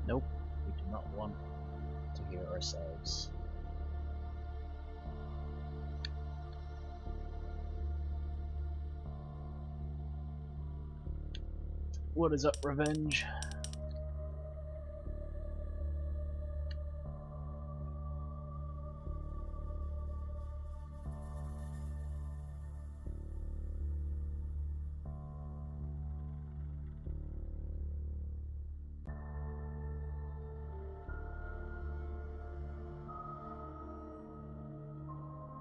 Nope, we do not want to hear ourselves. What is up, Revenge?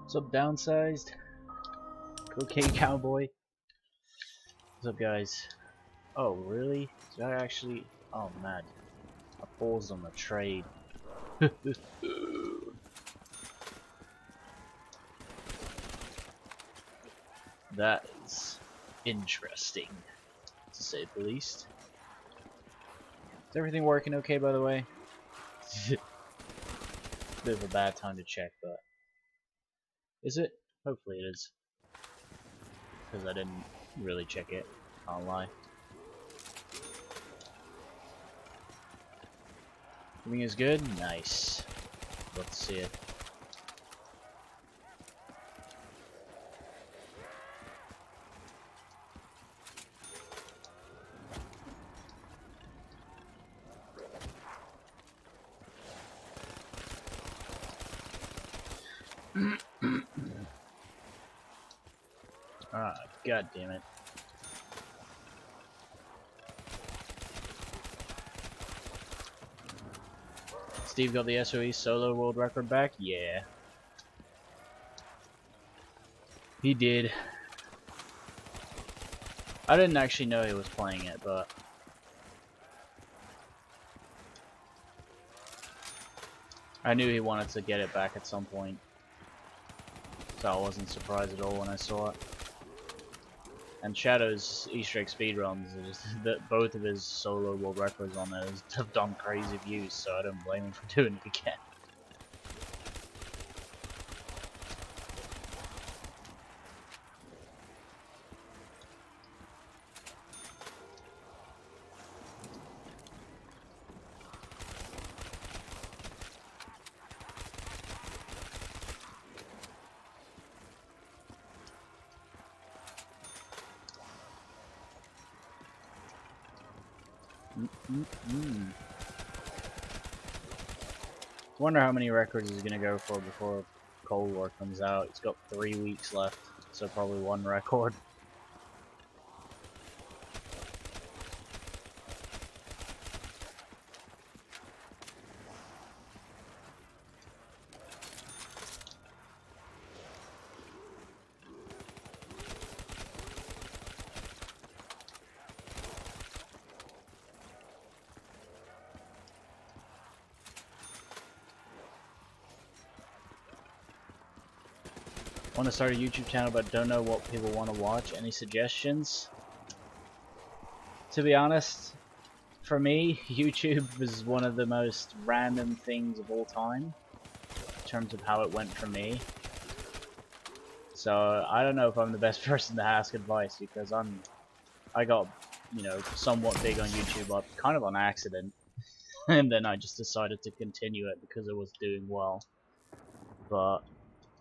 What's up, Downsized? Cocaine Cowboy? What's up, guys? Oh, really? Did I actually... Oh, man. I paused on the trade. That is interesting, to say the least. Is everything working okay, by the way? Bit of a bad time to check, but... Is it? Hopefully it is. Because I didn't really check it. Can't lie. Everything is good? Nice. Love to see it. Ah, god damn it. Steve got the SOE solo world record back? Yeah. He did. I didn't actually know he was playing it, but... I knew he wanted to get it back at some point. So I wasn't surprised at all when I saw it. And Shadow's Easter egg speedruns, both of his solo world records on there have done crazy views, so I don't blame him for doing it again. Wonder how many records he's gonna go for before Cold War comes out. He's got 3 weeks left, so probably 1 record. Want to start a YouTube channel but don't know what people want to watch. Any suggestions? To be honest, for me, YouTube is one of the most random things of all time in terms of how it went for me. So I don't know if I'm the best person to ask advice because I got, you know, somewhat big on YouTube up kind of on accident, and then I just decided to continue it because it was doing well. But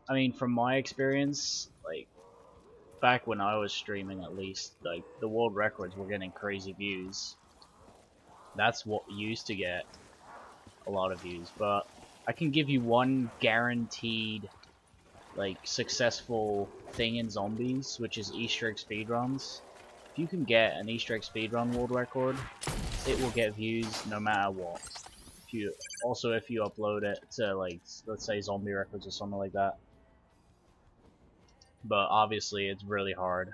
I mean, from my experience, like, back when I was streaming at least, like, the world records were getting crazy views. That's what used to get a lot of views, but I can give you one guaranteed, like, successful thing in zombies, which is Easter egg speedruns. If you can get an Easter egg speedrun world record, it will get views no matter what. If you upload it to, like, let's say zombie records or something like that. But obviously it's really hard.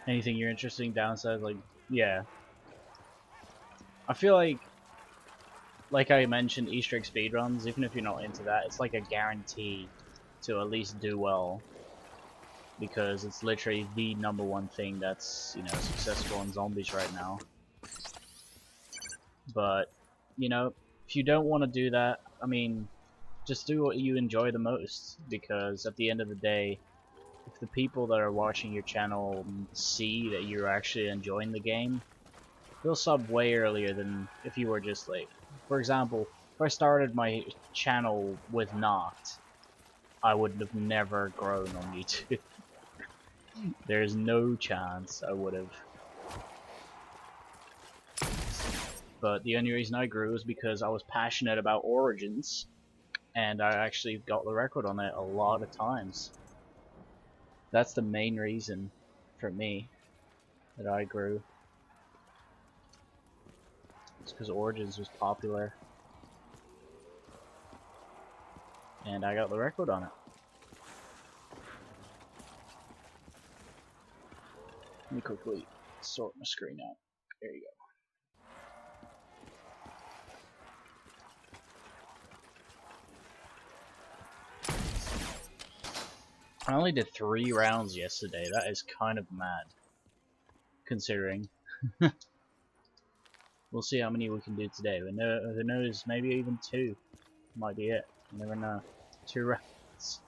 Anything you're interested in downside, like, yeah. I feel like I mentioned, Easter egg speedruns, even if you're not into that, it's like a guarantee to at least do well. Because it's literally the #1 thing that's, you know, successful in zombies right now. But, you know, if you don't want to do that, I mean, just do what you enjoy the most. Because at the end of the day, if the people that are watching your channel see that you're actually enjoying the game, they'll sub way earlier than if you were just like, for example, if I started my channel with Nacht, I would have never grown on YouTube. There's no chance I would have. But the only reason I grew was because I was passionate about Origins, and I actually got the record on it a lot of times. That's the main reason for me that I grew. It's because Origins was popular, and I got the record on it. Let me quickly sort my screen out. There you go. I only did 3 rounds yesterday. That is kind of mad, considering. We'll see how many we can do today. Who knows, maybe even 2 might be it. You never know. 2 rounds.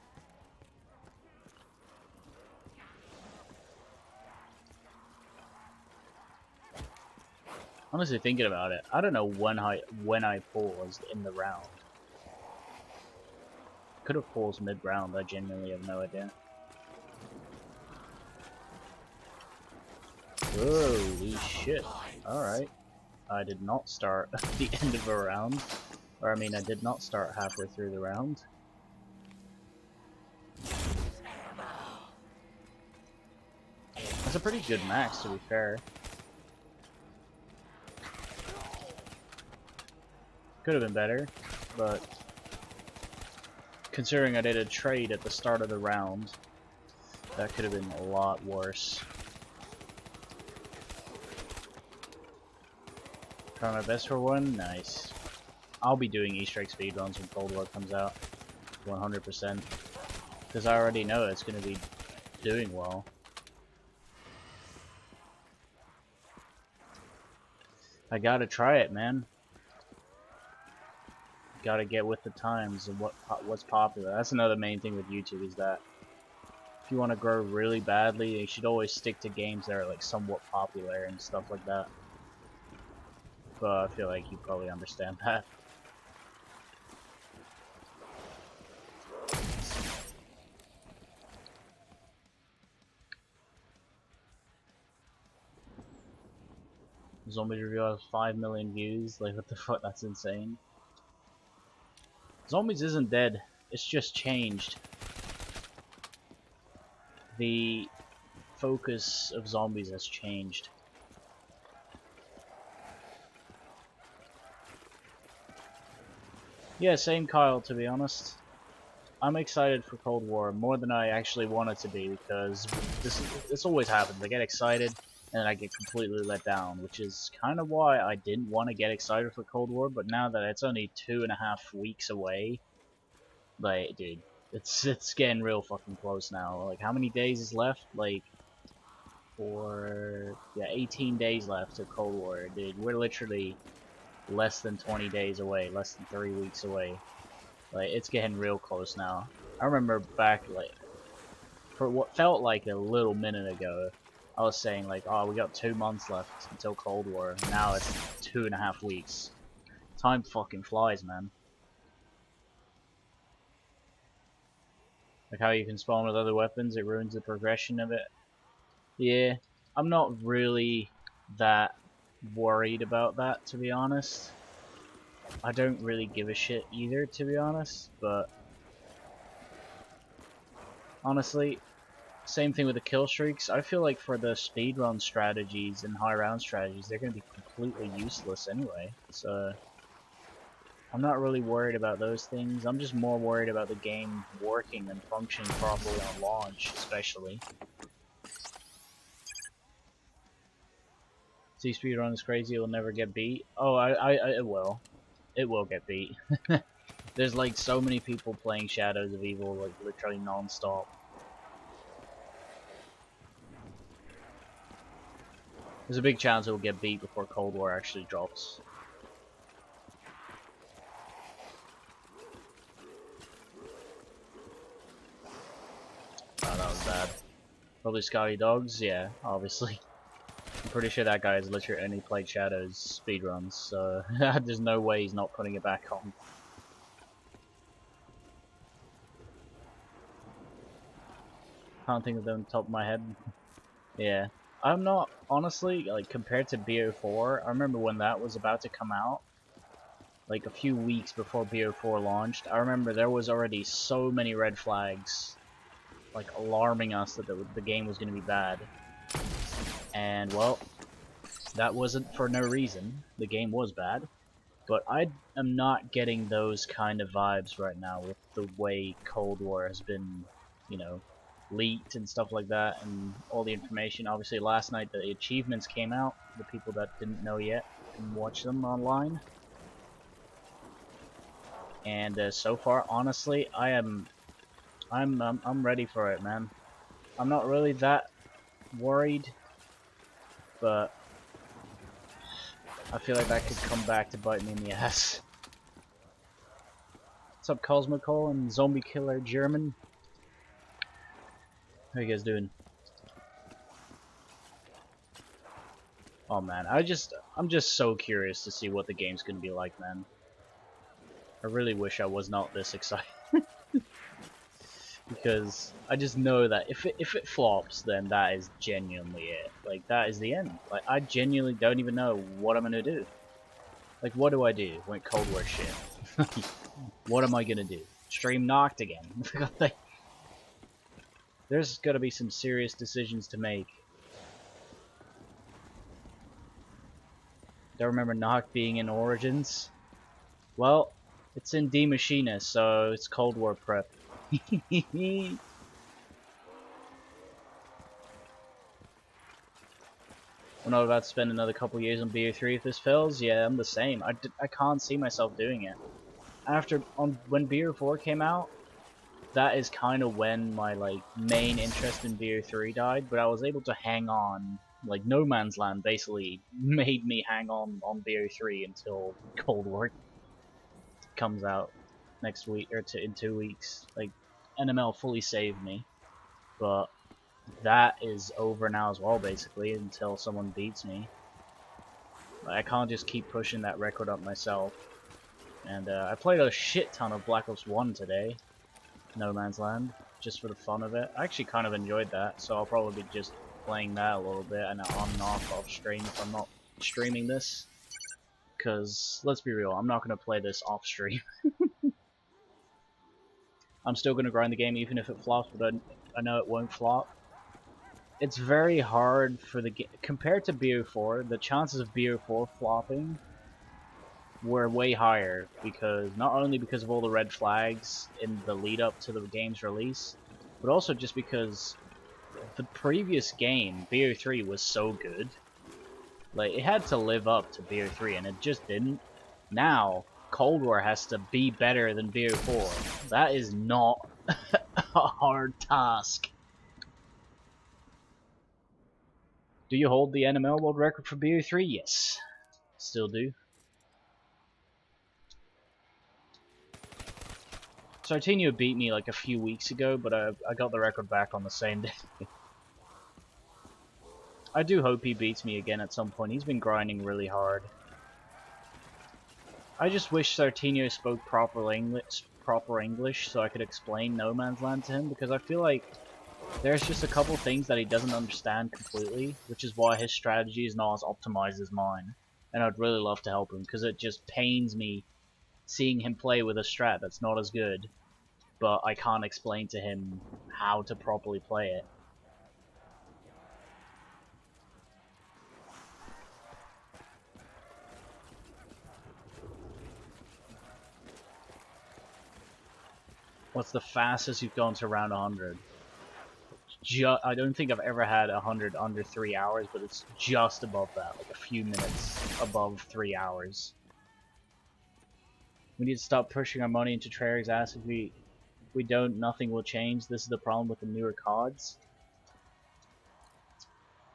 Honestly, thinking about it, I don't know when I paused in the round. Could have paused mid-round. I genuinely have no idea. Holy shit! All right. I did not start at the end of a round. Or I mean, I did not start halfway through the round. That's a pretty good max, to be fair. Could have been better, but considering I did a trade at the start of the round, that could have been a lot worse. Try my best for one? Nice. I'll be doing Easter egg speedruns when Cold War comes out. 100%. Because I already know it's going to be doing well. I gotta try it, man. Gotta get with the times and what's popular. That's another main thing with YouTube, is that if you want to grow really badly, you should always stick to games that are like somewhat popular and stuff like that. But I feel like you probably understand that. Zombies review has 5 million views. Like, what the fuck? That's insane. Zombies isn't dead. It's just changed. The focus of zombies has changed. Yeah, same Kyle, to be honest. I'm excited for Cold War more than I actually want it to be, because this always happens. I get excited and then I get completely let down, which is kind of why I didn't want to get excited for Cold War. But now that it's only 2.5 weeks away, like, dude, it's getting real fucking close now. Like, how many days is left? Like, 18 days left to Cold War, dude. We're literally less than 20 days away, less than 3 weeks away. Like, it's getting real close now. I remember back, like, for what felt like a little minute ago, I was saying, like, oh, we got 2 months left until Cold War. Now it's 2.5 weeks. Time fucking flies, man. Like how you can spawn with other weapons, it ruins the progression of it. Yeah, I'm not really that worried about that, to be honest. I don't really give a shit either, to be honest, but honestly, same thing with the kill streaks. I feel like for the speedrun strategies and high round strategies, they're going to be completely useless anyway. So I'm not really worried about those things. I'm just more worried about the game working and functioning properly on launch, especially. See, speedrun is crazy. It'll never get beat. Oh, it will. It will get beat. There's like so many people playing Shadows of Evil like literally non-stop. There's a big chance it will get beat before Cold War actually drops. Oh, that was bad. Probably Scotty Dogs, yeah, obviously. I'm pretty sure that guy has literally only played Shadows speedruns, so there's no way he's not putting it back on. Can't think of them on top of my head. Yeah. I'm not, honestly, like, compared to BO4, I remember when that was about to come out, like a few weeks before BO4 launched, I remember there was already so many red flags, like, alarming us that the game was going to be bad. And, well, that wasn't for no reason. The game was bad. But I am not getting those kind of vibes right now with the way Cold War has been, you know, leaked and stuff like that, and all the information. Obviously, last night the achievements came out. The people that didn't know yet can watch them online. And so far, honestly, I'm ready for it, man. I'm not really that worried, but I feel like that could come back to bite me in the ass. What's up, Cosmocol and Zombie Killer German? How you guys doing? Oh man, I'm just so curious to see what the game's gonna be like, man. I really wish I was not this excited. Because I just know that if it flops, then that is genuinely it. Like, that is the end. Like, I genuinely don't even know what I'm gonna do. Like, what do I do when Cold War shit? What am I gonna do? Stream Nacht again? There's gotta be some serious decisions to make. Don't remember Nacht being in Origins? Well, it's in D Machina, so it's Cold War prep. We're not about to spend another couple years on BO3 if this fails. Yeah, I'm the same. I can't see myself doing it. When BO4 came out, that is kind of when my like main interest in BO3 died. But I was able to hang on. Like No Man's Land basically made me hang on BO3 until Cold War comes out next week or in 2 weeks. Like NML fully saved me, but that is over now as well, basically, until someone beats me. I can't just keep pushing that record up myself. And I played a shit ton of Black Ops 1 today, No Man's Land, just for the fun of it. I actually kind of enjoyed that, so I'll probably be just playing that a little bit and on and off stream if I'm not streaming this. Because, let's be real, I'm not going to play this off stream. I'm still going to grind the game even if it flops, but I know it won't flop. It's very hard for the game. Compared to BO4, the chances of BO4 flopping were way higher, because not only because of all the red flags in the lead up to the game's release, but also just because the previous game, BO3, was so good. Like, it had to live up to BO3, and it just didn't. Now, Cold War has to be better than BO4. That is not a hard task. Do you hold the NML world record for BO3? Yes. Still do. Sartinho beat me like a few weeks ago, but I got the record back on the same day. I do hope he beats me again at some point. He's been grinding really hard. I just wish Sartinho spoke proper English so I could explain No Man's Land to him, because I feel like there's just a couple things that he doesn't understand completely, which is why his strategy is not as optimized as mine. And I'd really love to help him, because it just pains me seeing him play with a strat that's not as good, but I can't explain to him how to properly play it. What's the fastest you've gone to round 100? I don't think I've ever had 100 under 3 hours, but it's just above that, like a few minutes above 3 hours. We need to stop pushing our money into Treyarch's ass. If we don't, nothing will change. This is the problem with the newer CODs.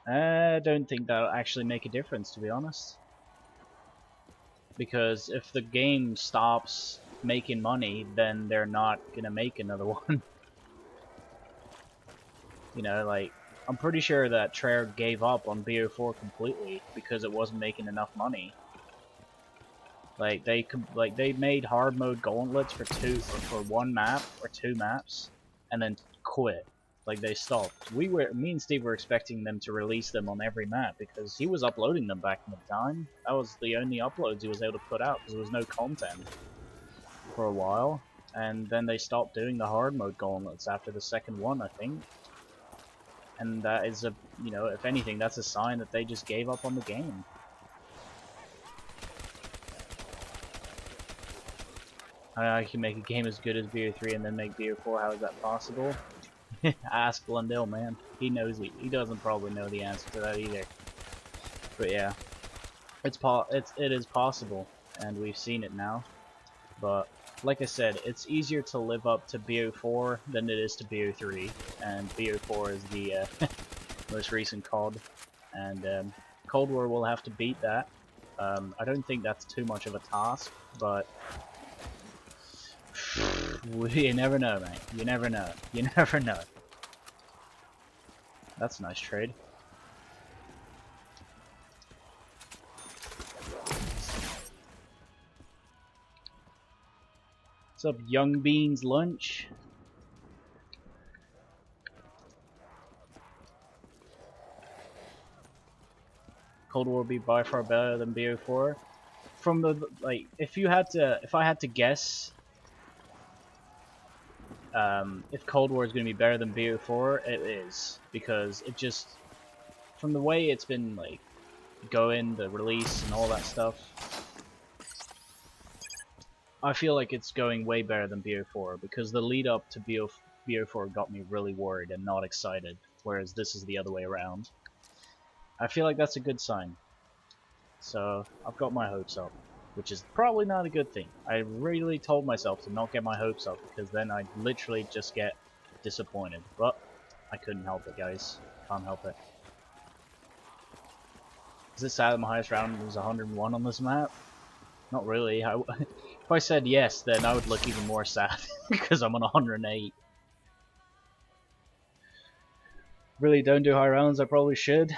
I don't think that'll actually make a difference, to be honest. Because if the game stops making money, then they're not gonna make another one. You know, like, I'm pretty sure that Treyarch gave up on BO4 completely because it wasn't making enough money. Like they made hard mode gauntlets for one map or two maps, and then quit. Like they stopped. Me and Steve were expecting them to release them on every map because he was uploading them back in the time. That was the only uploads he was able to put out because there was no content for a while. And then they stopped doing the hard mode gauntlets after the second one, I think. And that is you know, if anything, that's a sign that they just gave up on the game. I can make a game as good as BO3 and then make BO4. How is that possible? Ask Blundell, man. He knows it. He doesn't probably know the answer to that either. But yeah, it is possible, and we've seen it now. But like I said, it's easier to live up to BO4 than it is to BO3, and BO4 is the most recent COD, and Cold War will have to beat that. I don't think that's too much of a task, but you never know, mate. You never know. You never know. That's a nice trade. What's up, Young Beans Lunch? Cold War would be by far better than BO4. From the like, if I had to guess, if Cold War is going to be better than BO4, it is, because it just, from the way it's been like going, the release and all that stuff, I feel like it's going way better than BO4, because the lead up to BO4 got me really worried and not excited, whereas this is the other way around. I feel like that's a good sign. So I've got my hopes up, which is probably not a good thing. I really told myself to not get my hopes up, because then I'd literally just get disappointed. But I couldn't help it, guys. Can't help it. Is it sad that my highest round was 101 on this map? Not really. If I said yes, then I would look even more sad, because I'm on 108. Really don't do high rounds, I probably should.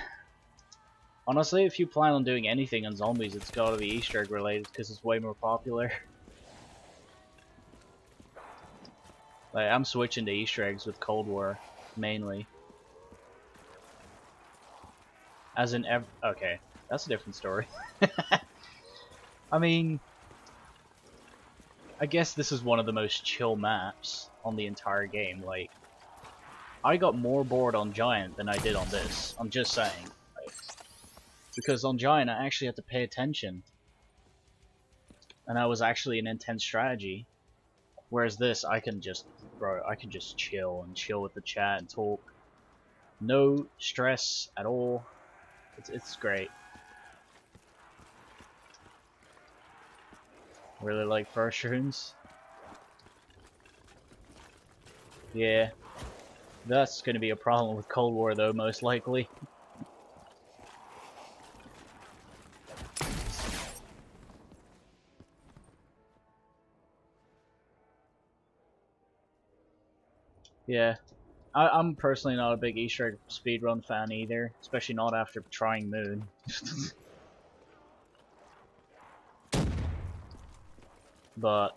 Honestly, if you plan on doing anything on zombies, it's gotta be Easter egg related, because it's way more popular. Like, I'm switching to Easter eggs with Cold War, mainly. As in okay, that's a different story. I mean, I guess this is one of the most chill maps on the entire game. Like, I got more bored on Giant than I did on this. I'm just saying. Because on Giant, I actually had to pay attention. And that was actually an intense strategy. Whereas this, I can just chill and chill with the chat and talk. No stress at all. It's great. Really like first rooms. Yeah. That's gonna be a problem with Cold War though, most likely. Yeah, I'm personally not a big Easter egg speedrun fan either, especially not after trying Moon. But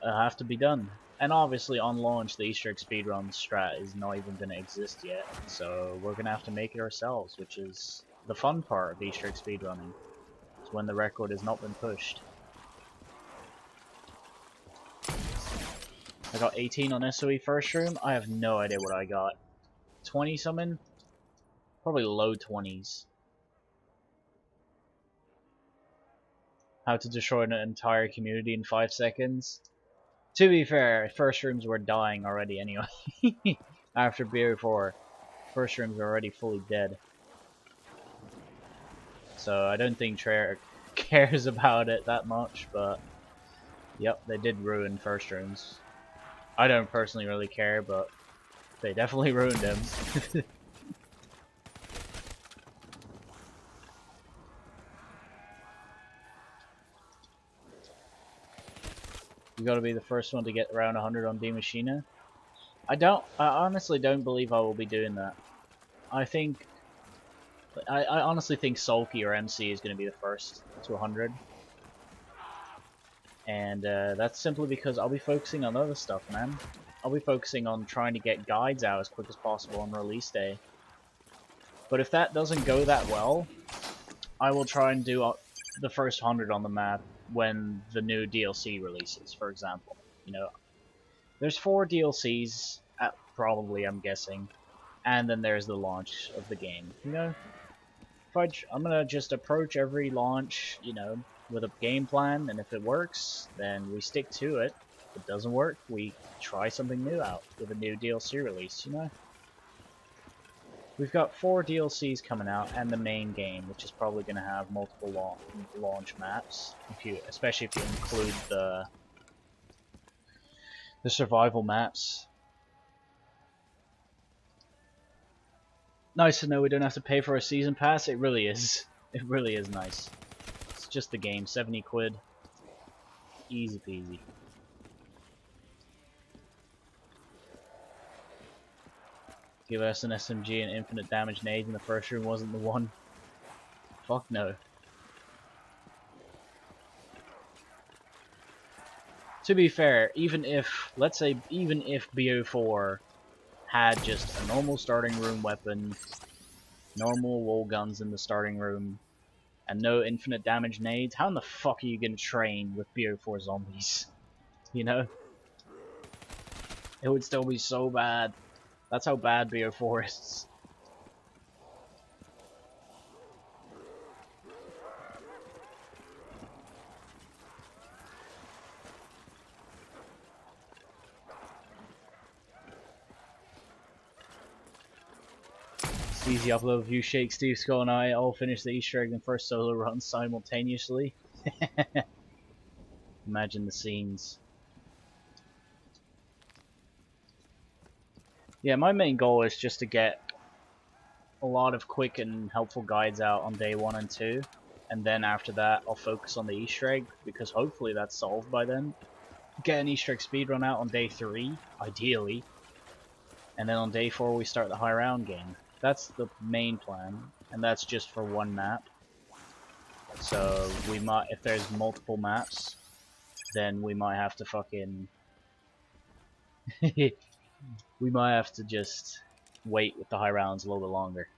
it have to be done. And obviously on launch, the Easter egg speedrun strat is not even going to exist yet, so we're going to have to make it ourselves, which is the fun part of Easter egg speedrunning. It's when the record has not been pushed. I got 18 on SOE first room. I have no idea what I got. 20 something? Probably low 20s. How to destroy an entire community in 5 seconds? To be fair, first rooms were dying already anyway. After BO4, first rooms are already fully dead. So I don't think Treyarch cares about it that much, but yep, they did ruin first rooms. I don't personally really care, but they definitely ruined them. You gotta be the first one to get around 100 on D Machina. I honestly don't believe I will be doing that. I honestly think Sulky or MC is gonna be the first to 100. And that's simply because I'll be focusing on other stuff, man. I'll be focusing on trying to get guides out as quick as possible on release day. But if that doesn't go that well, I will try and do the first 100 on the map when the new DLC releases, for example. You know, there's 4 DLCs, probably, I'm guessing, and then there's the launch of the game. You know, I'm gonna just approach every launch, you know, with a game plan, and if it works, then we stick to it. If it doesn't work, we try something new out with a new DLC release, you know? We've got 4 DLCs coming out and the main game, which is probably going to have multiple launch maps, especially if you include the survival maps. Nice to know we don't have to pay for a season pass. It really is. It really is nice. It's just the game, 70 quid. Easy peasy. Give us an SMG and infinite damage nades in the first room wasn't the one. Fuck no. To be fair, let's say even if BO4 had just a normal starting room weapon, normal wall guns in the starting room, and no infinite damage nades, how in the fuck are you gonna train with BO4 zombies? You know? It would still be so bad. That's how bad BO4 is. It's easy upload view shake. Steve, Skull, and I all finished the Easter egg in first solo run simultaneously. Imagine the scenes. Yeah, my main goal is just to get a lot of quick and helpful guides out on day 1 and 2, and then after that I'll focus on the Easter egg, because hopefully that's solved by then. Get an Easter egg speedrun out on day 3, ideally, and then on day 4 we start the high round game. That's the main plan, and that's just for one map. So we might, if there's multiple maps, then we might have to fucking we might have to just wait with the high rounds a little bit longer.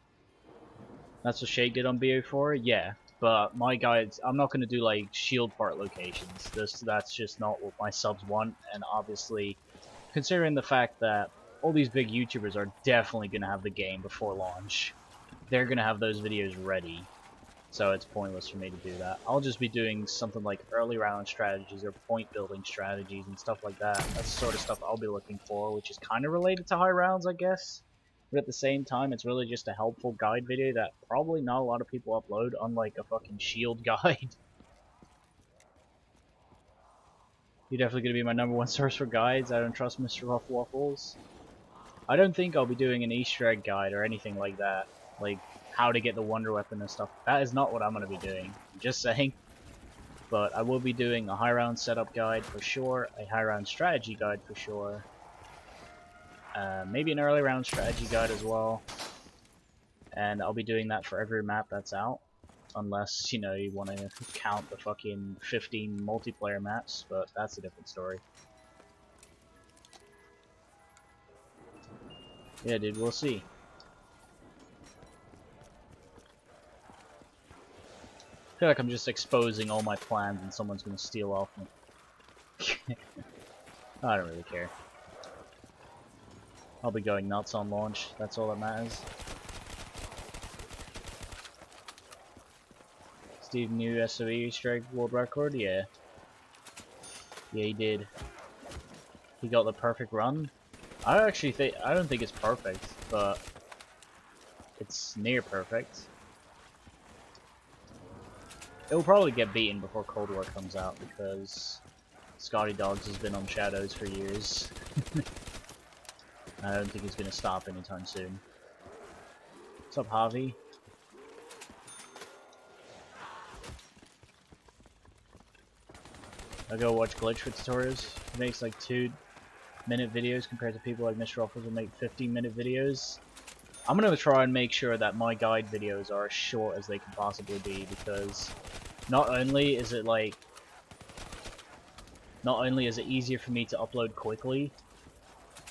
That's what Shade did on BO4, yeah. But my guides, I'm not going to do like shield part locations. That's just not what my subs want. And obviously, considering the fact that all these big YouTubers are definitely going to have the game before launch, they're going to have those videos ready. So it's pointless for me to do that. I'll just be doing something like early round strategies or point building strategies and stuff like that. That's the sort of stuff I'll be looking for, which is kind of related to high rounds, I guess. But at the same time, it's really just a helpful guide video that probably not a lot of people upload, unlike a fucking shield guide. You're definitely going to be my #1 source for guides. I don't trust Mr. Ruff Waffles. I don't think I'll be doing an Easter egg guide or anything like that. Like, how to get the wonder weapon and stuff. That is not what I'm going to be doing. I'm just saying. But I will be doing a high round setup guide for sure, a high round strategy guide for sure. Maybe an early round strategy guide as well. And I'll be doing that for every map that's out. Unless, you know, you want to count the fucking 15 multiplayer maps, but that's a different story. Yeah, dude, we'll see. I feel like I'm just exposing all my plans and someone's gonna steal off me. I don't really care. I'll be going nuts on launch, that's all that matters. Steve new SOE Easter egg world record? Yeah. Yeah, he did. he got the perfect run. I don't think it's perfect, but it's near perfect. It will probably get beaten before Cold War comes out because Scotty Dogs has been on Shadows for years. I don't think he's gonna stop anytime soon. What's up, Javi? I go watch Glitch for tutorials. He makes like 2-minute videos compared to people like Mr. Ruffles who make 15-minute videos. I'm gonna try and make sure that my guide videos are as short as they can possibly be, because not only is it easier for me to upload quickly,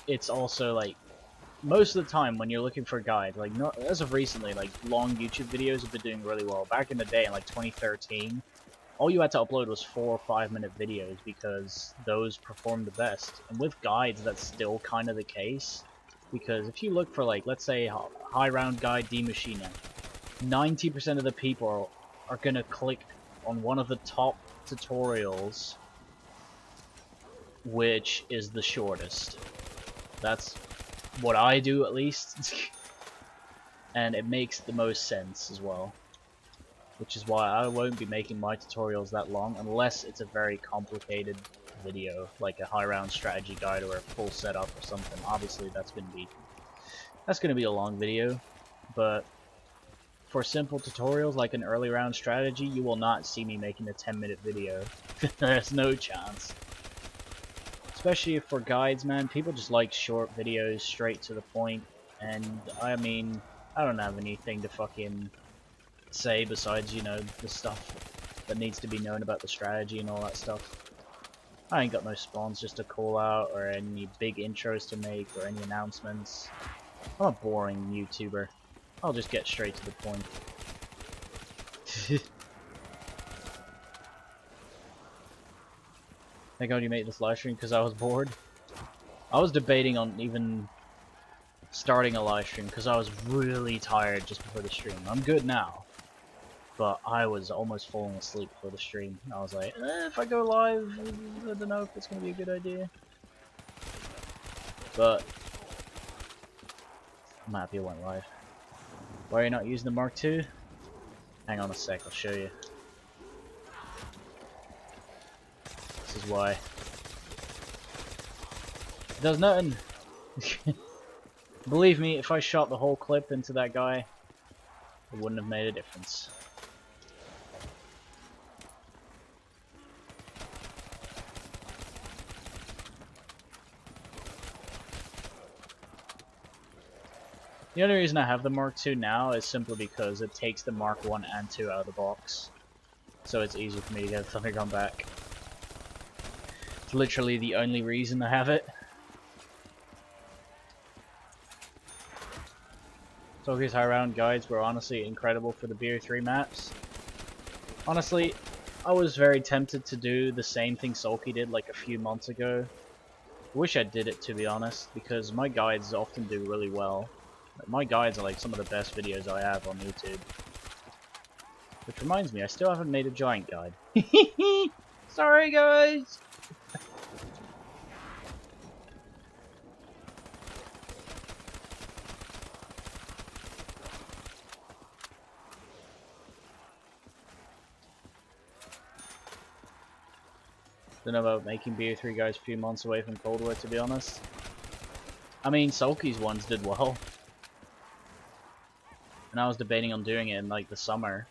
it's also like most of the time when you're looking for a guide, like not as of recently, like long YouTube videos have been doing really well. Back in the day, in like 2013, all you had to upload was 4 or 5-minute videos because those performed the best. And with guides, that's still kind of the case, because if you look for, like, let's say high round guide D Machina, 90% of the people are gonna click on one of the top tutorials, which is the shortest. That's what I do, at least. And it makes the most sense as well. Which is why I won't be making my tutorials that long unless it's a very complicated video, like a high round strategy guide or a full setup or something. Obviously that's gonna be a long video, but for simple tutorials like an early round strategy, you will not see me making a 10-minute video. There's no chance. Especially for guides, man, people just like short videos, straight to the point, and I mean, I don't have anything to fucking say besides, you know, the stuff that needs to be known about the strategy and all that stuff. I ain't got no spawns just to call out or any big intros to make or any announcements. I'm a boring YouTuber. I'll just get straight to the point. Thank God you made this live stream because I was bored. I was debating on even starting a live stream because I was really tired just before the stream. I'm good now, but I was almost falling asleep before the stream. I was like, if I go live, I don't know if it's going to be a good idea. But I'm happy I went live. Why are you not using the Mark II? Hang on a sec, I'll show you. This is why. It does nothing. Believe me, if I shot the whole clip into that guy, it wouldn't have made a difference. The only reason I have the Mark II now is simply because it takes the Mark I and II out of the box. So it's easy for me to get a Thunder Gun back. It's literally the only reason I have it. Tokyo's high round guides were honestly incredible for the BO3 maps. Honestly, I was very tempted to do the same thing Sulky did like a few months ago. I wish I did it, to be honest, because my guides often do really well. My guides are like some of the best videos I have on YouTube. Which reminds me, I still haven't made a giant guide. Sorry guys! Don't know about making BO3 guys a few months away from Cold War, to be honest. I mean, Sulky's ones did well. And I was debating on doing it in like the summer.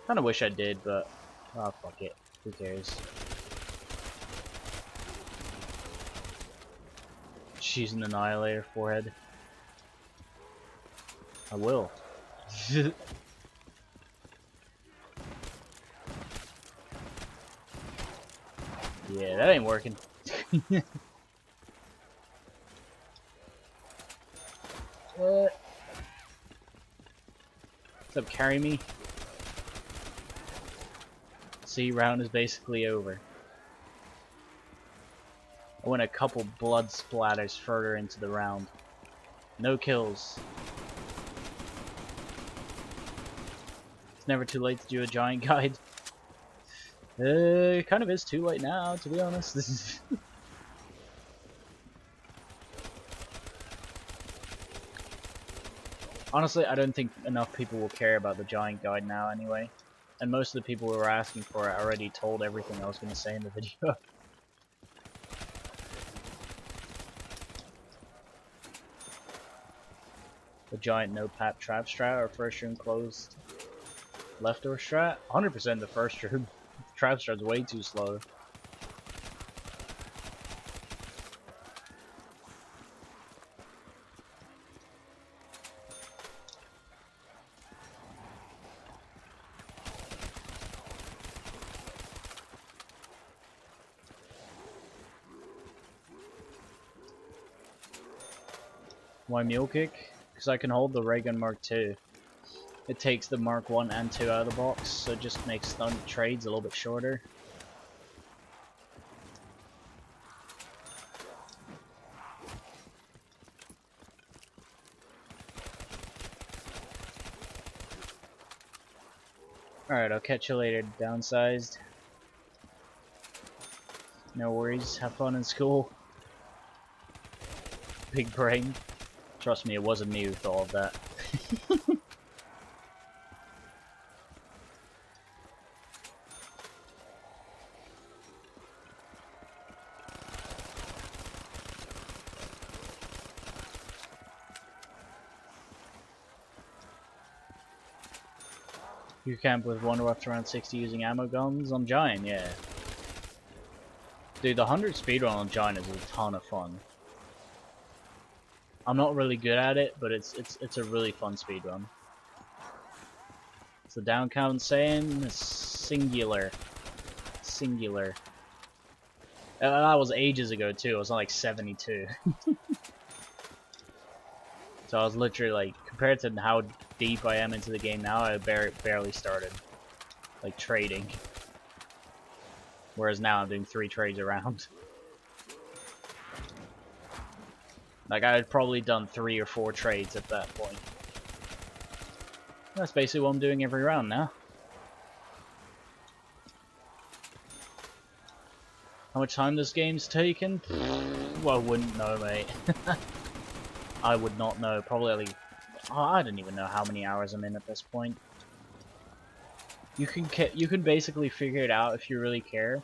Kinda wish I did, but oh fuck it. Who cares? She's an Annihilator forehead. I will. Yeah, that ain't working. What's up, carry me? See, round is basically over. I went a couple blood splatters further into the round. No kills. It's never too late to do a giant guide. It kind of is too late now, to be honest. Honestly, I don't think enough people will care about the giant guide now anyway. And most of the people who were asking for it already told everything I was going to say in the video. The giant no-pap trap strat or first room closed left door strat? 100% the first room. Trap strat's way too slow. Why mule kick? Because I can hold the ray gun Mark II. It takes the Mark 1 and 2 out of the box, so it just makes stun trades a little bit shorter. Alright, I'll catch you later, downsized. No worries, have fun in school. Big brain. Trust me, it wasn't me who thought of that. You camp with one rough around 60 using ammo guns on Giant, yeah. Dude, the 100 speedrun on Giant is a ton of fun. I'm not really good at it, but it's a really fun speedrun. It's the down count saying singular. Singular. That was ages ago too, it was on like 72. So I was literally like, compared to how deep I am into the game now, I barely started. Like trading. Whereas now I'm doing 3 trades around. Like I had probably done 3 or 4 trades at that point. That's basically what I'm doing every round now. How much time this game's taken? Well, I wouldn't know, mate. I would not know. Probably like, oh, I don't even know how many hours I'm in at this point. You can basically figure it out if you really care.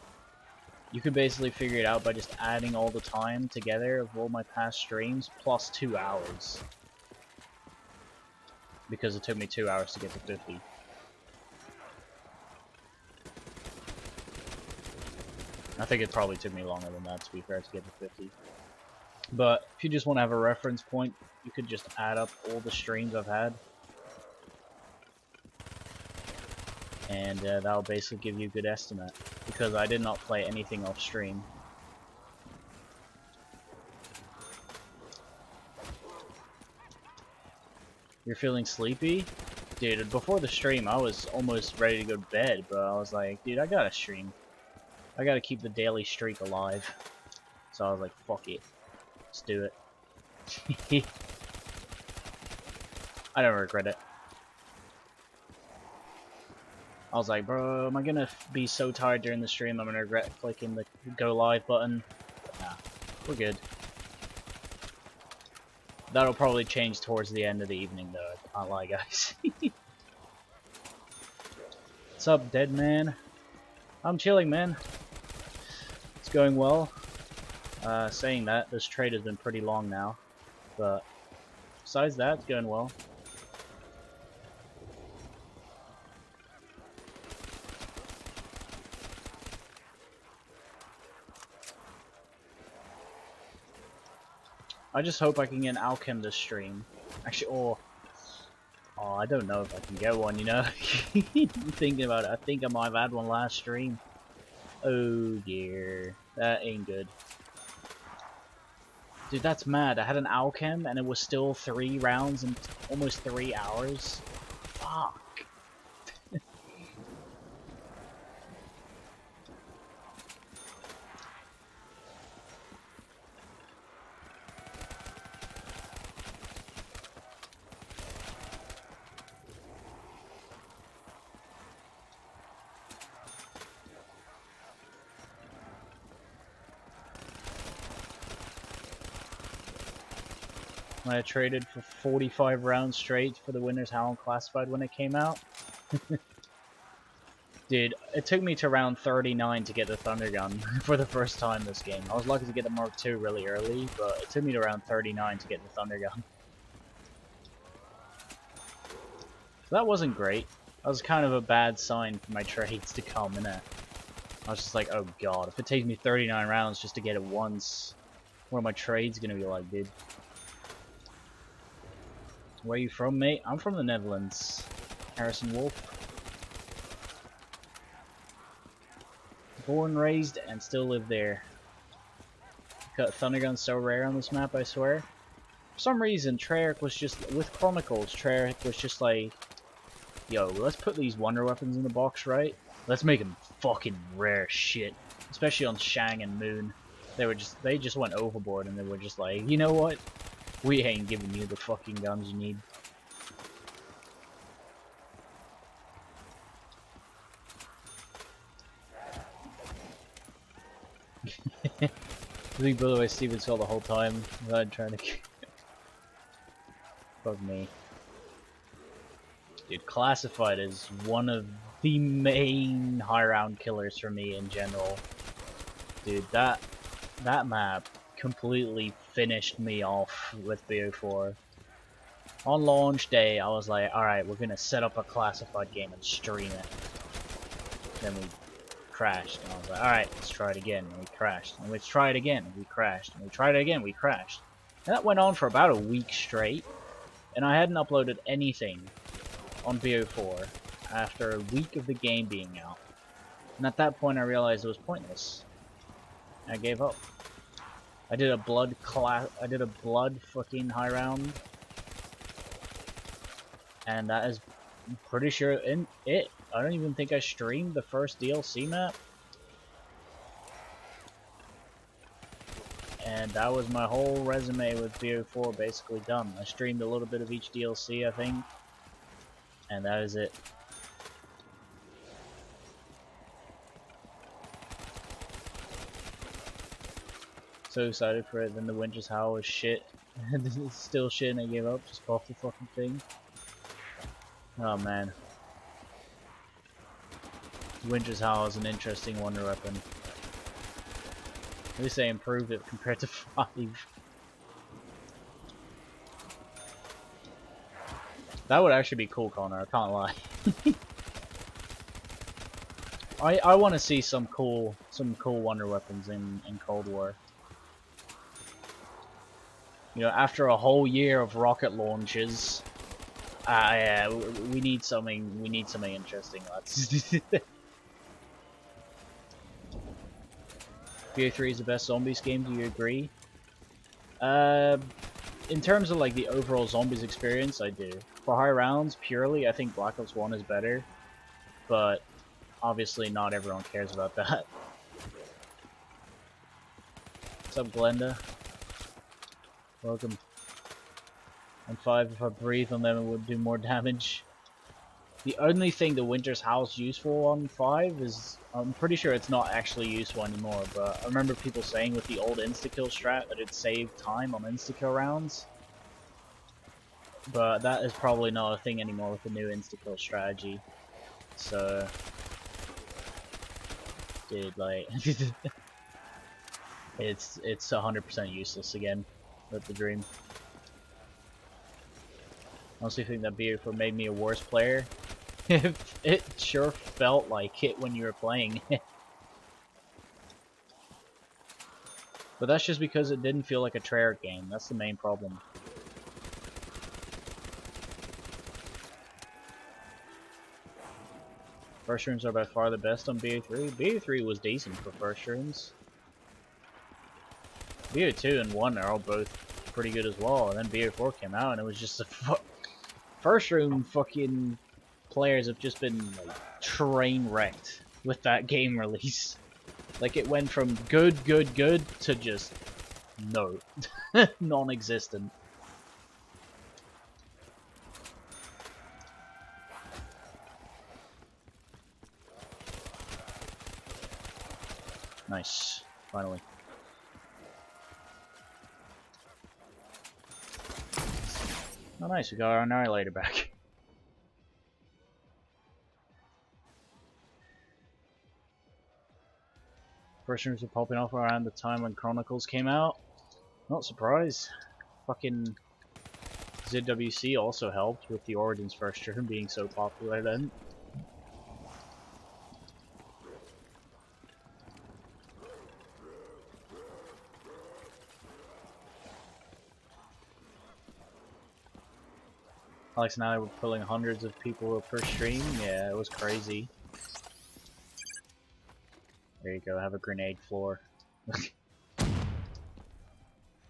You can basically figure it out by just adding all the time together of all my past streams plus 2 hours. Because it took me 2 hours to get to 50. I think it probably took me longer than that, to be fair, to get to 50. But if you just want to have a reference point, you could just add up all the streams I've had. And that'll basically give you a good estimate. Because I did not play anything off stream. You're feeling sleepy? Dude, before the stream I was almost ready to go to bed, but I was like, dude, I gotta stream. I gotta keep the daily streak alive. So I was like, fuck it. Let's do it. I don't regret it. I was like, bro, am I gonna be so tired during the stream I'm gonna regret clicking the go live button? But nah, we're good. That'll probably change towards the end of the evening though, I can't lie guys. What's up, dead man? I'm chilling, man. It's going well. Saying that, this trade has been pretty long now, but besides that, it's going well. I just hope I can get an Alchem this stream. Actually, oh, I don't know if I can get one, you know? Thinking about it, I think I might have had one last stream. Oh dear, that ain't good. Dude, that's mad. I had an Alchem and it was still 3 rounds and almost 3 hours. Fuck. when I traded for 45 rounds straight for the Winter's Howl Classified when it came out. Dude, it took me to round 39 to get the Thunder Gun for the first time this game. I was lucky to get the Mark II really early, but it took me to round 39 to get the Thunder Gun. So that wasn't great. That was kind of a bad sign for my trades to come, innit? I was just like, oh god, if it takes me 39 rounds just to get it once, what are my trades gonna be like, dude? Where are you from, mate? I'm from the Netherlands. Harrison Wolf. Born, raised, and still live there. Got Thundergun so rare on this map, I swear. For some reason, Treyarch was just, with Chronicles, Treyarch was just like, yo, let's put these wonder weapons in the box, right? Let's make them fucking rare shit. Especially on Shang and Moon. They just went overboard and they were just like, you know what? We ain't giving you the fucking guns you need. I think, by the way, Steven saw the whole time without trying to. Fuck me. Dude, Classified is one of the main high round killers for me in general. Dude, that map completely finished me off with BO4. On launch day, I was like, alright, we're gonna set up a Classified game and stream it. Then we crashed, and I was like, alright, let's try it again, and we crashed. And let's try it again, and we crashed. And we tried it again, we crashed. And that went on for about a week straight, and I hadn't uploaded anything on BO4 after a week of the game being out. And at that point I realized it was pointless. I gave up. I did a blood fucking high round. And that is, I'm pretty sure in it. I don't even think I streamed the first DLC map. And that was my whole resume with BO4 basically done. I streamed a little bit of each DLC, I think. And that is it. So excited for it, then the Winter's Howl was shit. And it's still shit and I gave up, just bought the fucking thing. Oh man. Winter's Howl is an interesting wonder weapon. At least they improved it compared to 5. That would actually be cool, Connor, I can't lie. I want to see some cool wonder weapons in Cold War. You know, after a whole year of rocket launches, yeah, we need something interesting, lads. BO3 is the best zombies game, do you agree? In terms of like the overall zombies experience, I do. For high rounds, purely, I think Black Ops 1 is better. But obviously not everyone cares about that. What's up, Glenda? Welcome. On 5, if I breathe on them, it would do more damage. The only thing the Winter's Howl's useful on 5 is, I'm pretty sure it's not actually useful anymore, but I remember people saying with the old insta-kill strat that it saved time on insta-kill rounds. But that is probably not a thing anymore with the new insta-kill strategy. So, dude, like, it's 100% useless again with the dream. I honestly think that BO4 made me a worse player. It sure felt like it when you were playing. But that's just because it didn't feel like a Treyarch game. That's the main problem. First rooms are by far the best on BO3. BO3 was decent for first rooms. BO2 and 1 are all both pretty good as well. And then BO4 came out and it was just a first room fucking players have just been like train wrecked with that game release. Like it went from good to just no. Non-existent. Nice. Finally. Oh nice, we got our Annihilator back. First rooms were popping off around the time when Chronicles came out. Not surprised. Fucking ZWC also helped with the Origins first room being so popular then. Alex and I were pulling hundreds of people per stream. Yeah, it was crazy. There you go, have a grenade floor.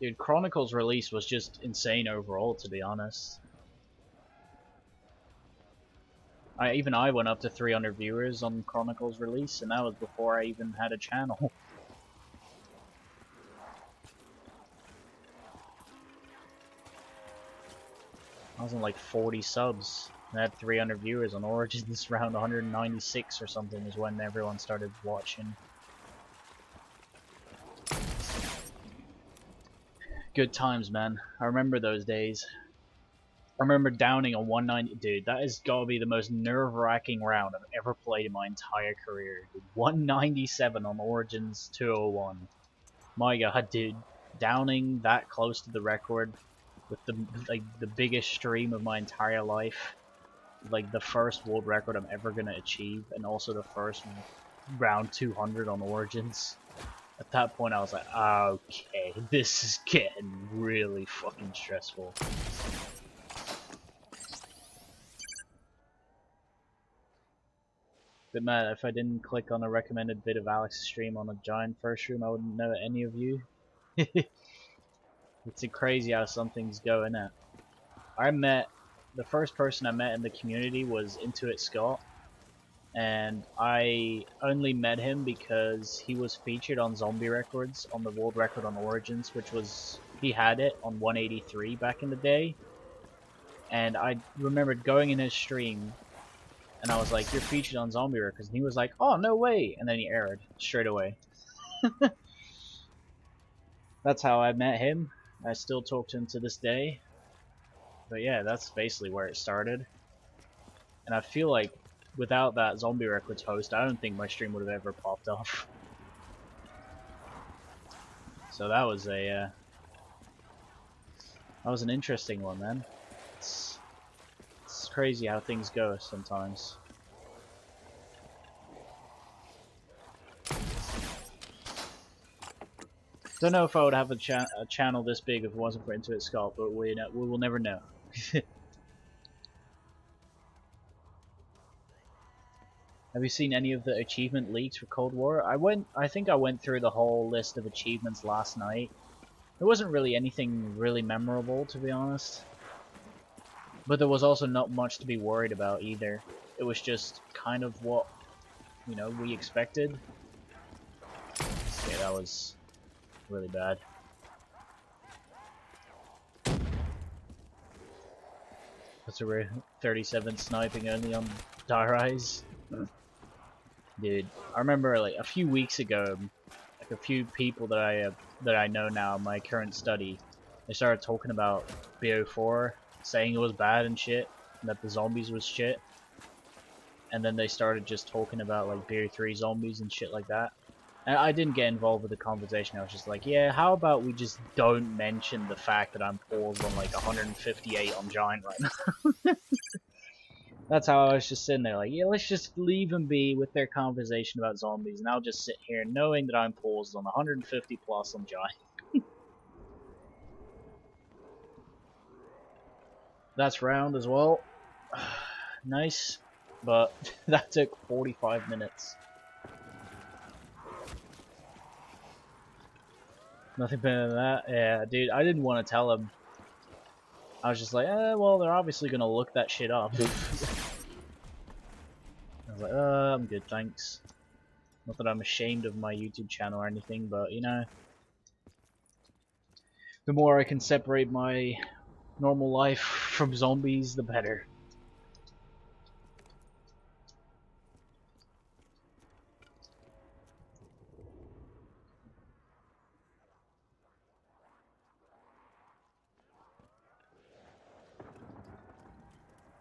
Dude, Chronicles release was just insane overall, to be honest. Even I went up to 300 viewers on Chronicles release, and that was before I even had a channel. I was on like 40 subs. I had 300 viewers on Origins. Round 196 or something is when everyone started watching. Good times, man. I remember those days. I remember downing a 190. Dude, that has got to be the most nerve-wracking round I've ever played in my entire career. Dude, 197 on Origins 201. My god, dude. Downing that close to the record with the biggest stream of my entire life. Like the first world record I'm ever gonna achieve, and also the first round 200 on Origins. At that point I was like, okay, this is getting really fucking stressful. But man, if I didn't click on a recommended bit of Alex's stream on a giant first room, I wouldn't know any of you. It's crazy how some things go, innit? The first person I met in the community was Intuit Scott, and I only met him because he was featured on Zombie Records on the world record on Origins, which was, he had it on 183 back in the day, and I remembered going in his stream, and I was like, you're featured on Zombie Records, and he was like, oh, no way, and then he errored straight away. That's how I met him. I still talk to him to this day. But yeah, that's basically where it started. And I feel like without that Zombie Records host, I don't think my stream would have ever popped off. So that was an interesting one, man. It's crazy how things go sometimes. Don't know if I would have a channel this big if it wasn't for Intuit Scott, but we will never know. Have you seen any of the achievement leaks for Cold War? I think I went through the whole list of achievements last night. There wasn't really anything really memorable, to be honest. But there was also not much to be worried about either. It was just kind of what, you know, we expected. Yeah, that was really bad. That's a rare 37 sniping only on Dire Eyes. Dude, I remember like a few weeks ago, like a few people that I know now in my current study, they started talking about BO4, saying it was bad and shit, and that the zombies was shit. And then they started just talking about like BO3 zombies and shit like that. And I didn't get involved with the conversation. I was just like, yeah, how about we just don't mention the fact that I'm paused on like 158 on Giant right now. That's how I was just sitting there like, yeah, let's just leave them be with their conversation about zombies, and I'll just sit here knowing that I'm paused on 150 plus on Giant. That's round as well. Nice, but that took 45 minutes. Nothing better than that. Yeah, dude, I didn't want to tell him. I was just like, well, they're obviously gonna look that shit up. I was like, I'm good, thanks. Not that I'm ashamed of my YouTube channel or anything, but, you know, the more I can separate my normal life from zombies, the better.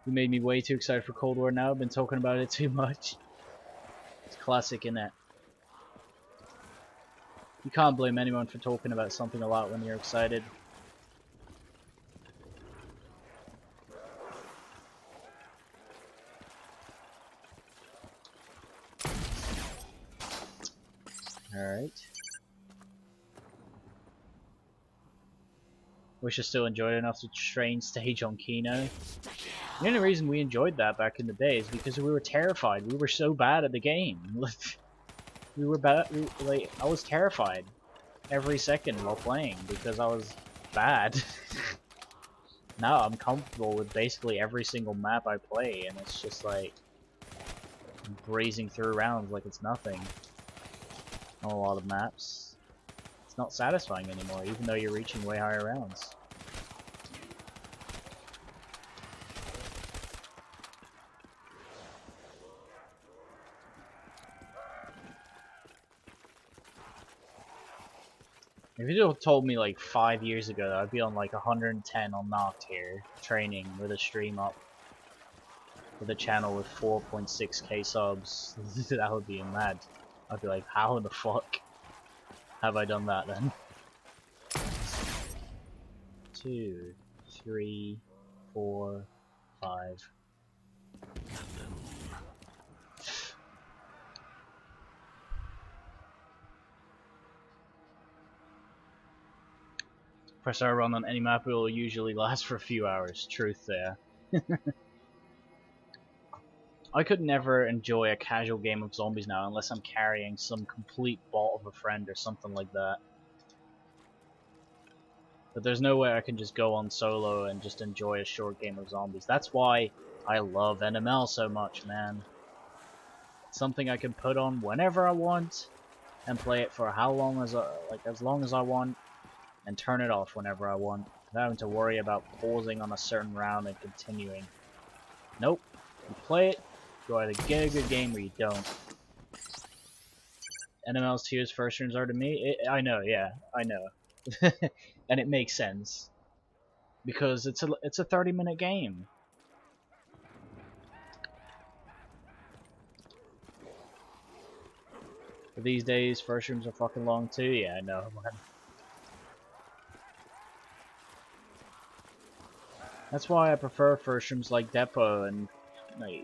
You made me way too excited for Cold War now. I've been talking about it too much. It's classic, innit? You can't blame anyone for talking about something a lot when you're excited. Alright. Wish I still enjoyed enough to train stage on Kino. The only reason we enjoyed that back in the day is because we were terrified. We were so bad at the game. We were bad. Like, I was terrified every second while playing because I was bad. Now I'm comfortable with basically every single map I play, and it's just like breezing through rounds like it's nothing. On a lot of maps, it's not satisfying anymore, even though you're reaching way higher rounds. If you had told me like 5 years ago that I'd be on like 110 on Nacht here, training with a stream up, with a channel with 4.6k subs, that would be mad. I'd be like, how in the fuck have I done that then? 2, 3, 4, 5. Press R run on any map will usually last for a few hours. Truth there. I could never enjoy a casual game of zombies now unless I'm carrying some complete bot of a friend or something like that. But there's no way I can just go on solo and just enjoy a short game of zombies. That's why I love NML so much, man. It's something I can put on whenever I want and play it for how long as as long as I want, and turn it off whenever I want, without having to worry about pausing on a certain round and continuing. Nope. You play it, you either get a good game or you don't. NML's tiers first rooms are to me. I know, yeah, I know. And it makes sense. Because it's a 30-minute game. But these days, first rooms are fucking long too. Yeah, I know, man. That's why I prefer first rooms like Depot, and like,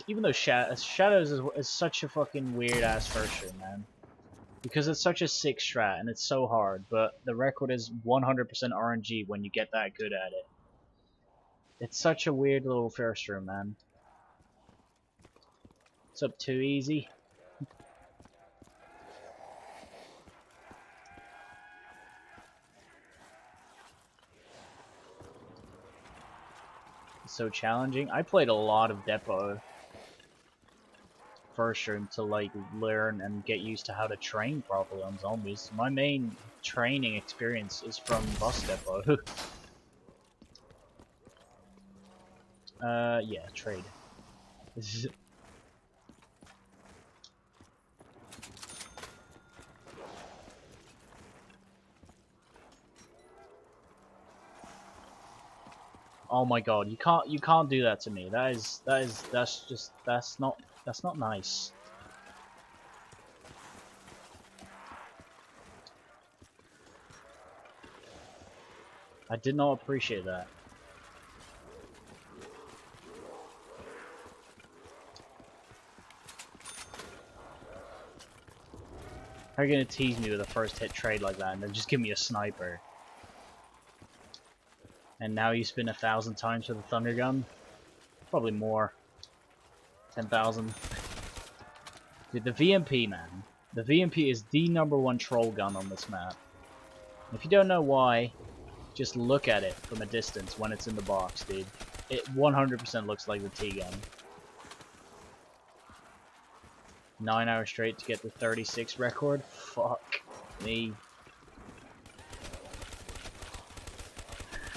even though Shadows is such a fucking weird ass first room, man. Because it's such a sick strat and it's so hard, but the record is 100% RNG when you get that good at it. It's such a weird little first room, man. It's up too easy. It's so challenging. I played a lot of Depot first room to like learn and get used to how to train properly on zombies. My main training experience is from Bus Depot. Yeah, trade. Oh my god, you can't do that to me. That's not nice. I did not appreciate that. How are you gonna tease me with a first hit trade like that and then just give me a sniper? And now you spin 1,000 times for the Thunder Gun? Probably more. 10,000. Dude, the VMP, man. The VMP is the #1 troll gun on this map. If you don't know why, just look at it from a distance when it's in the box, dude. It 100% looks like the T-gun. 9 hours straight to get the 36 record? Fuck me.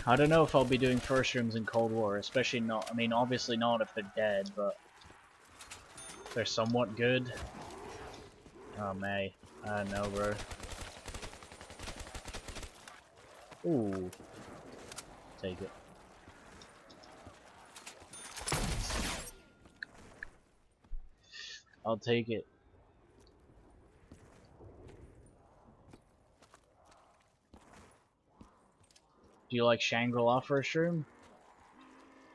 I don't know if I'll be doing first rooms in Cold War, especially not, I mean obviously not if they're dead, but if they're somewhat good. Oh May, I don't know, bro. Ooh. Take it. I'll take it. Do you like Shangri-La for a stream?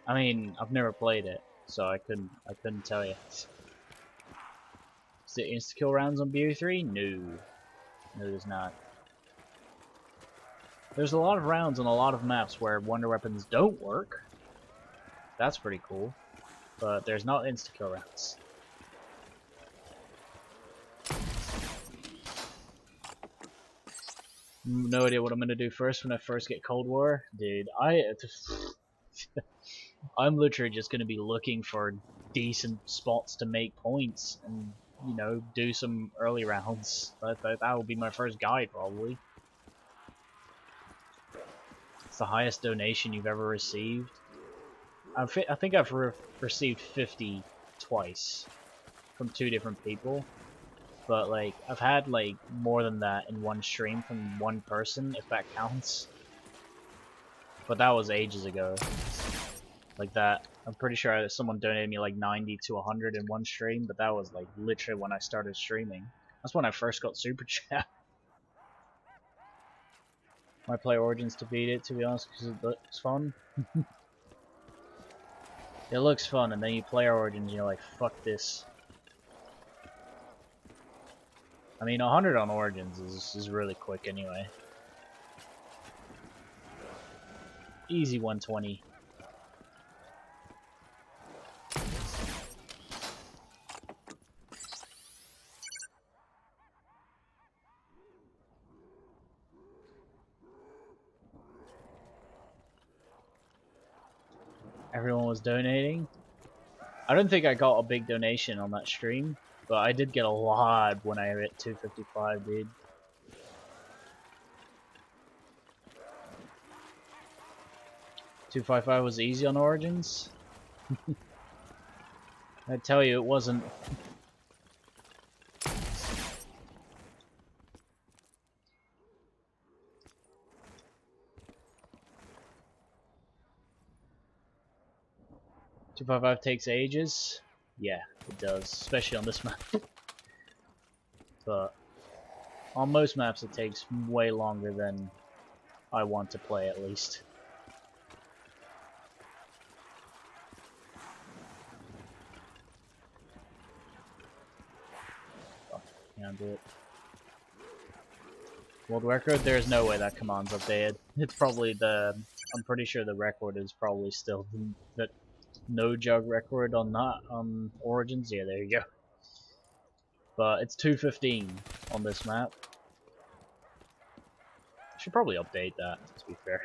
I mean, I've never played it, so I couldn't tell you. Is it insta-kill rounds on BO3? No. No, there's not. There's a lot of rounds on a lot of maps where wonder weapons don't work. That's pretty cool. But there's not insta-kill rounds. No idea what I'm gonna do first when I first get Cold War. Dude, I'm literally just gonna be looking for decent spots to make points and, you know, do some early rounds. That will be my first guide, probably. It's the highest donation you've ever received. I think I've received 50 twice from 2 different people. But, like, I've had, like, more than that in one stream from one person, if that counts. But that was ages ago. Like that, I'm pretty sure someone donated me like 90 to 100 in one stream, but that was like literally when I started streaming. That's when I first got Super Chat. I play Origins to beat it, to be honest, because it looks fun. It looks fun, and then you play Origins and you're like, fuck this. I mean, 100 on Origins is really quick anyway. Easy 120. Everyone was donating. I don't think I got a big donation on that stream, but I did get a lot when I hit 255, dude. $255 was easy on Origins. I tell you, it wasn't. $255 takes ages. Yeah, it does, especially on this map. But on most maps, it takes way longer than I want to play, at least. Oh, can't do it. World record? There's no way that command's updated. It's probably the. I'm pretty sure the record is probably still the no jug record on that on Origins. Yeah, there you go. But it's 2:15 on this map. Should probably update that, to be fair.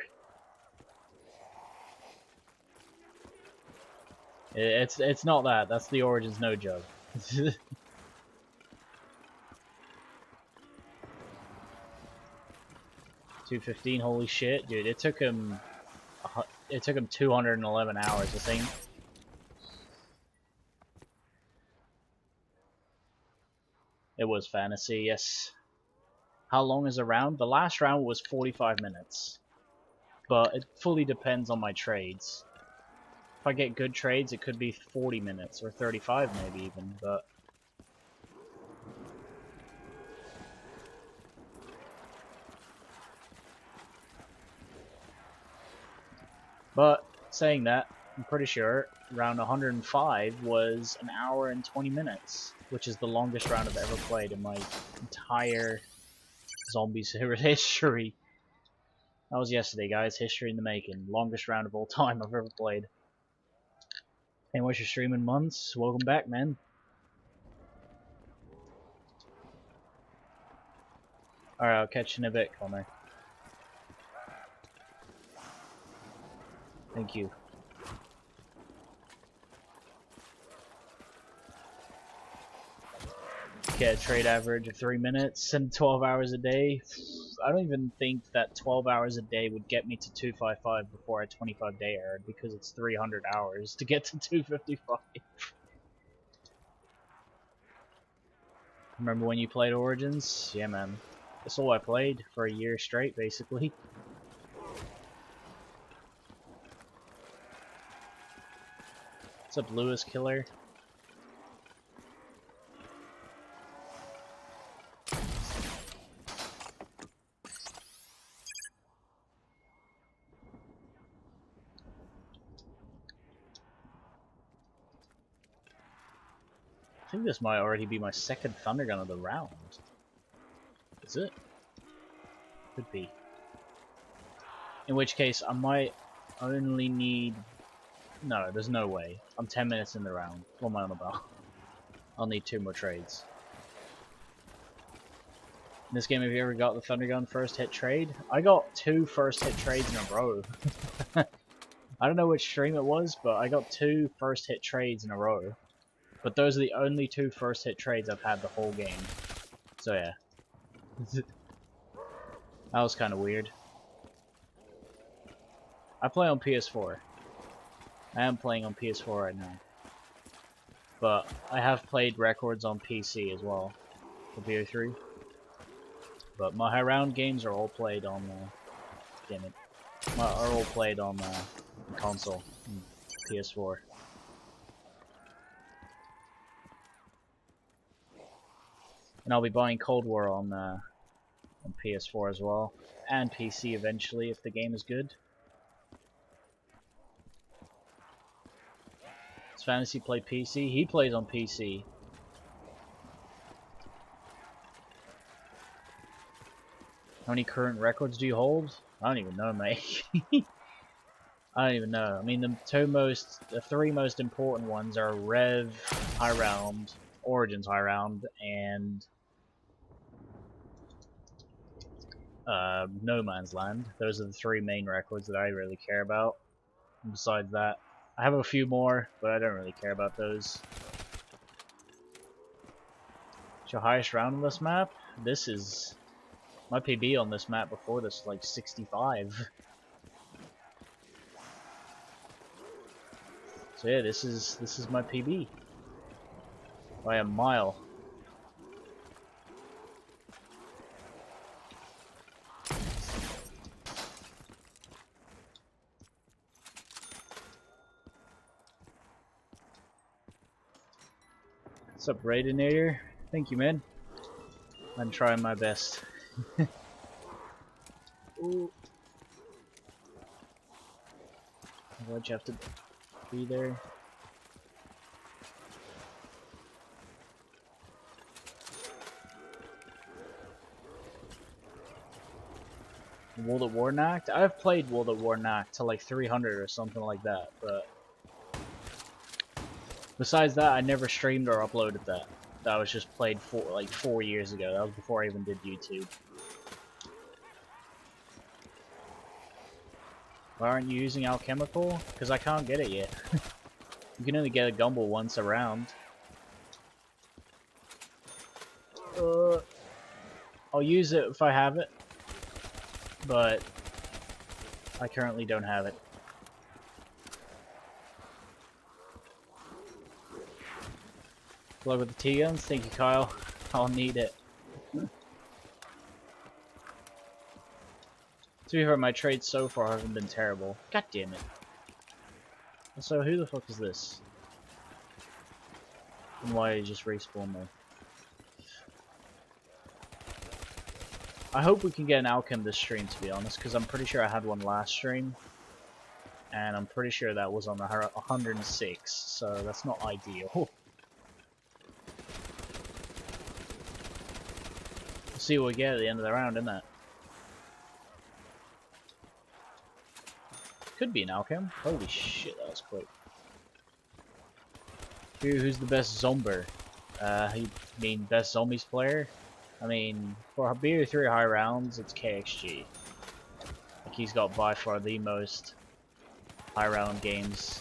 It's not that. That's the Origins no jug. 2:15. Holy shit, dude! It took him 211 hours, I think. It was fantasy, yes. How long is a round? The last round was 45 minutes. But it fully depends on my trades. If I get good trades, it could be 40 minutes, or 35 maybe even, but... But, saying that, I'm pretty sure round 105 was an hour and 20 minutes, which is the longest round I've ever played in my entire Zombies history. That was yesterday, guys. History in the making. Longest round of all time I've ever played. Hey, what's your streaming months? Welcome back, man. Alright, I'll catch you in a bit, Connor. Thank you. Get a trade average of 3 minutes and 12 hours a day. I don't even think that 12 hours a day would get me to 255 before a 25 day error, because it's 300 hours to get to 255. Remember when you played Origins? Yeah, man. That's all I played for a year straight, basically. What's up, Lewis Killer? I think this might already be my second thunder gun of the round. Is it? Could be. In which case, I might only need... No, there's no way. I'm 10 minutes in the round. What am I on about? I'll need 2 more trades. In this game, have you ever got the thunder gun first hit trade? I got 2 first hit trades in a row. I don't know which stream it was, but I got 2 first hit trades in a row. But those are the only 2 first hit trades I've had the whole game. So yeah. That was kind of weird. I play on PS4. I am playing on PS4 right now. But I have played records on PC as well. For BO3. But my high round games are all played on damn it. Are all played on console. PS4. And I'll be buying Cold War on PS4 as well, and PC eventually if the game is good. Does Fantasy play PC? He plays on PC. How many current records do you hold? I don't even know, mate. I don't even know. I mean, the 3 most important ones are Rev, High Round, Origins High Round, and No Man's Land. Those are the 3 main records that I really care about. And besides that, I have a few more, but I don't really care about those. What's your highest round on this map? This is... My PB on this map before this, like 65. So yeah, this is my PB. By a mile. What's up, Raidinator? Thank you, man. I'm trying my best. Ooh. Why'd you have to be there? World at War Nacht? I've played World at War Nacht to like 300 or something like that, but besides that, I never streamed or uploaded that. That was just played like 4 years ago. That was before I even did YouTube. Why aren't you using alchemical? Because I can't get it yet. You can only get a gumble once around. I'll use it if I have it, but I currently don't have it. Good luck with the T-guns. Thank you, Kyle. I'll need it. To be fair, my trades so far haven't been terrible. God damn it. So who the fuck is this? And why did he just respawn me? I hope we can get an Alchem this stream, to be honest, because I'm pretty sure I had one last stream. And I'm pretty sure that was on the 106, so that's not ideal. We'll see what we get at the end of the round, isn't it? Could be an Alchem. Holy shit, that was quick. Who's the best Zomber? You mean best zombies player? I mean, for BO3 high rounds, it's KXG. Like, he's got by far the most high round games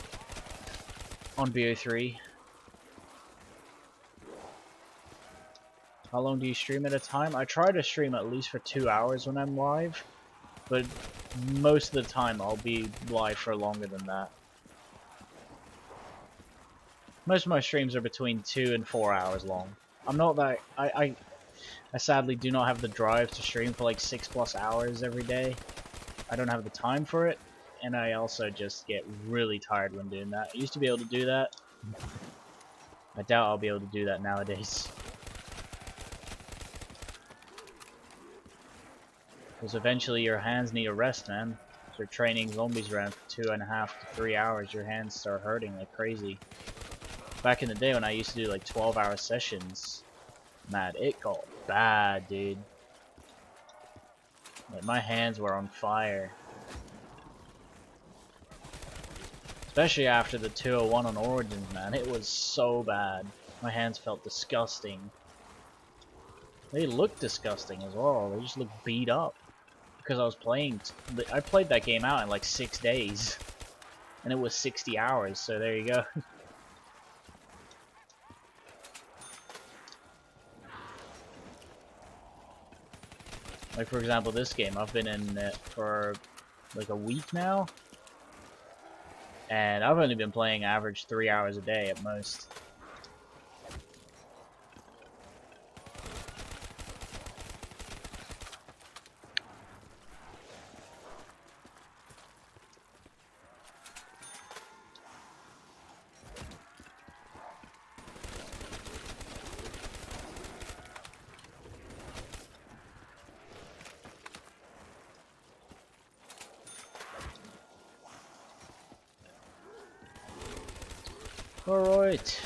on BO3. How long do you stream at a time? I try to stream at least for 2 hours when I'm live, but most of the time I'll be live for longer than that. Most of my streams are between 2 and 4 hours long. I'm not that... I sadly do not have the drive to stream for like 6+ hours every day. I don't have the time for it, and I also just get really tired when doing that. I used to be able to do that. I doubt I'll be able to do that nowadays. Because eventually your hands need a rest, man. If you're training zombies around for 2.5 to 3 hours, your hands start hurting like crazy. Back in the day when I used to do like 12-hour sessions, man, it got bad, dude. Like, my hands were on fire. Especially after the 201 on Origins, man. It was so bad. My hands felt disgusting. They looked disgusting as well. They just looked beat up. Because I was playing... I played that game out in like 6 days. And it was 60 hours, so there you go. Like, for example, this game, I've been in it for like a week now. And I've only been playing average 3 hours a day at most. Alright.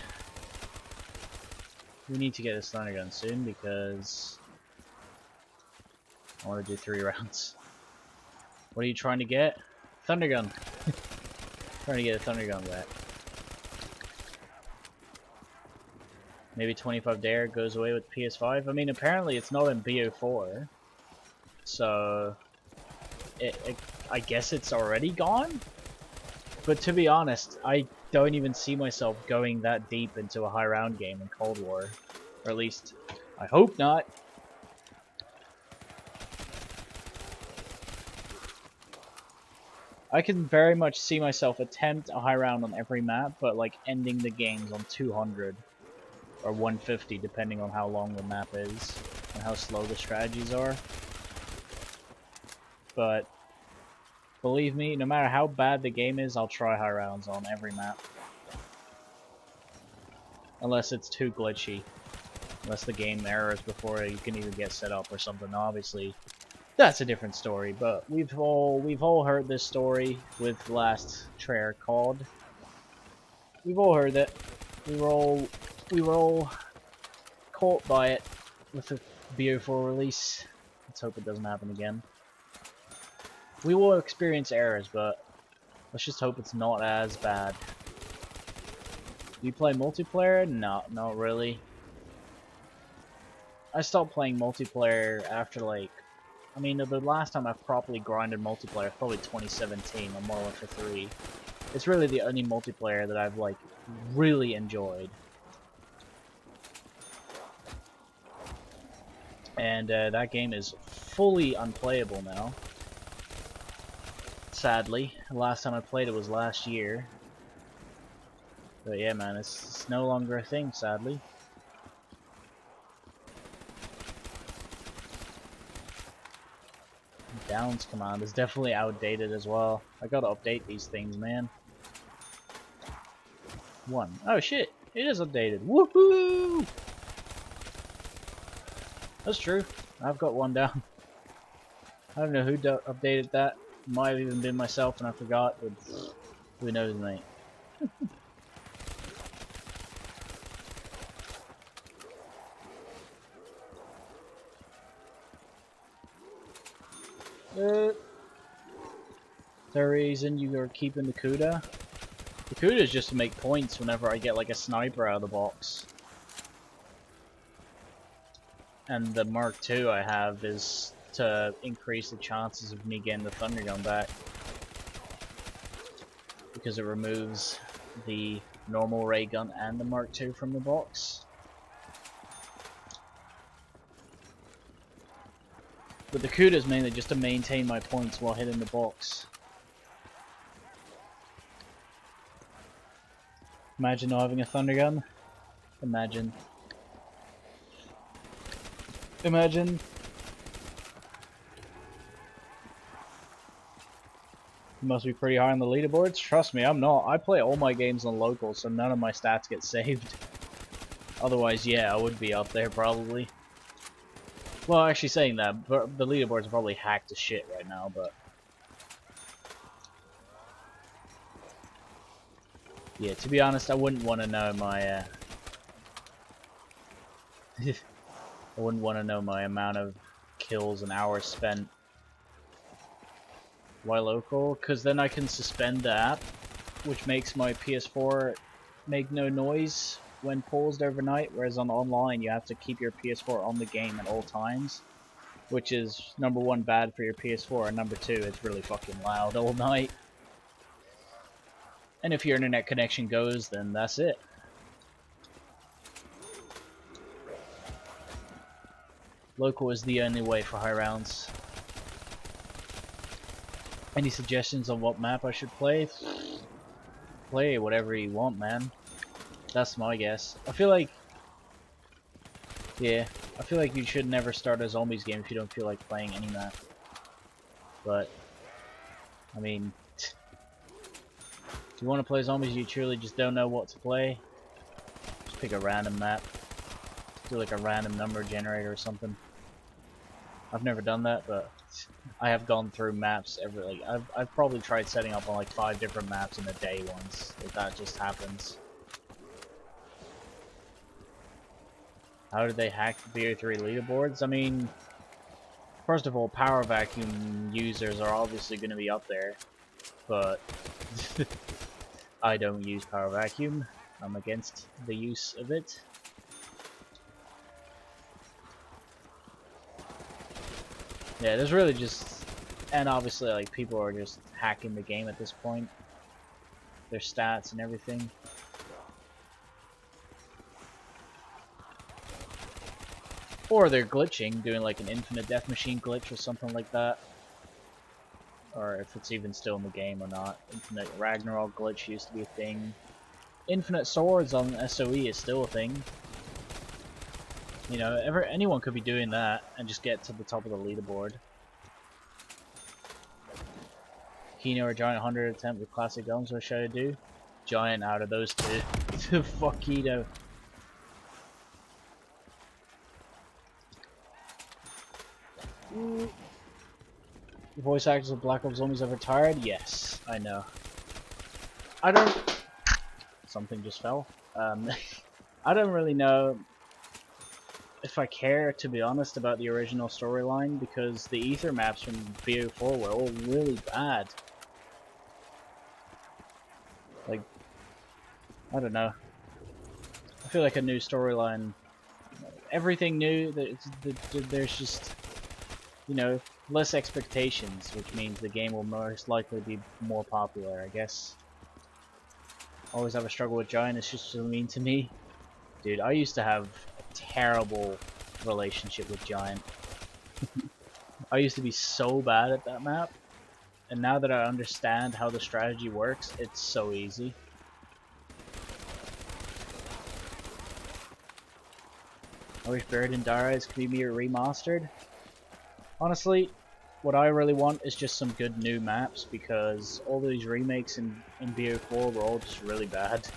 We need to get this thunder gun soon because I want to do 3 rounds. What are you trying to get? Thunder gun. Trying to get a thunder gun back. Maybe 25 Dare goes away with PS5. I mean, apparently it's not in BO4. So I guess it's already gone? But to be honest, I don't even see myself going that deep into a high round game in Cold War. Or at least, I hope not. I can very much see myself attempt a high round on every map, but like ending the games on 200 or 150 depending on how long the map is and how slow the strategies are. But believe me, no matter how bad the game is, I'll try high rounds on every map. Unless it's too glitchy. Unless the game errors before you can even get set up or something. Obviously, that's a different story. But we've all heard this story with last Treyarch COD. We've all heard it. We were all caught by it with the BO4 release. Let's hope it doesn't happen again. We will experience errors, but let's just hope it's not as bad. Do you play multiplayer? No, not really. I stopped playing multiplayer after like, I mean, the last time I properly grinded multiplayer was probably 2017 on Modern Warfare 3. It's really the only multiplayer that I've like really enjoyed. And that game is fully unplayable now. Sadly, the last time I played it was last year. But yeah, man, it's no longer a thing, sadly. Downs command is definitely outdated as well. I gotta update these things, man. 1. Oh shit, it is updated. Woohoo! That's true. I've got 1 down. I don't know who updated that. Might have even been myself and I forgot, but who knows, mate. Is there a reason you are keeping the Kuda? The Kuda is just to make points whenever I get like a sniper out of the box. And the Mark II I have is to increase the chances of me getting the Thunder Gun back. Because it removes the normal ray gun and the Mark II from the box. But the Kuda is mainly just to maintain my points while hitting the box. Imagine not having a Thunder Gun. Imagine. Imagine. You must be pretty high on the leaderboards. Trust me, I'm not. I play all my games on local, so none of my stats get saved. Otherwise, yeah, I would be up there probably. Well, actually saying that, the leaderboards are probably hacked to shit right now, but... Yeah, to be honest, I wouldn't want to know my I wouldn't want to know my amount of kills and hours spent while local, because then I can suspend the app, which makes my PS4 make no noise when paused overnight, whereas on online you have to keep your PS4 on the game at all times, which is number one bad for your PS4, and number two it's really fucking loud all night. And if your internet connection goes, then that's it. Local is the only way for high rounds. Any suggestions on what map I should play? Play whatever you want, man. That's my guess. I feel like you should never start a zombies game if you don't feel like playing any map. But I mean, if you want to play zombies, you truly just don't know what to play, just pick a random map. Do like a random number generator or something. I've never done that, but I have gone through maps I've probably tried setting up on like 5 different maps in a day once. If that just happens. How did they hack the BO3 leaderboards? I mean, first of all, power vacuum users are obviously going to be up there, but I don't use power vacuum. I'm against the use of it. Yeah, there's really just, and obviously like people are just hacking the game at this point. Their stats and everything. Or they're glitching, doing like an infinite death machine glitch or something like that. Or if it's even still in the game or not. Infinite Ragnarok glitch used to be a thing. Infinite swords on SOE is still a thing. You know, anyone could be doing that and just get to the top of the leaderboard. Kino or Giant 100 attempt with classic guns, what should I do? Giant out of those two. Fuck Kino. The voice actors of Black Ops Zombies are retired? Yes, I know. I don't... Something just fell. I don't really know if I care, to be honest, about the original storyline, because the ether maps from BO4 were all really bad. Like, I don't know. I feel like a new storyline, everything new, there's just, you know, less expectations, which means the game will most likely be more popular, I guess. Always have a struggle with Giant, it's just so mean to me. Dude, I used to have a terrible relationship with Giant. I used to be so bad at that map, and now that I understand how the strategy works, it's so easy. I wish Buried in Dire Eyes could be remastered. Honestly, what I really want is just some good new maps, because all these remakes in BO4 were all just really bad.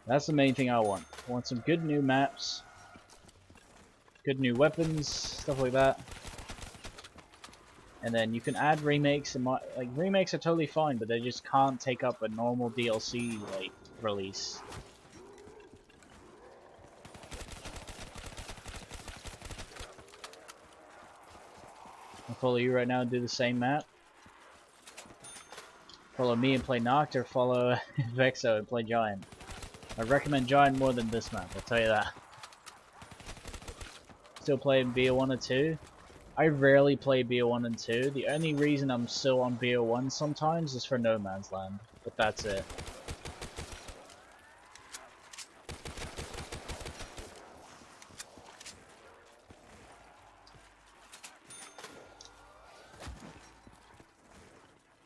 That's the main thing I want. I want some good new maps, good new weapons, stuff like that. And then you can add remakes, and like remakes are totally fine, but they just can't take up a normal DLC like release. I'll follow you right now and do the same map. Follow me and play Nacht, or follow Vexo and play Giant. I recommend Giant more than this map, I'll tell you that. Still playing BO1 and 2? I rarely play BO1 and 2. The only reason I'm still on BO1 sometimes is for No Man's Land, but that's it.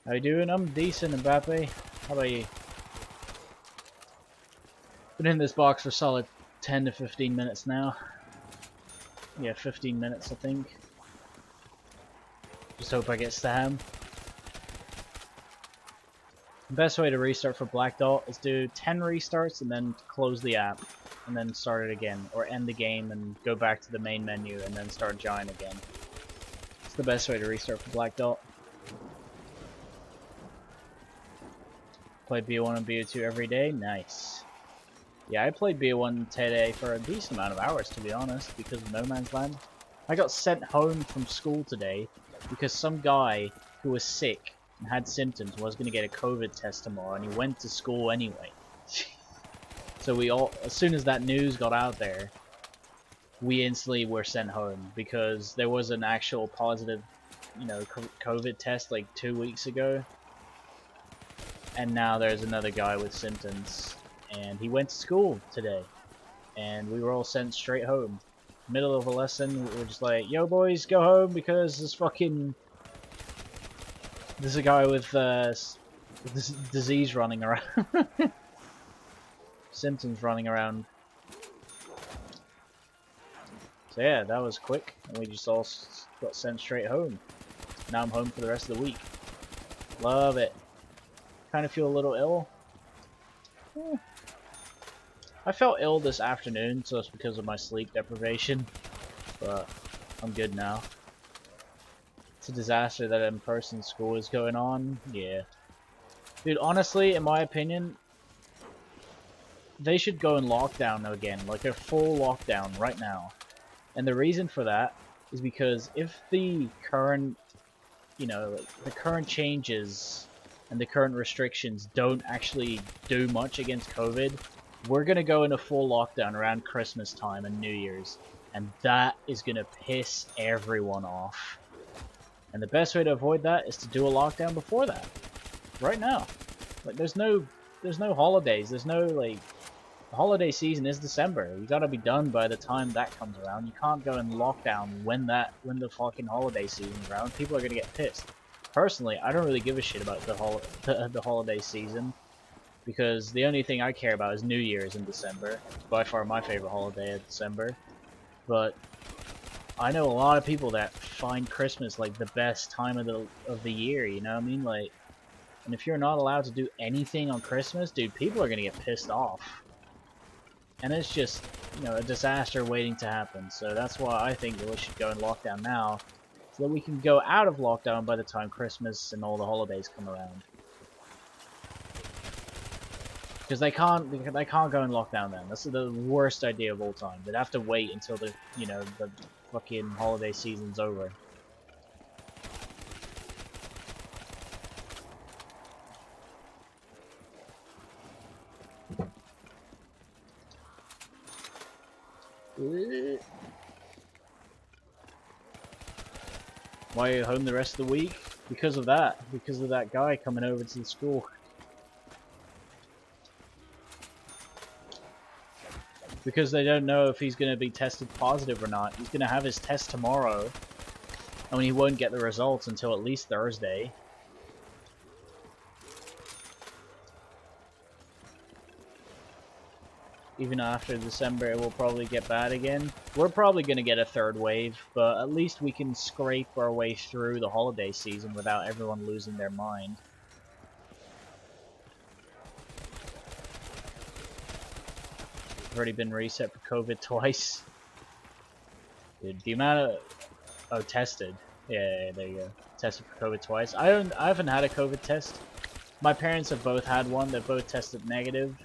How you doing? I'm decent, Mbappe. How about you? Been in this box for solid 10 to 15 minutes now. Yeah, 15 minutes I think. Just hope I get Stam. The best way to restart for Black Dot is do 10 restarts and then close the app. And then start it again. Or end the game and go back to the main menu and then start Giant again. the best way to restart for Black Dot. Play BO1 and BO2 every day? Nice. Yeah, I played BO1 today for a decent amount of hours, to be honest, because of No Man's Land. I got sent home from school today because some guy who was sick and had symptoms was going to get a COVID test tomorrow, and he went to school anyway. So we all, as soon as that news got out there, we instantly were sent home because there was an actual positive, you know, COVID test like 2 weeks ago, and now there's another guy with symptoms, and he went to school today, and we were all sent straight home. Middle of a lesson, we were just like, "Yo, boys, go home because there's a guy with this disease running around, symptoms running around." So yeah, that was quick, and we just all got sent straight home. Now I'm home for the rest of the week. Love it. Kind of feel a little ill. I felt ill this afternoon, so it's because of my sleep deprivation, but I'm good now. It's a disaster that in-person school is going on. Yeah. Dude, honestly, in my opinion, they should go in lockdown again, like a full lockdown right now. And the reason for that is because if the current, you know, like the current changes and the current restrictions don't actually do much against COVID, we're gonna go in a full lockdown around Christmas time and New Year's, and that is gonna piss everyone off. And the best way to avoid that is to do a lockdown before that, right now. Like there's no holidays. There's no like, the holiday season is December. You gotta be done by the time that comes around. You can't go in lockdown when the fucking holiday season's around. People are gonna get pissed. Personally, I don't really give a shit about the holiday season, because the only thing I care about is New Year's in December. It's by far my favorite holiday of December. But I know a lot of people that find Christmas like the best time of the year, you know what I mean? Like, and if you're not allowed to do anything on Christmas, dude, people are gonna get pissed off. And it's just, you know, a disaster waiting to happen. So that's why I think that we should go in lockdown now, so that we can go out of lockdown by the time Christmas and all the holidays come around. Because they can't go in lockdown then. That's the worst idea of all time. They'd have to wait until the, you know, the fucking holiday season's over. Why are you home the rest of the week? Because of that. Because of that guy coming over to the school. Because they don't know if he's going to be tested positive or not. He's going to have his test tomorrow, and he won't get the results until at least Thursday. Even after December, it will probably get bad again. We're probably going to get a third wave, but at least we can scrape our way through the holiday season without everyone losing their mind. I've already been reset for COVID twice. Dude, the amount of... Oh, tested. Yeah, there you go. Tested for COVID twice. I haven't had a COVID test. My parents have both had one. They've both tested negative.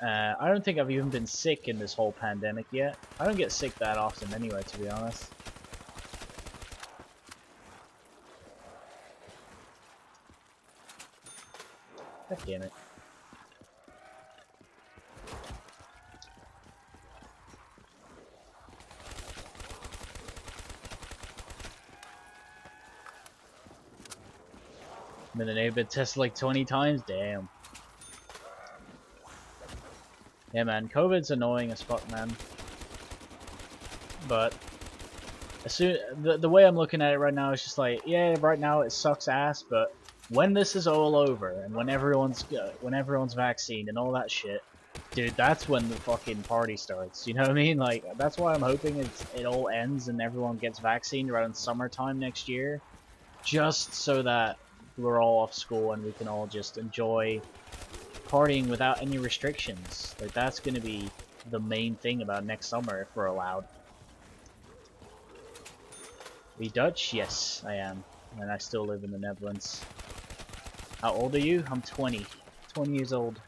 I don't think I've even been sick in this whole pandemic yet. I don't get sick that often anyway, to be honest. God damn it. Been in a bit tested like 20 times? Damn. Yeah, man, COVID's annoying as fuck, man. But as soon the way I'm looking at it right now is just like, yeah, right now it sucks ass, but when this is all over and when everyone's vaccinated and all that shit, dude, that's when the fucking party starts. You know what I mean? Like, that's why I'm hoping it all ends and everyone gets vaccinated around summertime next year, just so that we're all off school and we can all just enjoy partying without any restrictions. Like, that's gonna be the main thing about next summer if we're allowed. Are you Dutch? Yes, I am. And I still live in the Netherlands. How old are you? I'm 20. 20 years old.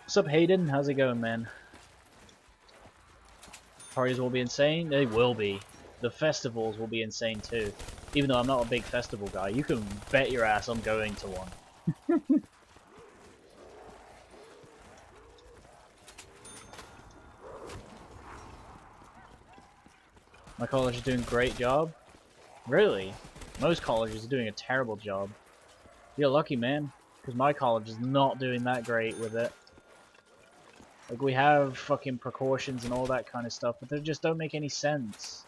What's up, Hayden? How's it going, man? Parties will be insane? They will be. The festivals will be insane too. Even though I'm not a big festival guy, you can bet your ass I'm going to one. My college is doing a great job. Really? Most colleges are doing a terrible job. You're lucky, man. Because my college is not doing that great with it. Like, we have fucking precautions and all that kind of stuff, but they just don't make any sense.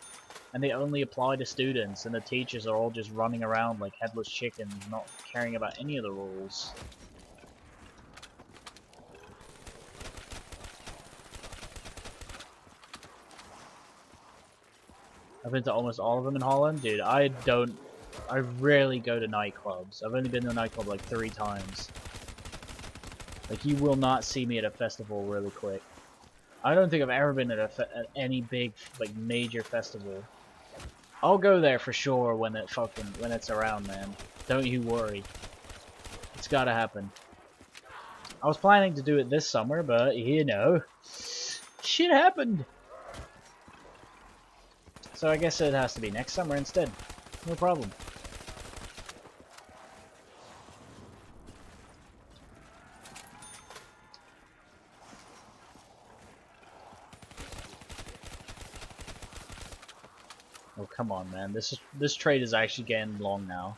And they only apply to students, and the teachers are all just running around like headless chickens, not caring about any of the rules. I've been to almost all of them in Holland. Dude, I rarely go to nightclubs. I've only been to a nightclub like 3 times. Like, you will not see me at a festival really quick. I don't think I've ever been at any big, like, major festival. I'll go there for sure when it's around, man. Don't you worry. It's gotta happen. I was planning to do it this summer, but, you know, shit happened. So I guess it has to be next summer instead. No problem. Oh, come on, man. This trade is actually getting long now.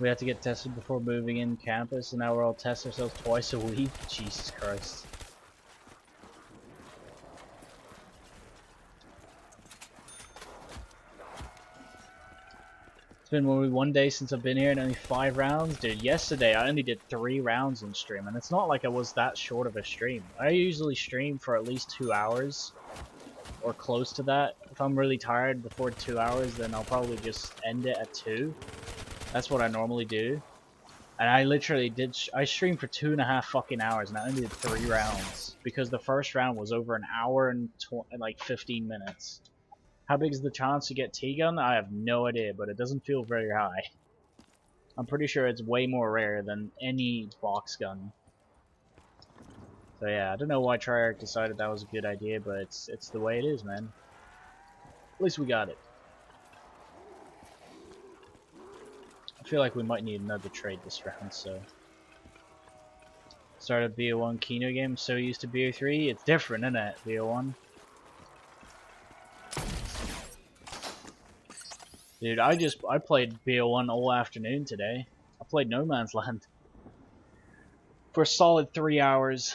We have to get tested before moving in campus, and now we're all testing ourselves twice a week? Jesus Christ. It's been only 1 day since I've been here and only 5 rounds? Dude, yesterday I only did 3 rounds on stream, and it's not like I was that short of a stream. I usually stream for at least 2 hours, or close to that. If I'm really tired before 2 hours, then I'll probably just end it at 2. That's what I normally do. And I literally I streamed for 2.5 fucking hours, and I only did 3 rounds. Because the first round was over an hour and like 15 minutes. How big is the chance to get T-gun? I have no idea, but it doesn't feel very high. I'm pretty sure it's way more rare than any box gun. So yeah, I don't know why Treyarch decided that was a good idea, but it's the way it is, man. At least we got it. I feel like we might need another trade this round, so... Started BO1 Kino game, so used to BO3. It's different, isn't it, BO1? Dude, I played BO1 all afternoon today. I played No Man's Land. For a solid 3 hours.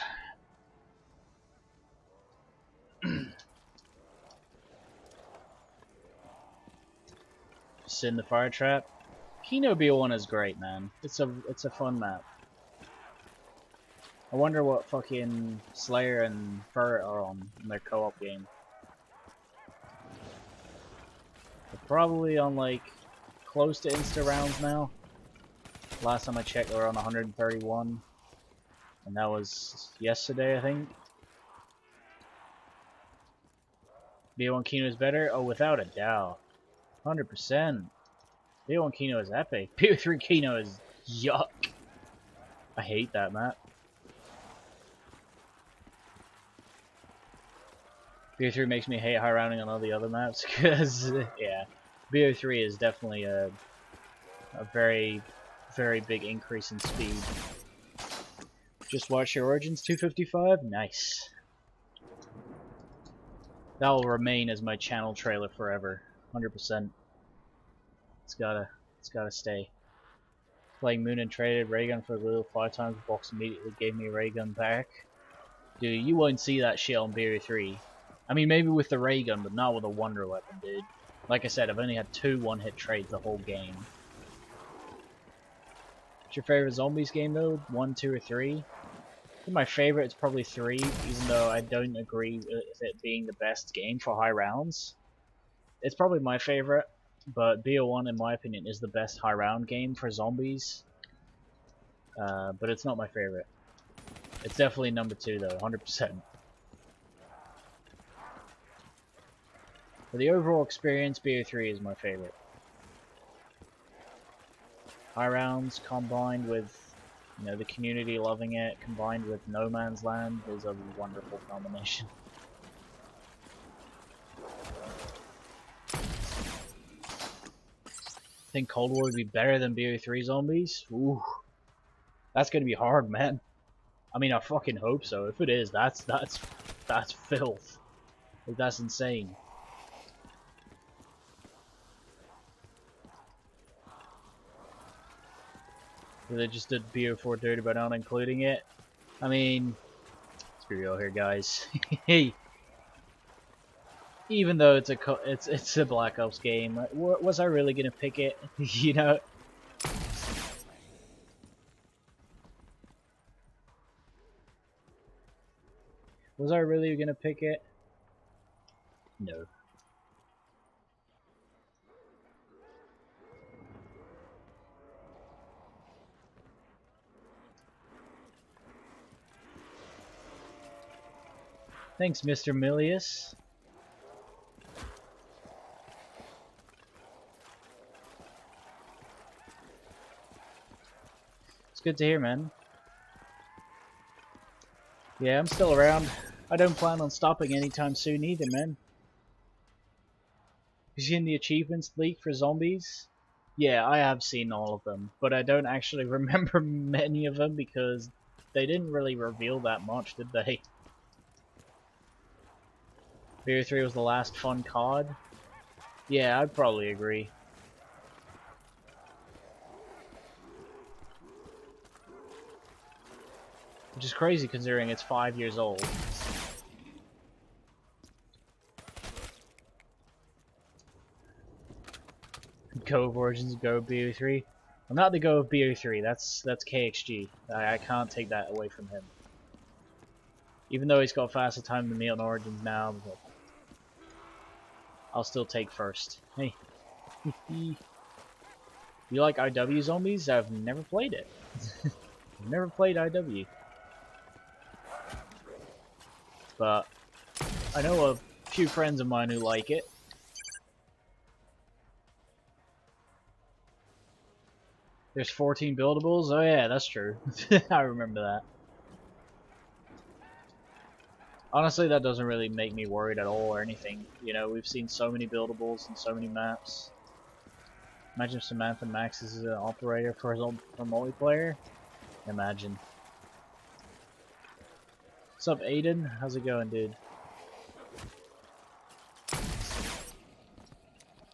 Sit in the fire trap. Kino BO1 is great, man. It's a fun map. I wonder what fucking Slayer and Fur are on in their co-op game. They're probably on like close to insta rounds now. Last time I checked, they were on 131, and that was yesterday, I think. BO1 Kino is better? Oh, without a doubt, 100%. BO1 Kino is epic. BO3 Kino is yuck. I hate that map. BO3 makes me hate high rounding on all the other maps because, yeah, BO3 is definitely a very, very big increase in speed. Just watch your Origins 255? Nice. That will remain as my channel trailer forever. 100%. It's gotta stay. Playing Moon and traded Raygun for a little 5 times, box immediately gave me a Raygun back. Dude, you won't see that shit on BO3. I mean, maybe with the ray gun, but not with a wonder weapon, dude. Like I said, I've only had 2 one-hit trades the whole game. What's your favorite zombies game, though? 1, 2, or 3? I think my favorite is probably 3, even though I don't agree with it being the best game for high rounds. It's probably my favorite, but BO1, in my opinion, is the best high round game for zombies. But it's not my favorite. It's definitely number 2, though, 100%. For the overall experience, BO3 is my favorite. High rounds combined with, you know, the community loving it, combined with No Man's Land, is a wonderful combination. I think Cold War would be better than BO3 zombies? Ooh. That's gonna be hard, man. I mean, I fucking hope so. If it is, that's filth. Like, that's insane. They just did BO4 dirty by not including it. I mean, let's be real here, guys. Hey, even though it's a Black Ops game, was I really gonna pick it? You know. Was I really gonna pick it? No. Thanks, Mr. Milius. It's good to hear, man. Yeah, I'm still around. I don't plan on stopping anytime soon either, man. You seen the achievements leak for zombies? Yeah, I have seen all of them, but I don't actually remember many of them because they didn't really reveal that much, did they? BO3 was the last fun COD? Yeah, I'd probably agree. Which is crazy considering it's 5 years old. Go of Origins, go of BO3. I'm not the go of BO3, that's KXG. I can't take that away from him. Even though he's got faster time than me on Origins now, but I'll still take first. Hey. You like IW zombies? I've never played it. I've never played IW. But I know a few friends of mine who like it. There's 14 buildables? Oh yeah, that's true. I remember that. Honestly, that doesn't really make me worried at all or anything. You know, we've seen so many buildables and so many maps. Imagine if Samantha Max is an operator for multiplayer. Imagine. What's up, Aiden? How's it going, dude?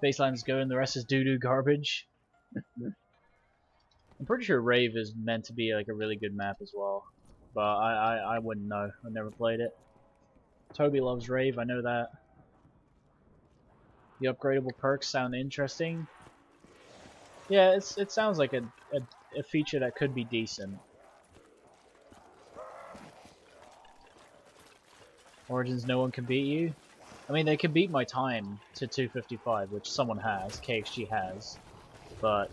Baseline's going, the rest is doo-doo garbage. I'm pretty sure Rave is meant to be like a really good map as well. But I wouldn't know. I've never played it. Toby loves Rave, I know that. The upgradable perks sound interesting. Yeah, it sounds like a feature that could be decent. Origins, no one can beat you? I mean, they can beat my time to 255, which someone has, KXG has. But,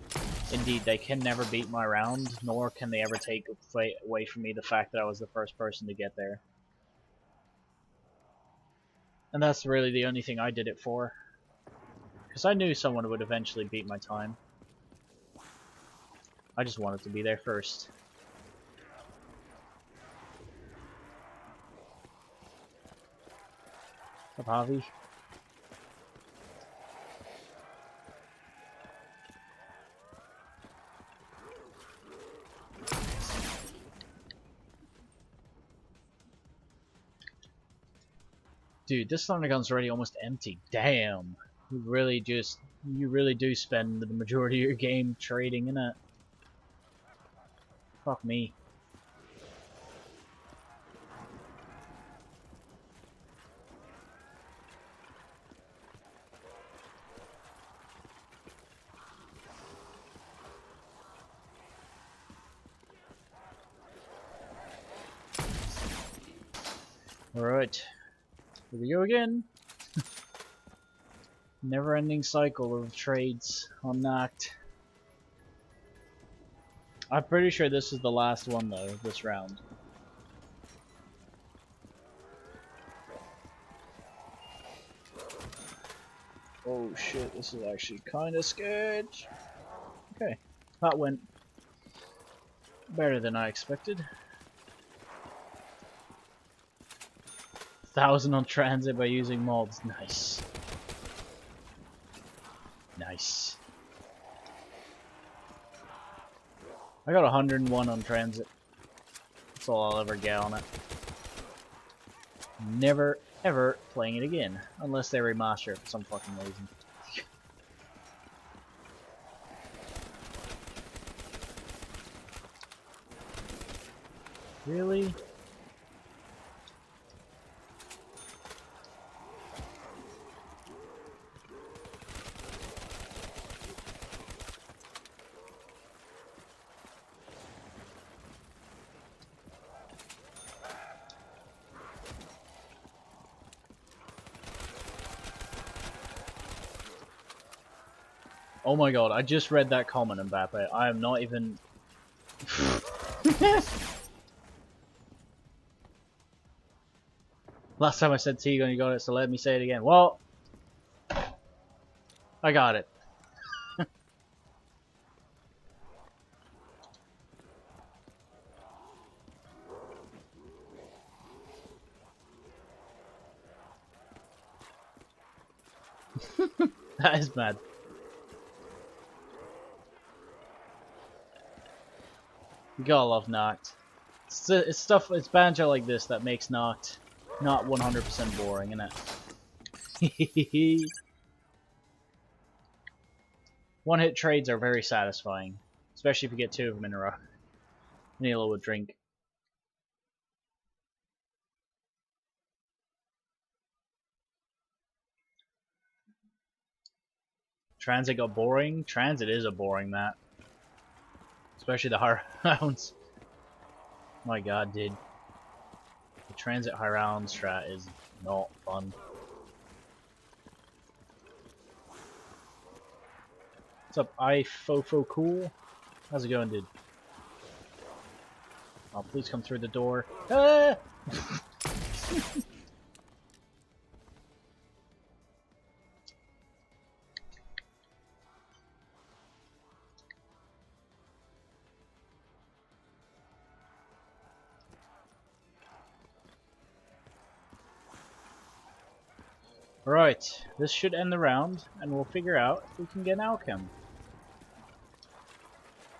indeed, they can never beat my round, nor can they ever take away from me the fact that I was the first person to get there. And that's really the only thing I did it for. Because I knew someone would eventually beat my time. I just wanted to be there first. What's up, Javi? Dude, this thunder gun's already almost empty. Damn. You really do spend the majority of your game trading, innit? Fuck me. Alright, here we go again. Never-ending cycle of trades on Nacht. I'm pretty sure this is the last one though, this round. Oh shit, this is actually kinda sketch. Okay, that went better than I expected. 1,000 on transit by using mods, nice. Nice. I got 101 on transit. That's all I'll ever get on it. Never, ever playing it again. Unless they remaster it for some fucking reason. Really? Oh my god, I just read that comment, Mbappe. I am not even... Last time I said Tigon, you got it, so let me say it again. Well, I got it. That is mad. You gotta love Nacht. It's stuff, it's banjo like this that makes Nacht not 100% boring, innit? One-hit trades are very satisfying, especially if you get 2 of them in a row. Need a little drink. Transit got boring. Transit is a boring map. Especially the high rounds. My god, dude. The transit high round strat is not fun. What's up, iFofo Cool? How's it going, dude? Oh, please come through the door. Ah! Right, this should end the round, and we'll figure out if we can get an outcome.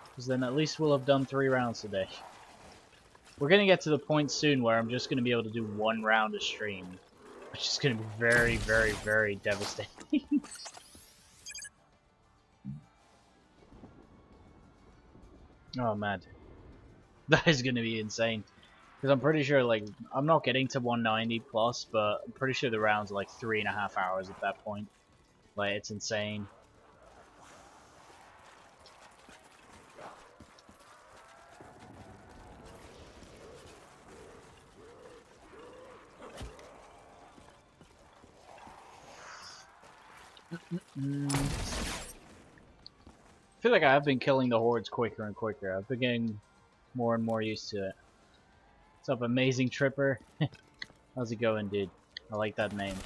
Because then at least we'll have done 3 rounds today. We're going to get to the point soon where I'm just going to be able to do 1 round a stream. Which is going to be very, very, very devastating. Oh man. That is going to be insane. Because I'm pretty sure, like, I'm not getting to 190 plus, but I'm pretty sure the rounds are like 3.5 hours at that point. Like, it's insane. I feel like I have been killing the hordes quicker and quicker. I've been getting more and more used to it. What's up, Amazing Tripper? How's it going, dude? I like that name.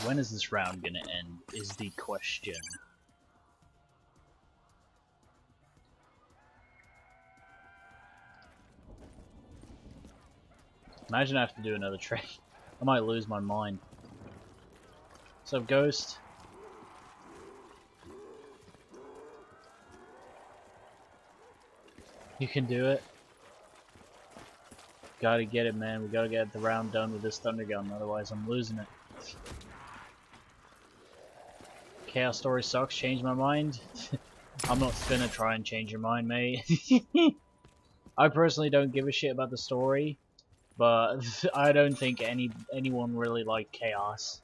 When is this round gonna end, is the question. Imagine I have to do another trade. I might lose my mind. What's up, Ghost? You can do it. Gotta get it, man. We gotta get the round done with this Thunder Gun, otherwise I'm losing it. Chaos Story sucks, change my mind. I'm not gonna try and change your mind, mate. I personally don't give a shit about the story, but I don't think anyone really liked Chaos.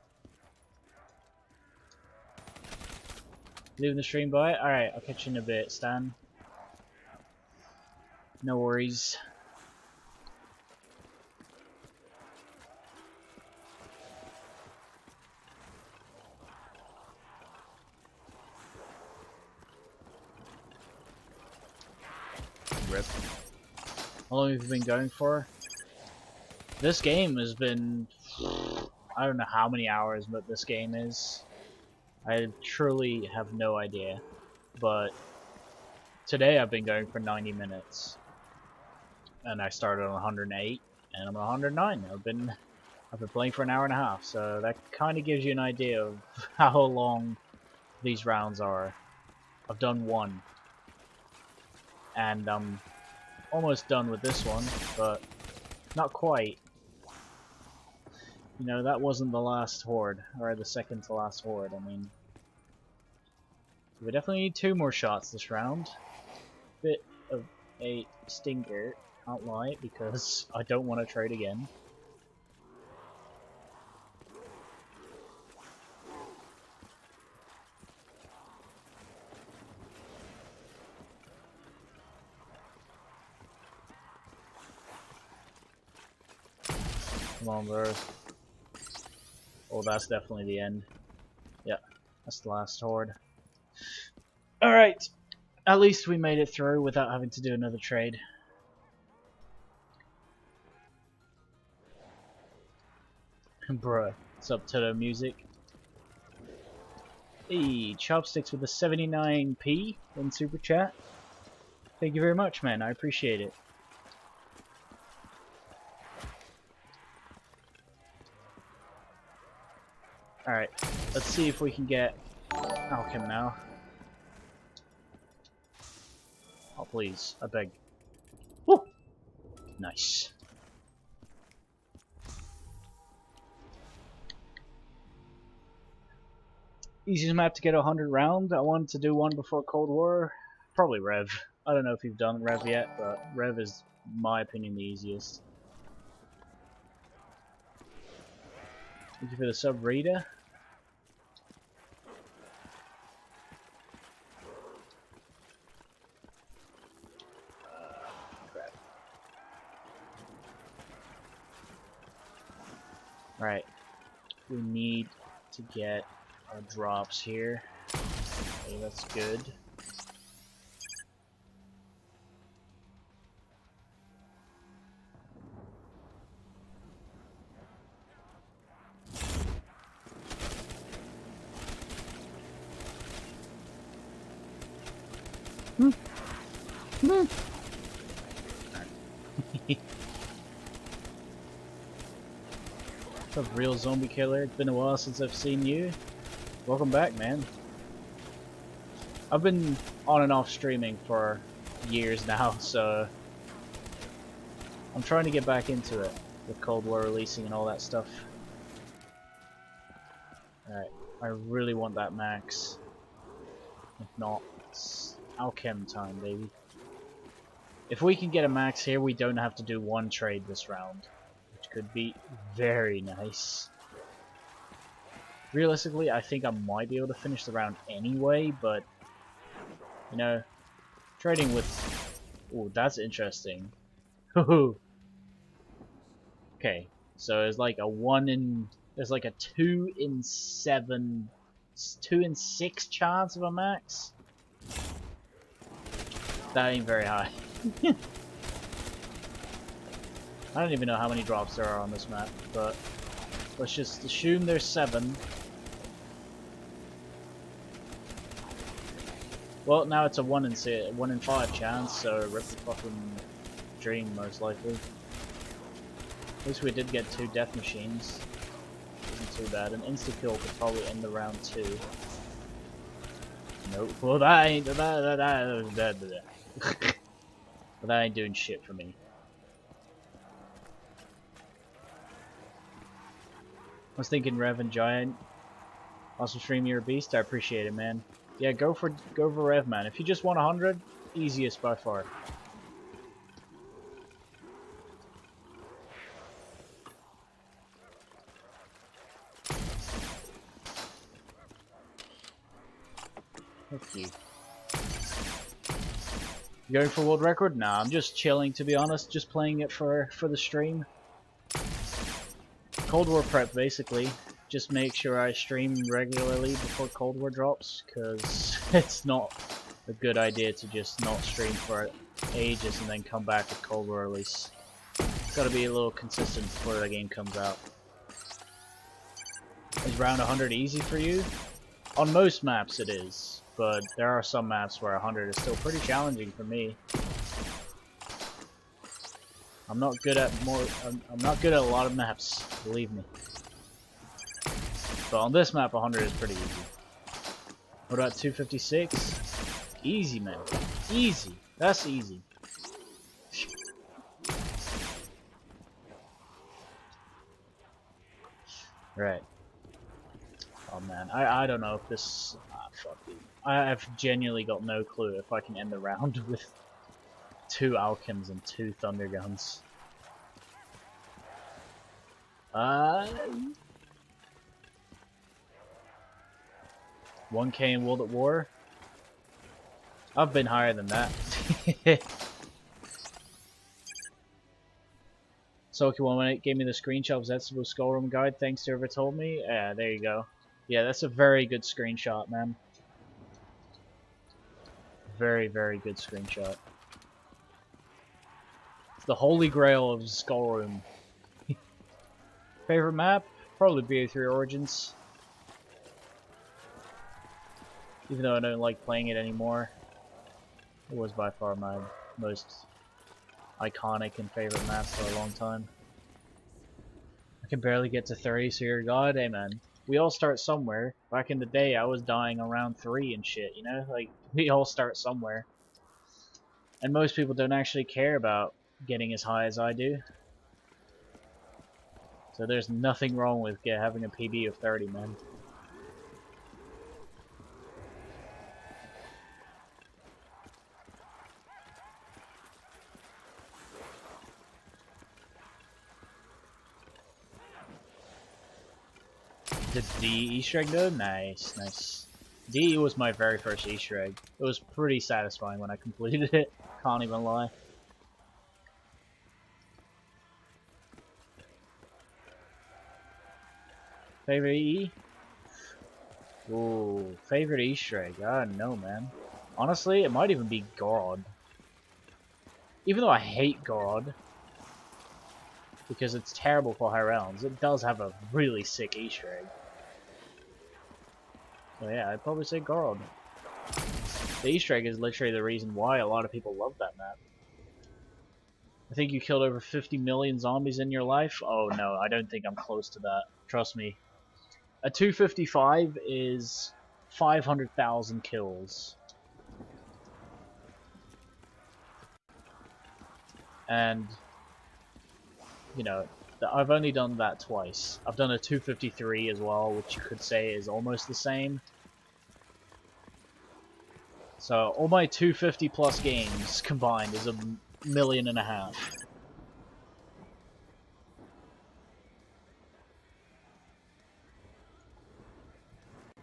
Leaving the stream by? Alright, I'll catch you in a bit, Stan. No worries. Rip. How long have you been going for? This game has been... I don't know how many hours, but this game is. I truly have no idea. But today I've been going for 90 minutes. And I started on 108, and I'm on 109. I've been playing for an hour and a half, so that kind of gives you an idea of how long these rounds are. I've done one. And I'm almost done with this one, but not quite. You know, that wasn't the last horde, or the second to last horde. I mean, we definitely need 2 more shots this round. Bit of a stinker, can't lie, because I don't want to trade again. Come on, bro. Oh, that's definitely the end. Yeah, that's the last horde. Alright, at least we made it through without having to do another trade. Bruh, what's up to the music? Hey, Chopsticks with a 79p in Super Chat. Thank you very much, man, I appreciate it. Alright, let's see if we can get Alchem now. Oh, please, I beg. Woo! Nice. Easiest map to get 100 round. I wanted to do one before Cold War. Probably Rev. I don't know if you've done Rev yet, but Rev is, in my opinion, the easiest. Thank you for the sub, Rita. Crap. Right. We need to get our drops here. Okay, that's good. What's up, real zombie killer? It's been a while since I've seen you. Welcome back, man. I've been on and off streaming for years now, so I'm trying to get back into it with Cold War releasing and all that stuff. Alright, I really want that max. If not, it's Alchem time, baby. If we can get a max here, we don't have to do one trade this round, which could be very nice. Realistically, I think I might be able to finish the round anyway, but you know, trading with... Oh, that's interesting. Okay, so there's like a 1 in... There's like a 2 in 7... 2 in 6 chance of a max? That ain't very high. I don't even know how many drops there are on this map, but let's just assume there's 7. Well, now it's a 1 in 5 chance, so rip the fucking dream, most likely. At least we did get 2 death machines. Isn't too bad. An insta-kill could probably end the round too. Nope. Well, that ain't... But that ain't doing shit for me. I was thinking Rev and Giant. Awesome stream, you're a beast. I appreciate it, man. Yeah, go for Rev, man. If you just want 100, easiest by far. Thank you. You going for world record? Nah, I'm just chilling, to be honest. Just playing it for the stream. Cold War prep, basically. Just make sure I stream regularly before Cold War drops, because it's not a good idea to just not stream for ages and then come back with Cold War release. Gotta be a little consistent before the game comes out. Is round 100 easy for you? On most maps it is, but there are some maps where 100 is still pretty challenging for me. I'm not good at I'm not good at a lot of maps, believe me. But on this map 100 is pretty easy. What about 256? Easy, man. Easy. That's easy. Right. Oh man, I don't know if this... fuck you. I've genuinely got no clue if I can end the round with 2 Alchems and 2 Thunder Guns. 1K in World at War? I've been higher than that. Soki118 gave me the screenshot of Zetsubo Skullroom Guide, thanks to whoever told me. Yeah, there you go. Yeah, that's a very good screenshot, man. Very, very good screenshot. It's the holy grail of Skullroom. Favorite map? Probably BO3 Origins. Even though I don't like playing it anymore. It was by far my most iconic and favorite map for a long time. I can barely get to 30, so you're god. Hey man, we all start somewhere. Back in the day, I was dying around 3 and shit, you know? Like, we all start somewhere. And most people don't actually care about getting as high as I do. So there's nothing wrong with having a PB of 30, man. The D Easter egg though? Nice, nice. D was my very first Easter egg. It was pretty satisfying when I completed it. Can't even lie. Favorite E? Ooh, favorite Easter egg? I don't know, man. Honestly, it might even be God. Even though I hate God, because it's terrible for high rounds, it does have a really sick Easter egg. So yeah, I'd probably say God. The Easter egg is literally the reason why a lot of people love that map. I think you killed over 50 million zombies in your life? Oh no, I don't think I'm close to that. Trust me. A 255 is 500,000 kills. And, you know, I've only done that twice. I've done a 253 as well, which you could say is almost the same. So all my 250 plus games combined is 1.5 million.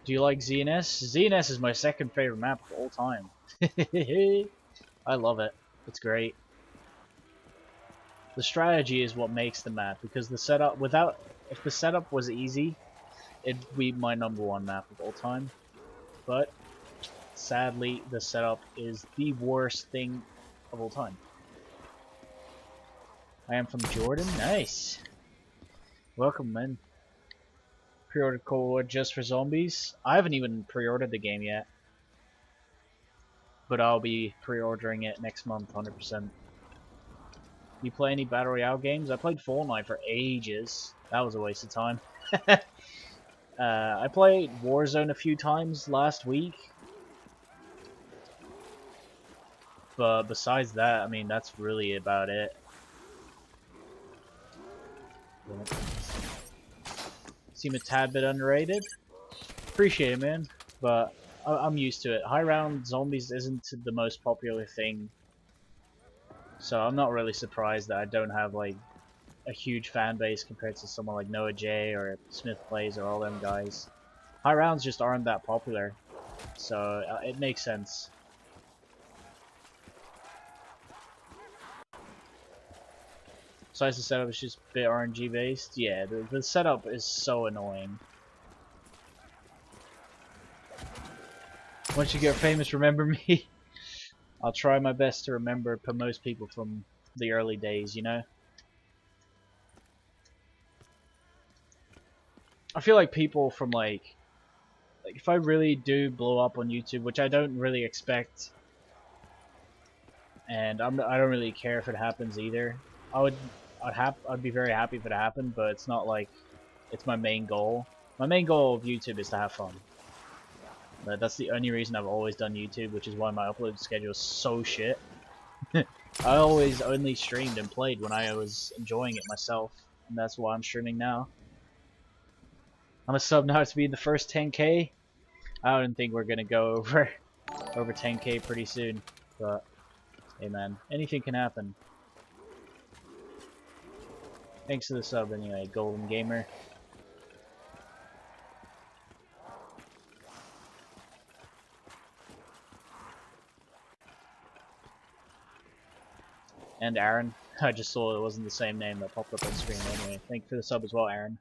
Do you like ZNS? ZNS is my second favorite map of all time. I love it. It's great. The strategy is what makes the map, because the setup, if the setup was easy, it'd be my #1 map of all time. But sadly, the setup is the worst thing of all time. I am from Jordan. Nice. Welcome, man. Pre-ordered Cold War just for zombies. I haven't even pre-ordered the game yet, but I'll be pre-ordering it next month, 100%. You play any Battle Royale games? I played Fortnite for ages. That was a waste of time. I played Warzone a few times last week. But besides that, I mean, that's really about it. Seem a tad bit underrated. appreciate it, man, but I'm used to it. High round zombies isn't the most popular thing, so I'm not really surprised that I don't have like a huge fan base compared to someone like Noah J or Smith Plays or all them guys. High rounds just aren't that popular, so it makes sense. Besides the setup is just a bit RNG based. Yeah, the setup is so annoying. Once you get famous, remember me. I'll try my best to remember most people from the early days, you know? I feel like people from like if I really do blow up on YouTube, which I don't really expect, and I don't really care if it happens either. I'd be very happy if it happened, but it's not like it's my main goal. My main goal of YouTube is to have fun. That's the only reason I've always done YouTube, which is why my upload schedule is so shit. I always only streamed and played when I was enjoying it myself, and that's why I'm streaming now. I'm a sub now to be in the first 10k. I don't think we're gonna go over 10k pretty soon, but hey man, anything can happen. Thanks for the sub anyway, Golden Gamer. And Aaron. I just saw it wasn't the same name that popped up on screen anyway. Thank you for the sub as well, Aaron.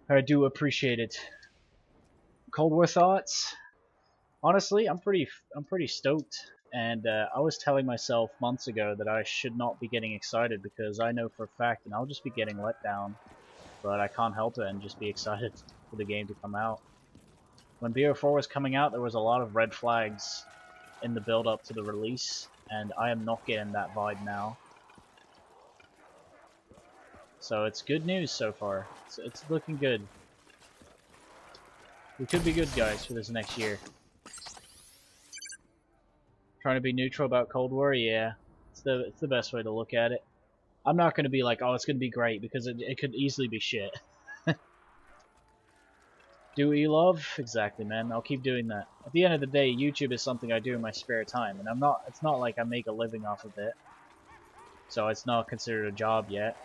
I do appreciate it. Cold War thoughts? Honestly, I'm pretty stoked. And I was telling myself months ago that I should not be getting excited because I know for a fact and I'll just be getting let down. But I can't help it and just be excited for the game to come out. When BO4 was coming out, there was a lot of red flags in the build up to the release, and I am not getting that vibe now. So it's good news so far. It's looking good. We could be good guys for this next year. Trying to be neutral about Cold War, yeah. It's the best way to look at it. I'm not going to be like, oh, it's going to be great, because it could easily be shit. Do what you love? Exactly, man. I'll keep doing that. At the end of the day, YouTube is something I do in my spare time, and it's not like I make a living off of it. So it's not considered a job yet.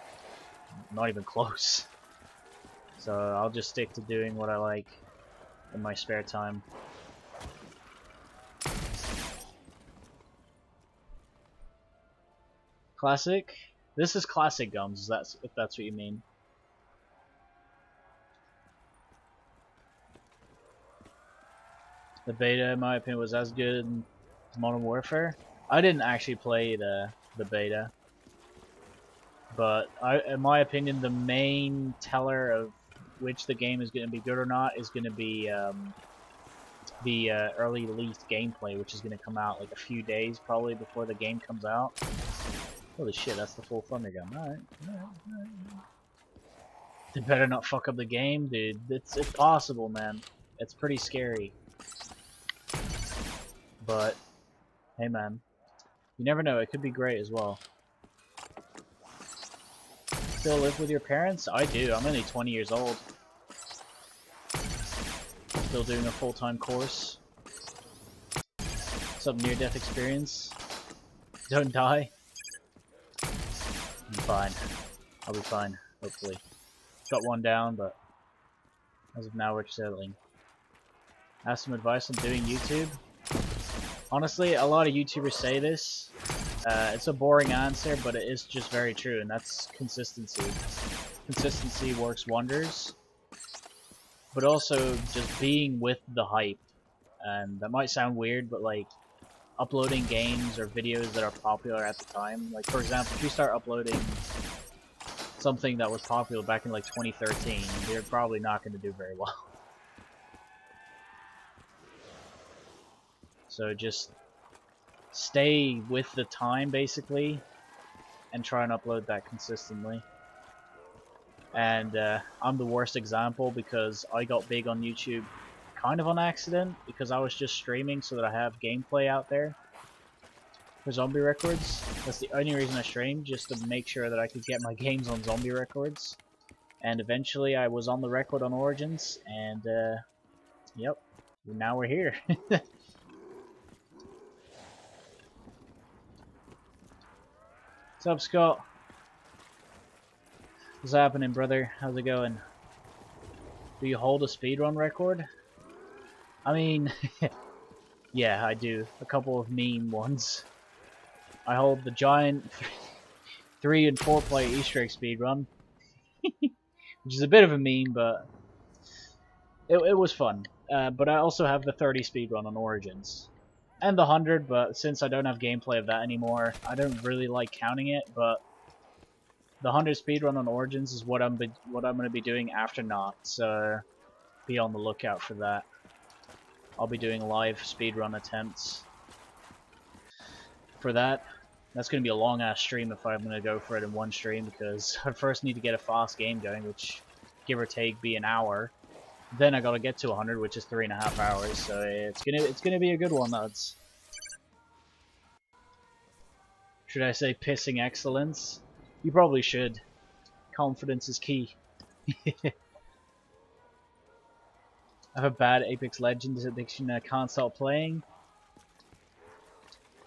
Not even close. So I'll just stick to doing what I like in my spare time. Classic? This is classic gums, if that's what you mean. The beta, in my opinion, was as good as Modern Warfare. I didn't actually play the beta, but in my opinion, the main teller of which the game is going to be good or not is going to be the early leaked gameplay, which is going to come out like a few days probably before the game comes out. Holy shit, that's the full thunder gun. Alright. They better not fuck up the game, dude. It's possible, man. It's pretty scary. But, hey man, you never know, it could be great as well. Still live with your parents? I do, I'm only 20 years old. Still doing a full-time course. Some near-death experience. Don't die. I'm fine. I'll be fine, hopefully. Got one down, but as of now we're settling. Ask some advice on doing YouTube. Honestly, a lot of YouTubers say this. It's a boring answer, but it is just very true, and that's consistency. Consistency works wonders, but also just being with the hype. And that might sound weird, but like uploading games or videos that are popular at the time. Like for example, if you start uploading something that was popular back in like 2013, you're probably not going to do very well. So just stay with the time basically and try and upload that consistently. And I'm the worst example because I got big on YouTube kind of on accident because I was just streaming so that I have gameplay out there for Zombie Records. That's the only reason I streamed, just to make sure that I could get my games on Zombie Records. And eventually I was on the record on Origins, and Yep. Now we're here. What's up, Scott? What's happening, brother? How's it going? Do you hold a speedrun record? I mean, yeah, I do. A couple of meme ones. I hold the giant 3 and 4 player Easter egg speedrun, which is a bit of a meme, but it was fun. But I also have the 30 speedrun on Origins. And the 100, but since I don't have gameplay of that anymore, I don't really like counting it, but the 100 speedrun on Origins is what I'm going to be doing after Nacht, so be on the lookout for that. I'll be doing live speedrun attempts for that. That's going to be a long ass stream if I'm going to go for it in one stream, because I first need to get a fast game going, which give or take be an hour. Then I got to get to 100, which is 3.5 hours. So it's gonna be a good one, lads. Should I say pissing excellence? You probably should. Confidence is key. I have a bad Apex Legends addiction. I can't stop playing.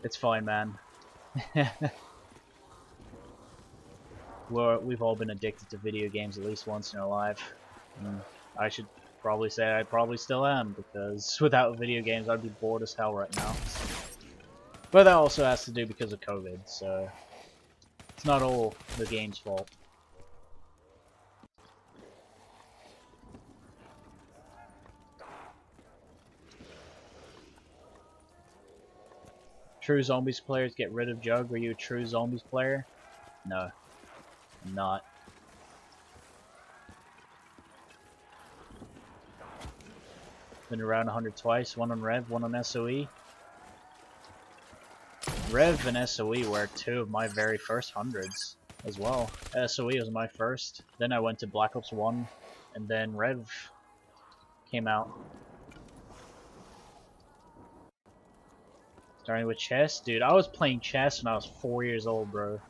It's fine, man. We've all been addicted to video games at least once in our life. I should probably say I probably still am, because without video games I'd be bored as hell right now. But that also has to do because of COVID, so it's not all the game's fault. True Zombies players get rid of Jug. Were you a true Zombies player? No, I'm not. Been around 100 twice, one on Rev, one on SOE. Rev and SOE were 2 of my very first 100s as well. SOE was my first, then I went to Black Ops 1, and then Rev came out. Starting with chess? Dude, I was playing chess when I was 4 years old, bro.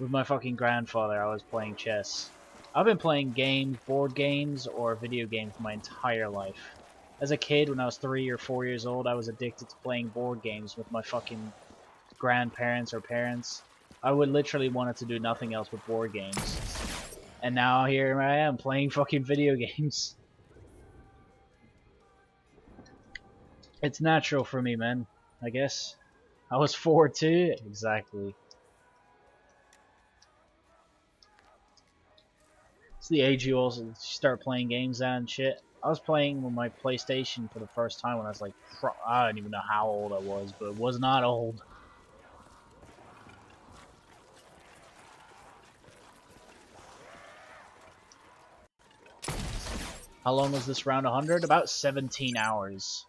With my fucking grandfather, I was playing chess. I've been playing games, board games, or video games my entire life. As a kid, when I was 3 or 4 years old, I was addicted to playing board games with my fucking grandparents or parents. I would literally wanted to do nothing else but board games. And now here I am, playing fucking video games. It's natural for me, man, I guess. I was 4 too? Exactly. It's the age you also start playing games at and shit. I was playing with my PlayStation for the first time when I was like, I don't even know how old I was, but it was not old. How long was this round 100? About 17 hours,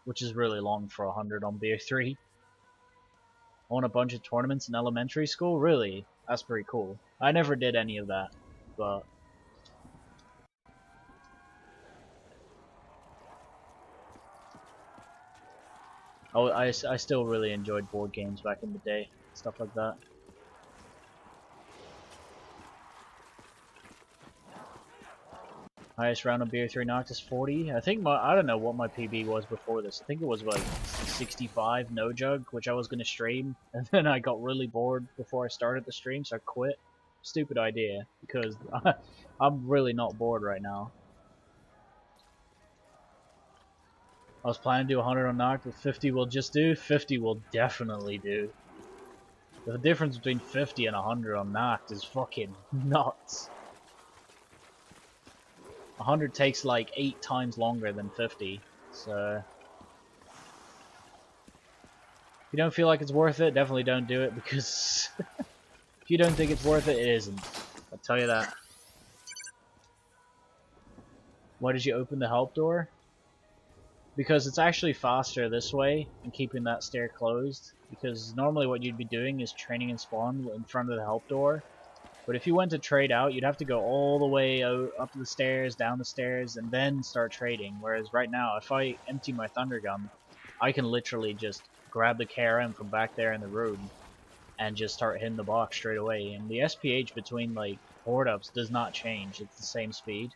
which is really long for 100 on BO3. I won a bunch of tournaments in elementary school? Really? That's pretty cool. I never did any of that, but... Oh, I still really enjoyed board games back in the day, stuff like that. Highest round of BO3 Nacht is 40. I think I don't know what my PB was before this. I think it was like 65 no jug, which I was gonna stream, and then I got really bored before I started the stream, so I quit. Stupid idea, because I'm really not bored right now. I was planning to do 100 on Nacht, but 50 will just do. 50 will definitely do. The difference between 50 and 100 on Nacht is fucking nuts. 100 takes like 8 times longer than 50, so... If you don't feel like it's worth it, definitely don't do it, because if you don't think it's worth it, it isn't. I'll tell you that. Why did you open the help door? Because it's actually faster this way, and keeping that stair closed, because normally what you'd be doing is training and spawn in front of the help door. But if you went to trade out, you'd have to go all the way out, up the stairs, down the stairs, and then start trading. Whereas right now, if I empty my Thunder Gun, I can literally just grab the KRM from back there in the room and just start hitting the box straight away. And the SPH between like board ups does not change. It's the same speed.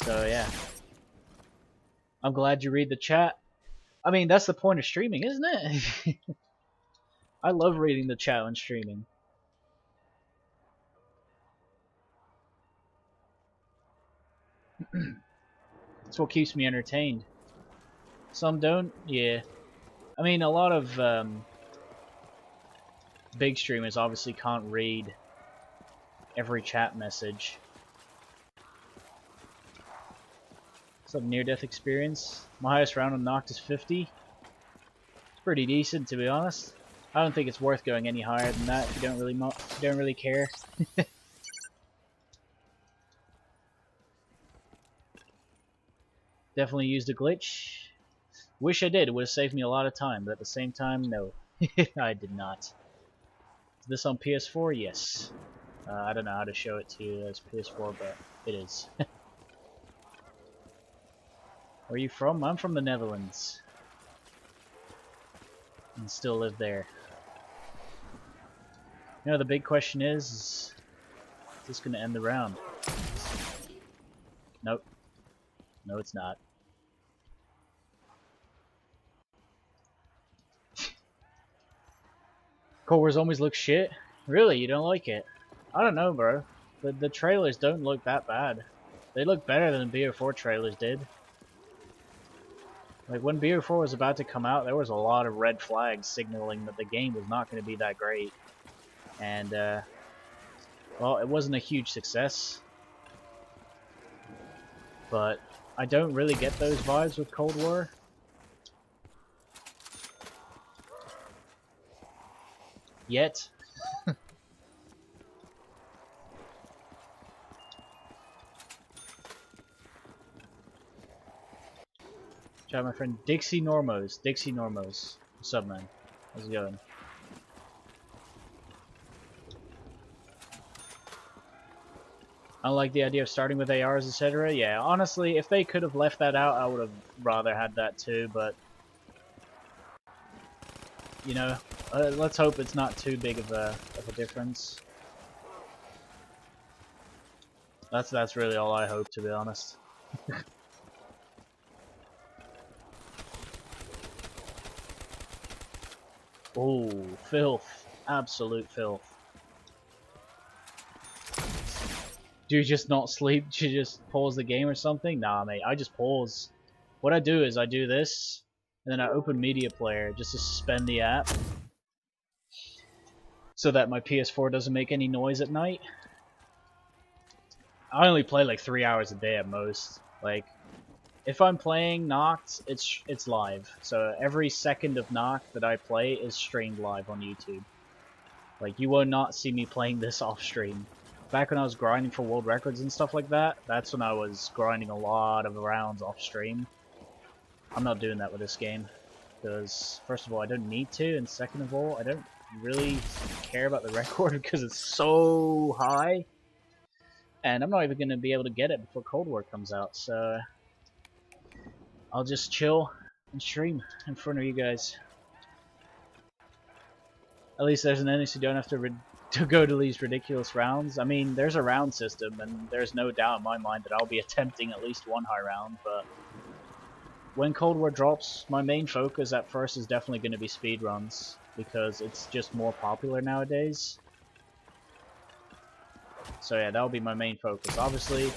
So yeah. I'm glad you read the chat. I mean, that's the point of streaming, isn't it? I love reading the chat when streaming. It's what keeps me entertained. Some don't, yeah. I mean, a lot of big streamers obviously can't read every chat message. What's up, near-death experience? My highest round on Nacht is 50. It's pretty decent, to be honest. I don't think it's worth going any higher than that if you don't really care. Definitely used a glitch. Wish I did. It would have saved me a lot of time, but at the same time, no. I did not. Is this on PS4? Yes. I don't know how to show it to you as PS4, but it is. Where are you from? I'm from the Netherlands. And still live there. You know, the big question is this going to end the round? Nope. No, it's not. Cold War Zombies look shit? Really? You don't like it? I don't know, bro. The trailers don't look that bad. They look better than the BO4 trailers did. Like, when BO4 was about to come out, there was a lot of red flags signaling that the game was not going to be that great. And, well, it wasn't a huge success. But I don't really get those vibes with Cold War. Yet. Shout out my friend Dixie Normos. Dixie Normos. What's up, man? How's it going? I like the idea of starting with ARs, etc. Yeah, honestly, if they could have left that out, I would have rather had that too, but you know, let's hope it's not too big of a difference. That's really all I hope, to be honest. Oh, filth. Absolute filth. Do you just not sleep? Do you just pause the game or something? Nah, mate, I just pause. What I do is I do this, and then I open Media Player just to suspend the app, so that my PS4 doesn't make any noise at night. I only play like 3 hours a day at most. Like, if I'm playing Nacht, it's live. So every second of Nacht that I play is streamed live on YouTube. Like, you will not see me playing this off stream. Back when I was grinding for world records and stuff like that, that's when I was grinding a lot of rounds off stream. I'm not doing that with this game, because first of all, I don't need to, and second of all, I don't really care about the record because it's so high, and I'm not even going to be able to get it before Cold War comes out, so I'll just chill and stream in front of you guys. At least there's an ending so you don't have to go to these ridiculous rounds. I mean, there's a round system, and there's no doubt in my mind that I'll be attempting at least one high round, but when Cold War drops, my main focus at first is definitely going to be speedruns, because it's just more popular nowadays. So yeah, that'll be my main focus. Obviously,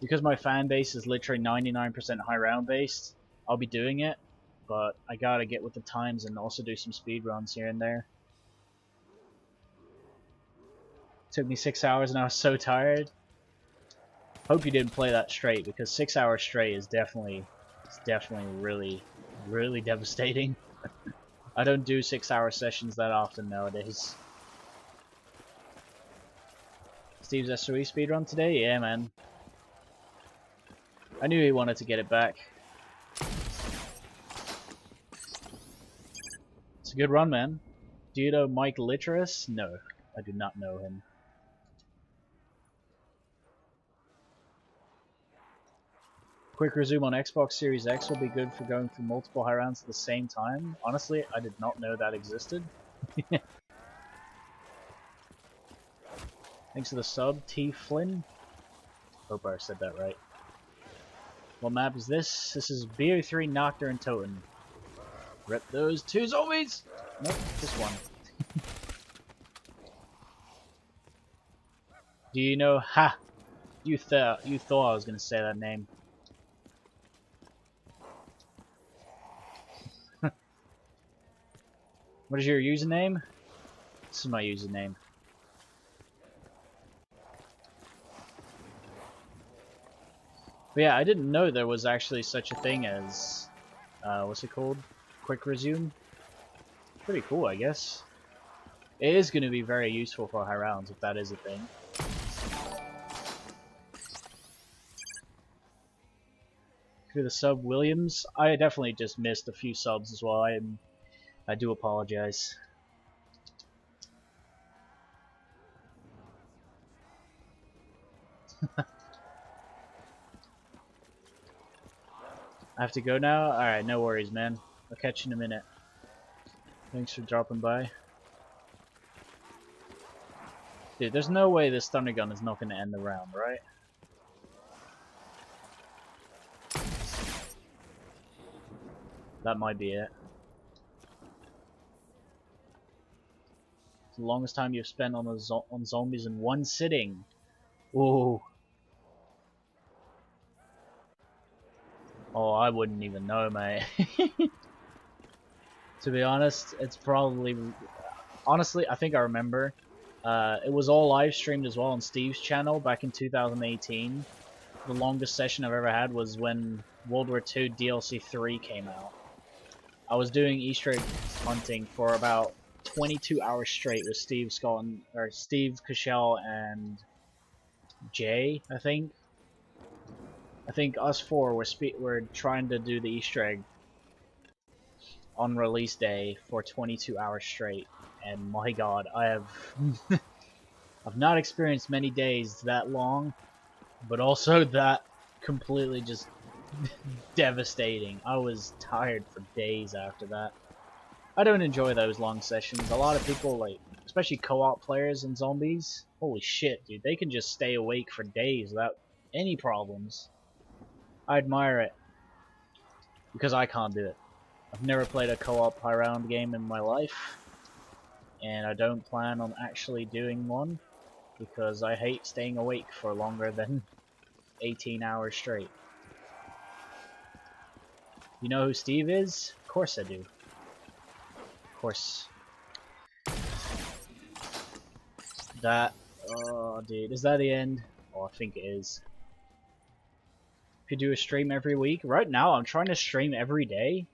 because my fan base is literally 99% high round based, I'll be doing it, but I gotta get with the times and also do some speedruns here and there. Took me 6 hours and I was so tired. Hope you didn't play that straight, because 6 hours straight is definitely really devastating. I don't do 6 hour sessions that often nowadays. Steve's SOE speedrun today? Yeah, man. I knew he wanted to get it back. It's a good run, man. Do you know Mike Litteris? No, I do not know him. Quick resume on Xbox Series X will be good for going through multiple high rounds at the same time. Honestly, I did not know that existed. Thanks for the sub, T. Flynn. Hope I said that right. What map is this? This is BO3, Nacht, and Toten. Rip those 2 zombies! Nope, just one. Do you know? Ha! You thought I was gonna say that name. What is your username? This is my username. But yeah, I didn't know there was actually such a thing as, what's it called? Quick resume? Pretty cool, I guess. It is going to be very useful for high rounds if that is a thing. For the sub Williams, I definitely just missed a few subs as well. I do apologize. I have to go now? Alright, no worries, man. I'll catch you in a minute. Thanks for dropping by. Dude, there's no way this thunder gun is not going to end the round, right? That might be it. It's the longest time you've spent on zombies in one sitting. Ooh. Oh, I wouldn't even know, mate. To be honest, it's probably... Honestly, I think I remember. It was all live streamed as well on Steve's channel back in 2018. The longest session I've ever had was when World War II DLC 3 came out. I was doing Easter egg hunting for about 22 hours straight with Steve Scott or Steve Cushell and Jay, I think. I think us four were trying to do the Easter egg on release day for 22 hours straight, and my god, I have I've not experienced many days that long, but also that completely just devastating. I was tired for days after that. I don't enjoy those long sessions. A lot of people, like, especially co-op players in zombies, holy shit, dude, they can just stay awake for days without any problems. I admire it, because I can't do it. I've never played a co-op high round game in my life, and I don't plan on actually doing one, because I hate staying awake for longer than 18 hours straight. You know who Steve is? Of course I do. Of course. That, oh dude, is that the end? Oh, I think it is. If you do a stream every week, right now I'm trying to stream every day,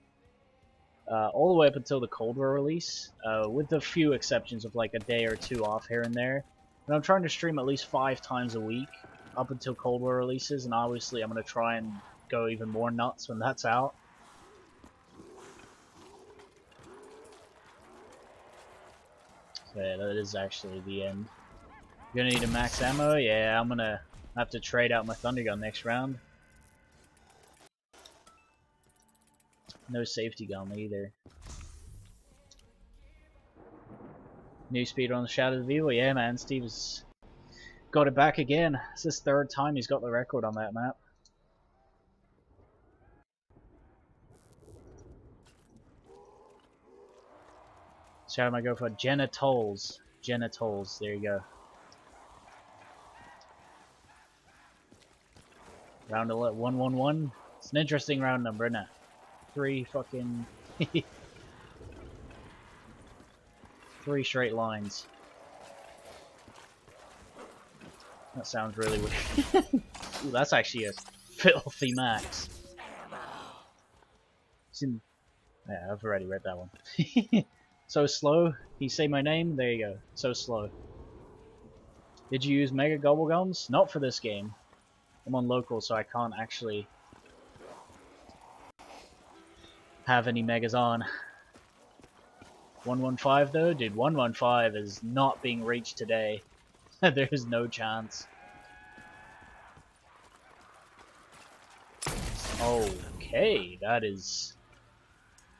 all the way up until the Cold War release, with a few exceptions of like a day or two off here and there. And I'm trying to stream at least 5 times a week up until Cold War releases, and obviously I'm going to try and go even more nuts when that's out. So yeah, that is actually the end. You're gonna need a max ammo? Yeah, I'm gonna have to trade out my thunder gun next round. No safety gun either. New speed on the Shadow of Evil? Yeah, man, Steve's got it back again. It's his 3rd time he's got the record on that map. So how am I go for genitals? Genitals, there you go. Round 111. It's an interesting round number, isn't it? 3 fucking 3 straight lines. That sounds really weird. Ooh, that's actually a filthy max. Yeah, I've already read that one. So slow. You say my name? There you go. So slow. Did you use Mega Gobble Gums? Not for this game. I'm on local, so I can't actually have any Megas on. 115 though? Dude, 115 is not being reached today. There is no chance. Okay, that is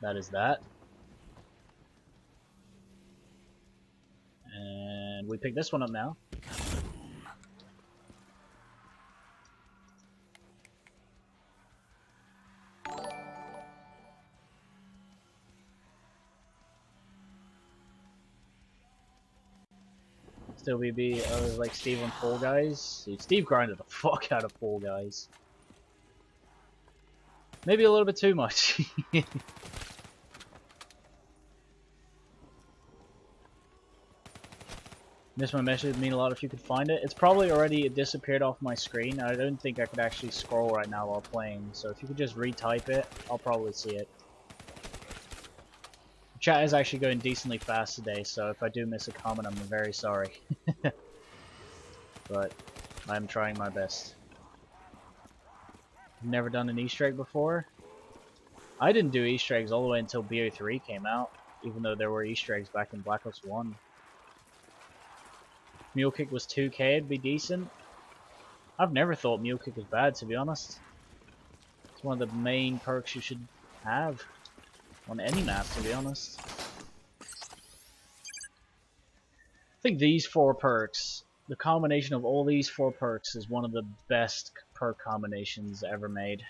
that. And we pick this one up now. Still BB, like Steve on Fall Guys. Steve grinded the fuck out of Fall Guys. Maybe a little bit too much. Missed my message, would mean a lot if you could find it. It's probably already disappeared off my screen. I don't think I could actually scroll right now while playing, so if you could just retype it, I'll probably see it. Chat is actually going decently fast today, so if I do miss a comment, I'm very sorry. But I'm trying my best. Never done an Easter egg before? I didn't do Easter eggs all the way until BO3 came out, even though there were Easter eggs back in Black Ops 1. Mule Kick was 2k, it'd be decent. I've never thought Mule Kick was bad, to be honest. It's one of the main perks you should have on any map, to be honest. I think these 4 perks, the combination of all these 4 perks is one of the best perk combinations ever made.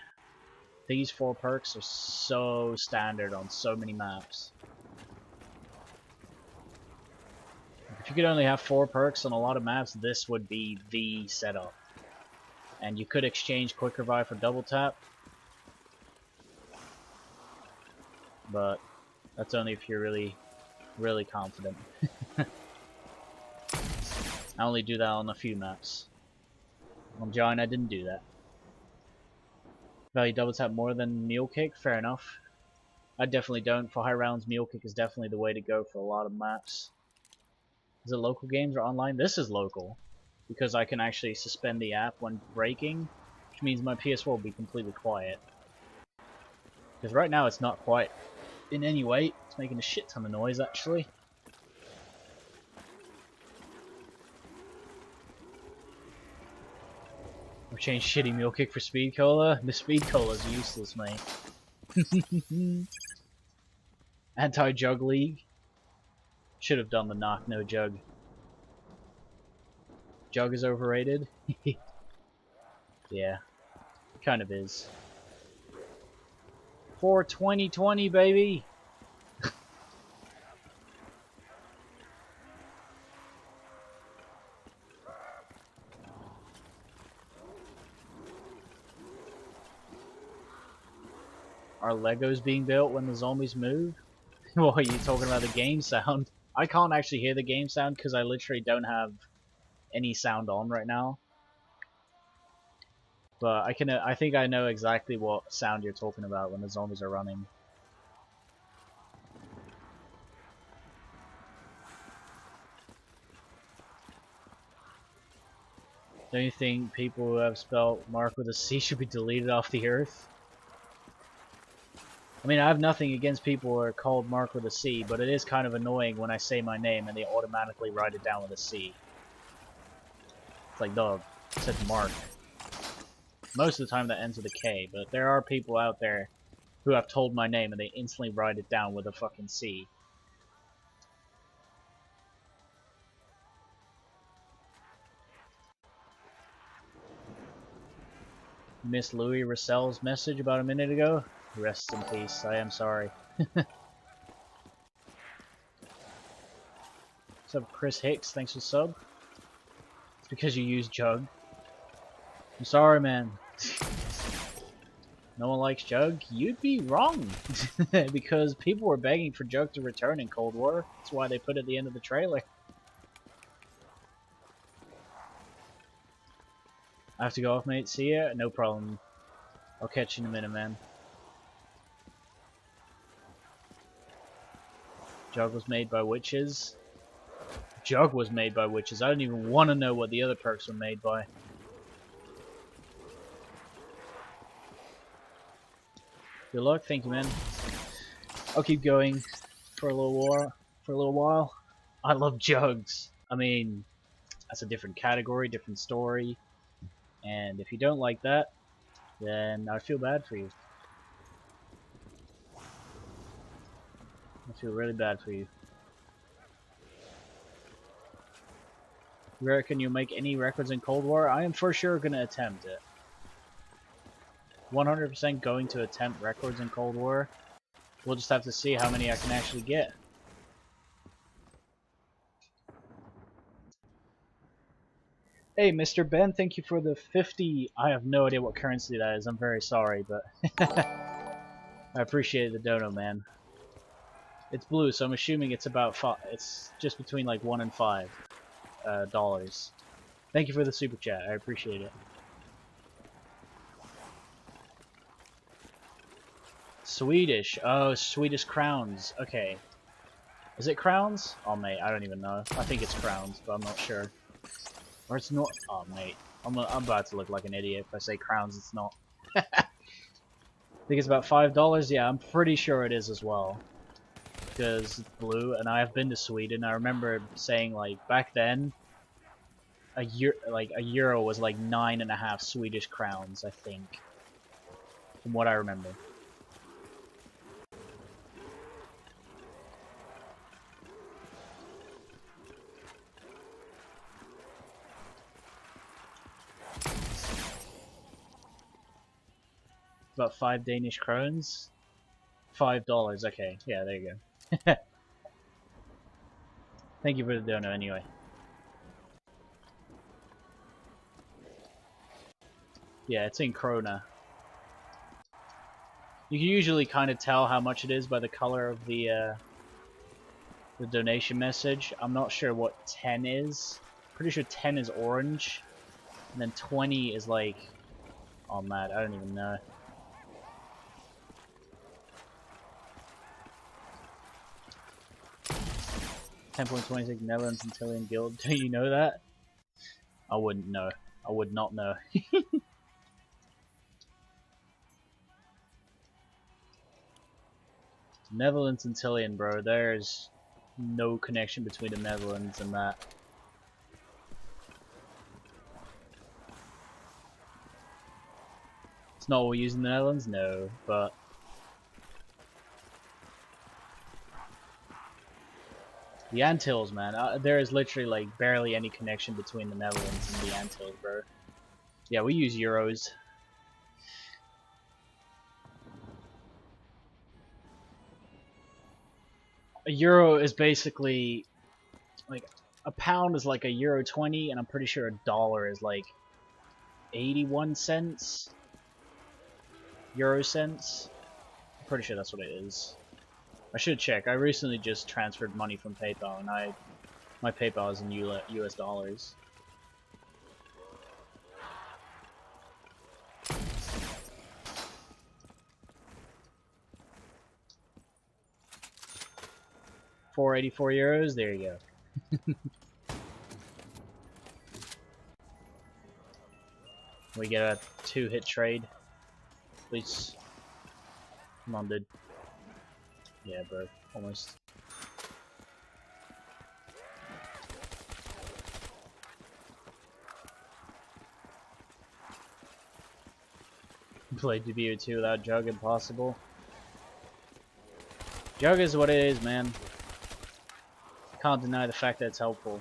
These 4 perks are so standard on so many maps. If you could only have 4 perks on a lot of maps, this would be the setup. And you could exchange Quick Revive for Double Tap. But that's only if you're really, really confident. I only do that on a few maps. On Giant, I didn't do that. Value Double Tap more than Mule Kick? Fair enough. I definitely don't. For high rounds, Mule Kick is definitely the way to go for a lot of maps. Is it local games or online? This is local, because I can actually suspend the app when breaking, which means my PS4 will be completely quiet. Because right now it's not quiet in any way. It's making a shit ton of noise, actually. I've changed shitty Mule Kick for Speed Cola. The Speed Cola's useless, mate. Anti-Jug League. Should have done the Nacht, no Jug. Jug is overrated? Yeah, it kind of is. For 2020, baby! Are Legos being built when the zombies move? What are you talking about, the game sound? I can't actually hear the game sound because I literally don't have any sound on right now. But I think I know exactly what sound you're talking about when the zombies are running. Don't you think people who have spelled Mark with a C should be deleted off the earth? I mean, I have nothing against people who are called Mark with a C, but it is kind of annoying when I say my name and they automatically write it down with a C. It's like, dog, it said Mark. Most of the time that ends with a K, but there are people out there who have told my name and they instantly write it down with a fucking C. Miss Louis Russell's message about a minute ago? Rest in peace, I am sorry. What's up, Chris Hicks? Thanks for sub. It's because you use Jug. I'm sorry, man. No one likes Jug? You'd be wrong. Because people were begging for Jug to return in Cold War. That's why they put it at the end of the trailer. I have to go off, mate. See ya? No problem. I'll catch you in a minute, man. Jug was made by witches. Jug was made by witches. I don't even want to know what the other perks were made by. Good luck, thank you, man. I'll keep going for a little while. I love jugs. I mean, that's a different category, different story. And if you don't like that, then I feel bad for you. I feel really bad for you. You reckon you'll make any records in Cold War? I am for sure going to attempt it. 100% going to attempt records in Cold War. We'll just have to see how many I can actually get. Hey, Mr. Ben, thank you for the 50. I have no idea what currency that is. I'm very sorry, but I appreciate the dono, man. It's blue, so I'm assuming it's about five. It's just between like $1 and $5. Thank you for the super chat. I appreciate it. Swedish. Oh, Swedish crowns. Okay. Is it crowns? Oh, mate, I don't even know. I think it's crowns, but I'm not sure. Or it's not. Oh, mate. I'm about to look like an idiot if I say crowns. It's not. I think it's about $5. Yeah, I'm pretty sure it is as well. Because it's blue, and I have been to Sweden. I remember saying, like, back then, a euro was like 9.5 Swedish crowns, I think. From what I remember. About 5 Danish krones? $5, okay. Yeah, there you go. Thank you for the dono anyway. Yeah, it's in krona. You can usually kind of tell how much it is by the color of the donation message. I'm not sure what 10 is. Pretty sure 10 is orange. And then 20 is like... Oh man, I don't even know. $10.26 Netherlands Antillian Guild. Do you know that? I wouldn't know. I would not know. Netherlands Antillian, bro. There's no connection between the Netherlands and that. It's not what we use in the Netherlands? No, but... The Antilles, man. There is literally, like, barely any connection between the Netherlands and the Antilles, bro. Yeah, we use euros. A euro is basically... Like, a pound is like a euro 20, and I'm pretty sure a dollar is like 81 cents? Euro cents? I'm pretty sure that's what it is. I should check. I recently just transferred money from PayPal, and my PayPal is in US dollars. €484. There you go. We get a 2-hit trade. Please. Come on, dude. Yeah, bro. Almost. Played BO2 without Jug, impossible. Jug is what it is, man. Can't deny the fact that it's helpful.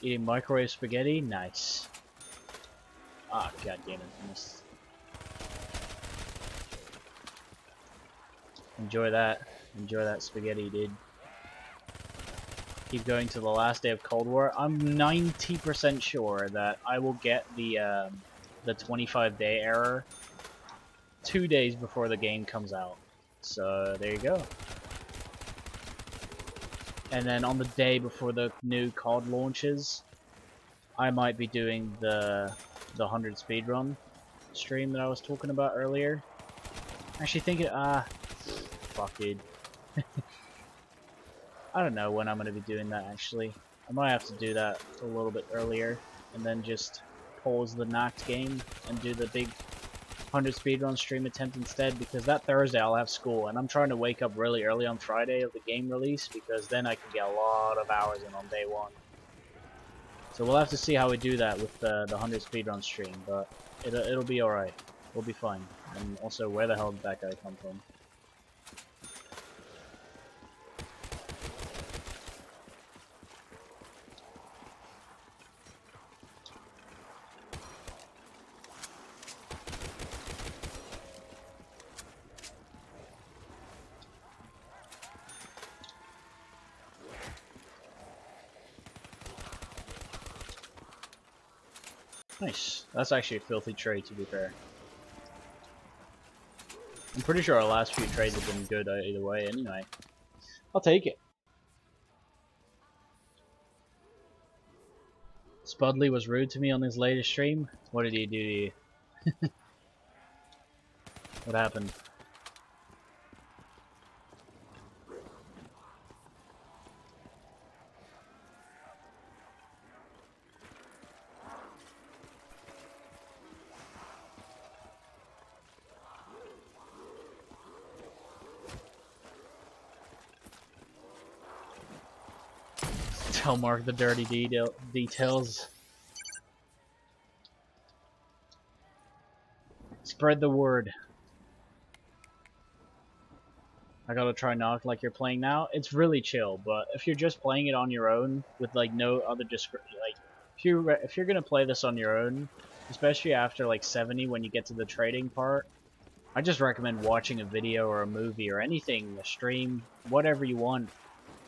Eating microwave spaghetti? Nice. Ah, god damn it, I missed. Enjoy that. Enjoy that spaghetti, dude. Keep going to the last day of Cold War. I'm 90% sure that I will get the 25-day error 2 days before the game comes out. So there you go. And then on the day before the new COD launches, I might be doing the 100 speedrun stream that I was talking about earlier. Actually thinking, fuck, dude. I don't know when I'm going to be doing that, actually. I might have to do that a little bit earlier, and then just pause the Nacht game and do the big 100 speedrun stream attempt instead, because that Thursday I'll have school, and I'm trying to wake up really early on Friday of the game release, because then I can get a lot of hours in on day one. So we'll have to see how we do that with the 100 speedrun stream, but it'll be alright. We'll be fine. And also, where the hell did that guy come from? Nice. That's actually a filthy trade, to be fair. I'm pretty sure our last few trades have been good either way anyway. I'll take it. Spudley was rude to me on his latest stream. What did he do to you? What happened? Tell Mark the dirty details. Spread the word. I gotta try Nacht like you're playing now. It's really chill, but if you're just playing it on your own with like no other if you're gonna play this on your own, especially after like 70 when you get to the trading part, I just recommend watching a video or a movie or anything, a stream, whatever you want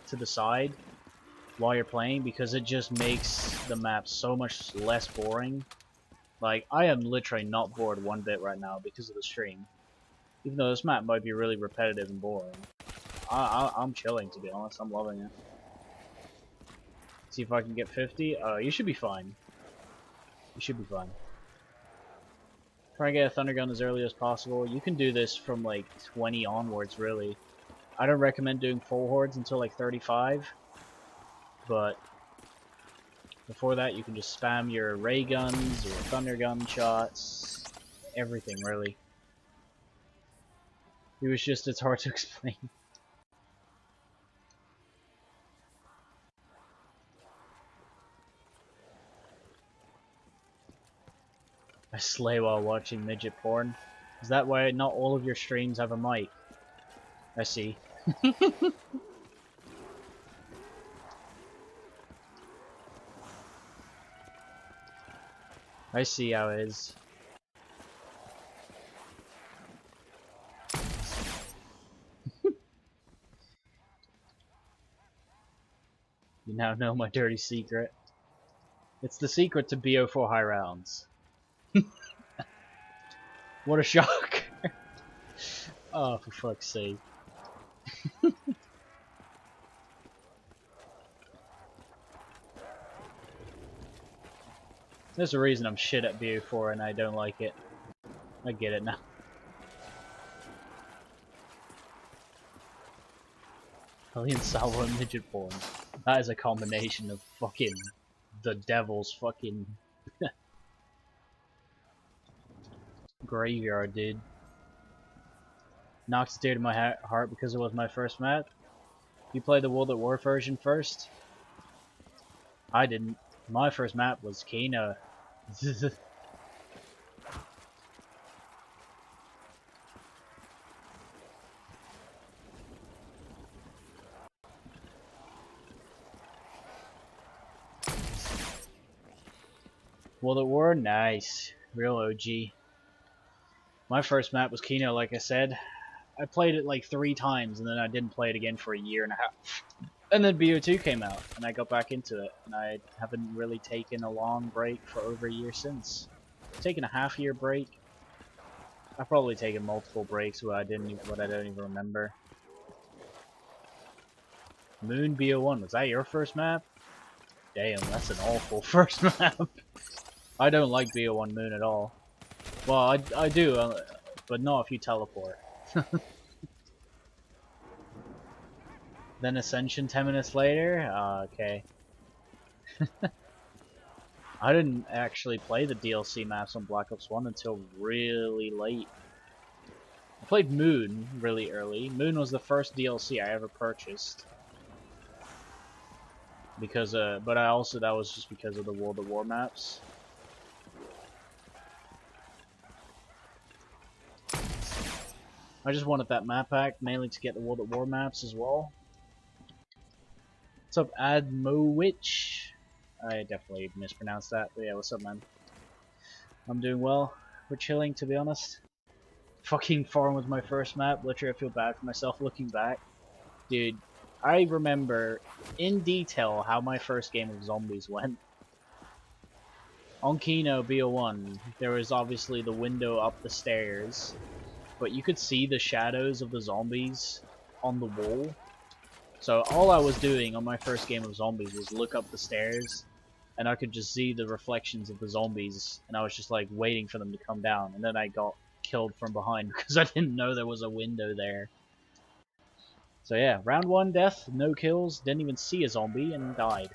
to decide while you're playing, because it just makes the map so much less boring. Like, I am literally not bored one bit right now because of the stream. Even though this map might be really repetitive and boring. I'm chilling, to be honest. I'm loving it. See if I can get 50. You should be fine. You should be fine. Try and get a Thunder Gun as early as possible. You can do this from like 20 onwards, really. I don't recommend doing full hordes until like 35. But before that, you can just spam your ray guns, your thunder gun shots, everything really. It was just, it's hard to explain. I slay while watching midget porn. Is that why not all of your streams have a mic? I see. I see how it is. You now know my dirty secret. It's the secret to BO4 high rounds. What a shock! Oh, for fuck's sake. There's a reason I'm shit at BO4 and I don't like it. I get it now. Alien Salvo and midget porn. That is a combination of fucking the devil's fucking graveyard, dude. Knocks dear to my heart because it was my first map. You played the World at War version first? I didn't. My first map was Kena. World at War? Nice. Real OG. My first map was Keno, like I said. I played it like 3 times and then I didn't play it again for a year and a half. And then BO2 came out and I got back into it. And I haven't really taken a long break for over a year since. I've taken a half-year break. I've probably taken multiple breaks where I don't even remember. Moon BO1, was that your first map? Damn, that's an awful first map. I don't like BO1 Moon at all. Well, I do, but not if you teleport. Then Ascension 10 minutes later? Okay. I didn't actually play the DLC maps on Black Ops 1 until really late. I played Moon really early. Moon was the first DLC I ever purchased. Because, but that was just because of the World at War maps. I just wanted that map pack mainly to get the World at War maps as well. What's up, Admowich? I definitely mispronounced that, but yeah, what's up, man? I'm doing well. We're chilling, to be honest. Fucking Foreign was my first map. Literally, I feel bad for myself looking back. Dude, I remember in detail how my first game of zombies went. On Kino BO1, there was obviously the window up the stairs, but you could see the shadows of the zombies on the wall. So all I was doing on my first game of zombies was look up the stairs, and I could just see the reflections of the zombies, and I was just like waiting for them to come down, and then I got killed from behind because I didn't know there was a window there. So yeah, round 1 death, no kills, didn't even see a zombie, and died.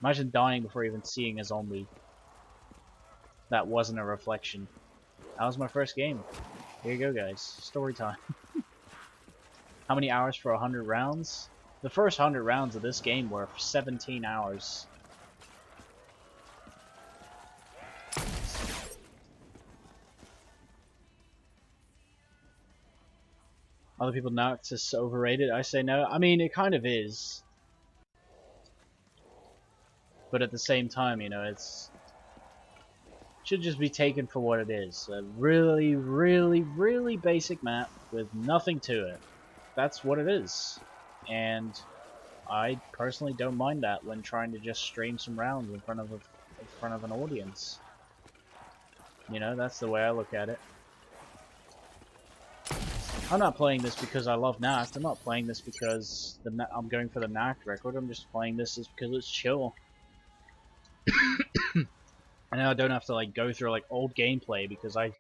Imagine dying before even seeing a zombie. That wasn't a reflection. That was my first game. Here you go, guys. Story time. How many hours for 100 rounds? The first 100 rounds of this game were 17 hours. Other people know it's just overrated. I say no. I mean, it kind of is. But at the same time, you know, it's... should just be taken for what it is. A really, really, really basic map with nothing to it. That's what it is. And I personally don't mind that when trying to just stream some rounds in front of an audience. You know, that's the way I look at it. I'm not playing this because I love Nacht. I'm not playing this because I'm going for the Nacht record. I'm just playing this because it's chill. And I don't have to like go through like old gameplay because I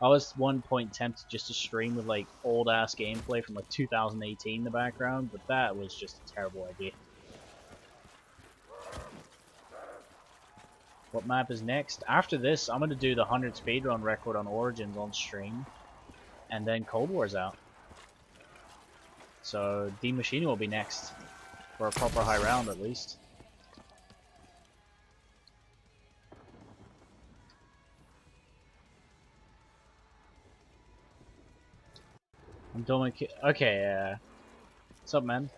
was one point tempted just to stream with like old ass gameplay from like 2018 in the background, but that was just a terrible idea. What map is next? After this, I'm gonna do the 100 speedrun record on Origins on stream, and then Cold War's out. So D Machine will be next for a proper high round at least. I'm Dominic. Okay, what's up, man?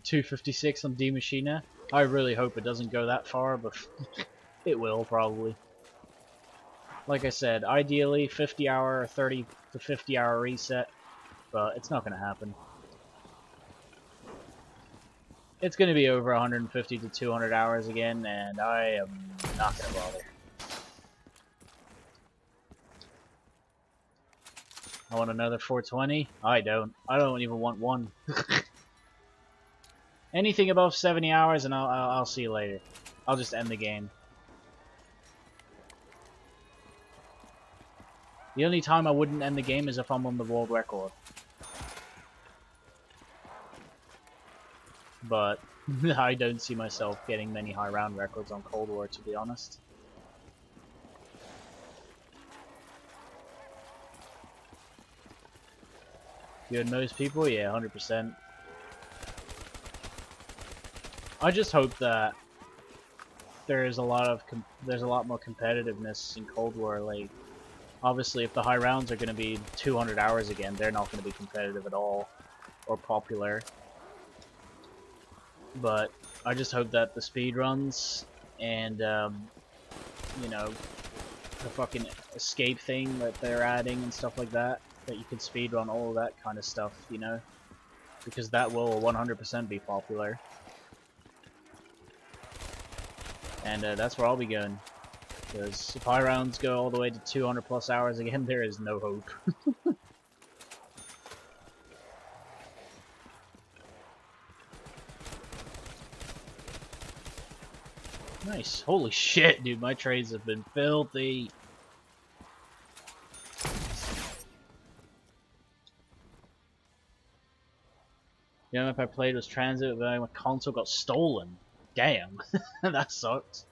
256 on D Machina. I really hope it doesn't go that far, but it will probably. Like I said, ideally 50 hour or 30 to 50 hour reset, but it's not gonna happen. It's gonna be over 150 to 200 hours again, and I am not gonna bother. I want another 420? I don't. I don't even want one. Anything above 70 hours and I'll see you later. I'll just end the game. The only time I wouldn't end the game is if I'm on the world record. But I don't see myself getting many high round records on Cold War, to be honest. You and most people? Yeah, 100%. I just hope that there's a lot more competitiveness in Cold War. Like, obviously, if the high rounds are going to be 200 hours again, they're not going to be competitive at all or popular. But I just hope that the speedruns and you know, the fucking escape thing that they're adding and stuff like that you can speedrun all of that kind of stuff, you know, because that will 100% be popular. And that's where I'll be going. Because if high rounds go all the way to 200 plus hours again, there is no hope. Nice. Holy shit, dude, my trades have been filthy. The only map I played was Transit, but my console got stolen. Damn. That sucks.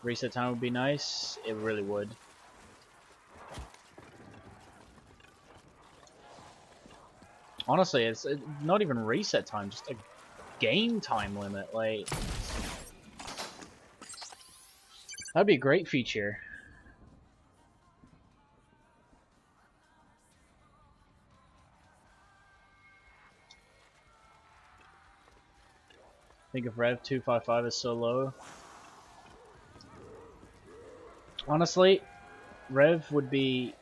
Reset time would be nice. It really would. Honestly, it's not even reset time, just a game time limit. Like, that'd be a great feature. I think if Rev 255 is so low. Honestly, Rev would be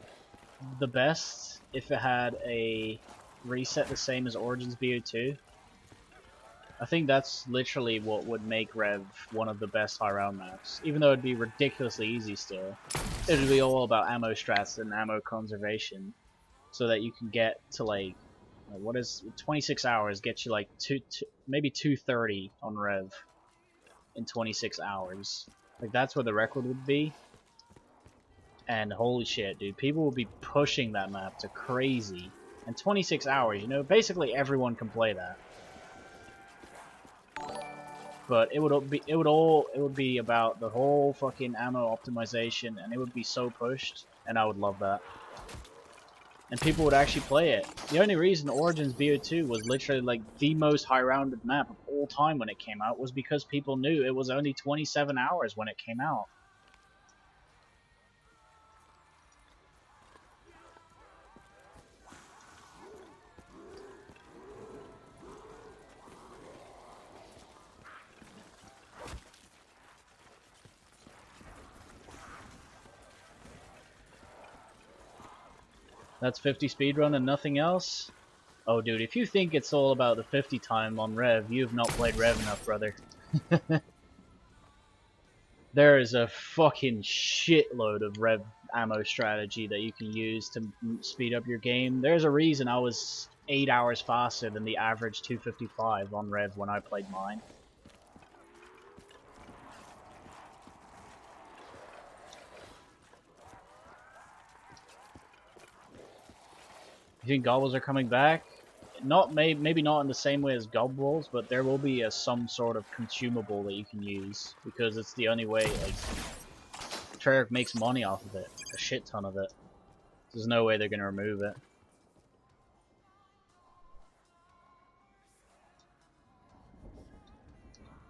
the best if it had a reset the same as Origins BO2. I think that's literally what would make Rev one of the best high round maps. Even though it'd be ridiculously easy still. It would be all about ammo strats and ammo conservation. So that you can get to like, what is 26 hours, get you like maybe 230 on Rev in 26 hours. Like that's where the record would be. And holy shit, dude, people will be pushing that map to crazy. And 26 hours, you know, basically everyone can play that. But it would be about the whole fucking ammo optimization, and it would be so pushed, and I would love that. And people would actually play it. The only reason Origins BO2 was literally like the most high-rounded map of all time when it came out was because people knew it was only 27 hours when it came out. That's 50 speedrun and nothing else? Oh dude, if you think it's all about the 50 time on Rev, you have not played Rev enough, brother. There is a fucking shitload of Rev ammo strategy that you can use to speed up your game. There's a reason I was 8 hours faster than the average 255 on Rev when I played mine. You think gobbles are coming back? Not maybe not in the same way as gobbles, but there will be some sort of consumable that you can use because it's the only way. Like Treyarch makes money off of it, a shit ton of it. There's no way they're gonna remove it.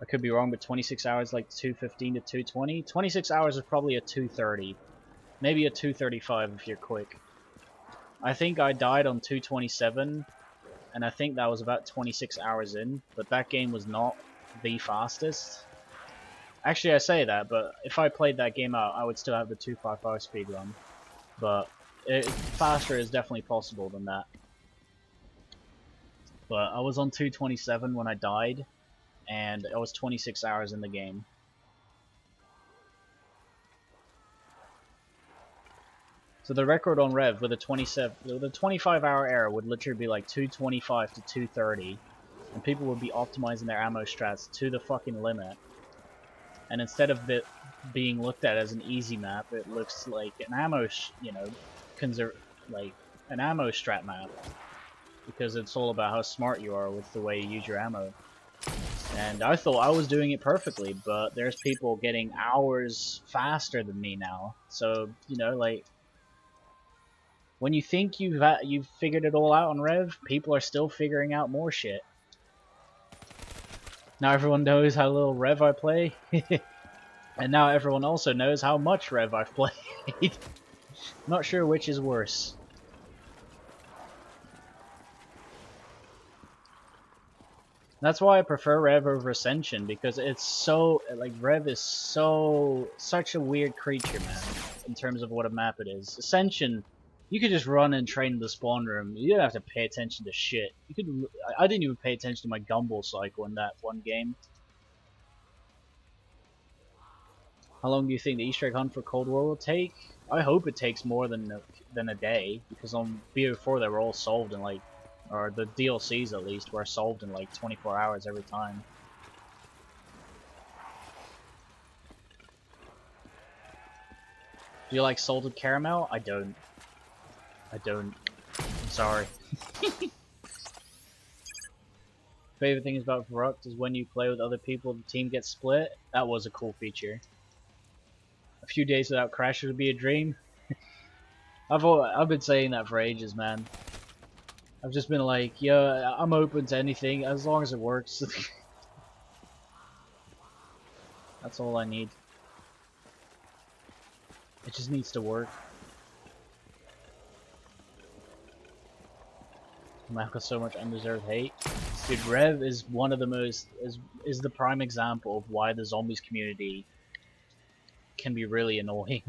I could be wrong, but 26 hours like 215 to 220. 26 hours is probably a 230, maybe a 235 if you're quick. I think I died on 227, and I think that was about 26 hours in, but that game was not the fastest. Actually, I say that, but if I played that game out, I would still have the 255 speedrun. But faster is definitely possible than that. But I was on 227 when I died, and I was 26 hours in the game. So the record on Rev with a 25-hour error would literally be like 225 to 230, and people would be optimizing their ammo strats to the fucking limit. And instead of it being looked at as an easy map, it looks like an ammo, like an ammo strat map, because it's all about how smart you are with the way you use your ammo. And I thought I was doing it perfectly, but there's people getting hours faster than me now. So you know, like, when you think you've figured it all out on Rev, people are still figuring out more shit. Now everyone knows how little Rev I play, and now everyone also knows how much Rev I've played. Not sure which is worse. That's why I prefer Rev over Ascension, because it's so, like, Rev is such a weird creature, man, in terms of what a map it is. Ascension, you could just run and train in the spawn room. You don't have to pay attention to shit. I didn't even pay attention to my gumball cycle in that one game. How long do you think the Easter egg hunt for Cold War will take? I hope it takes more than a day, because on BO4 they were all solved in like, or the DLCs at least, were solved in like 24 hours every time. Do you like salted caramel? I don't. I'm sorry. Favorite things about Verruct is when you play with other people, the team gets split. That was a cool feature. A few days without crashes would be a dream. I've been saying that for ages, man. I've just been like, yeah, I'm open to anything as long as it works. That's all I need. It just needs to work. Map got so much undeserved hate. Dude, Rev is one of the most is the prime example of why the zombies community can be really annoying.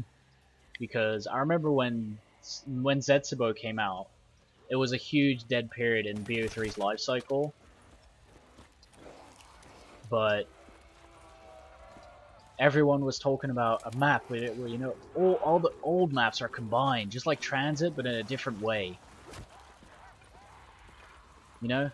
because I remember when Zetsubo came out, it was a huge dead period in BO3's life cycle, but everyone was talking about a map where you know, all the old maps are combined, just like Transit, but in a different way. You know?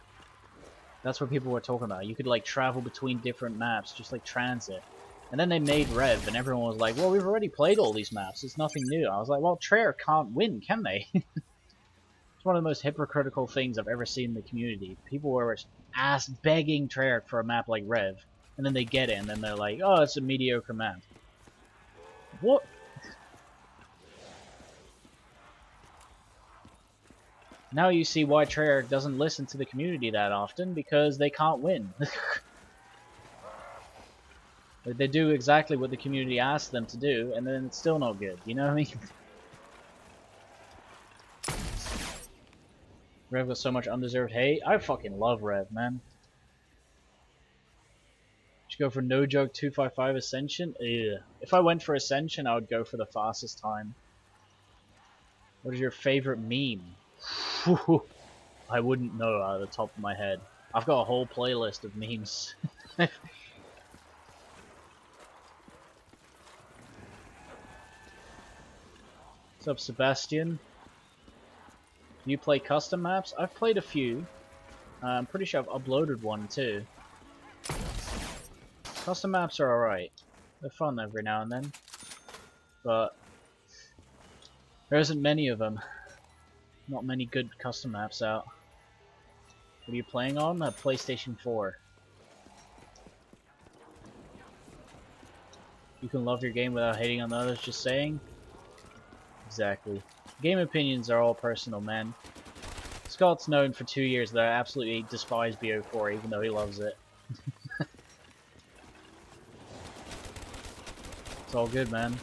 That's what people were talking about. You could like travel between different maps, just like Transit. And then they made Rev, and everyone was like, well, we've already played all these maps, it's nothing new. I was like, well, Treyarch can't win, can they? It's one of the most hypocritical things I've ever seen in the community. People were begging Treyarch for a map like Rev, and then they get it, and then they're like, oh, it's a mediocre map. What? Now you see why Treyarch doesn't listen to the community that often, because they can't win. They do exactly what the community asks them to do, and then it's still not good, you know what I mean? Rev got so much undeserved hate. I fucking love Rev, man. Should go for no joke 255 Ascension? Ugh. If I went for Ascension, I would go for the fastest time. What is your favorite meme? I wouldn't know out of the top of my head. I've got a whole playlist of memes. What's up, Sebastian? Do you play custom maps? I've played a few. I'm pretty sure I've uploaded one too. Custom maps are alright. They're fun every now and then. But there isn't many of them. Not many good custom maps out. What are you playing on? A PlayStation 4. You can love your game without hating on others, just saying? Exactly. Game opinions are all personal, man. Scott's known for 2 years that I absolutely despise BO4, even though he loves it. It's all good, man.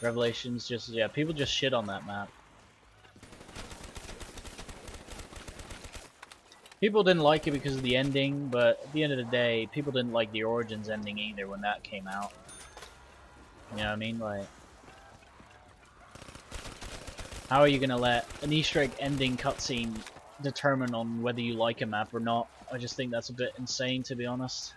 Revelations just, yeah, people just shit on that map. People didn't like it because of the ending, but at the end of the day, people didn't like the Origins ending either when that came out. You know what I mean? Like, how are you gonna let an Easter egg ending cutscene determine on whether you like a map or not? I just think that's a bit insane, to be honest.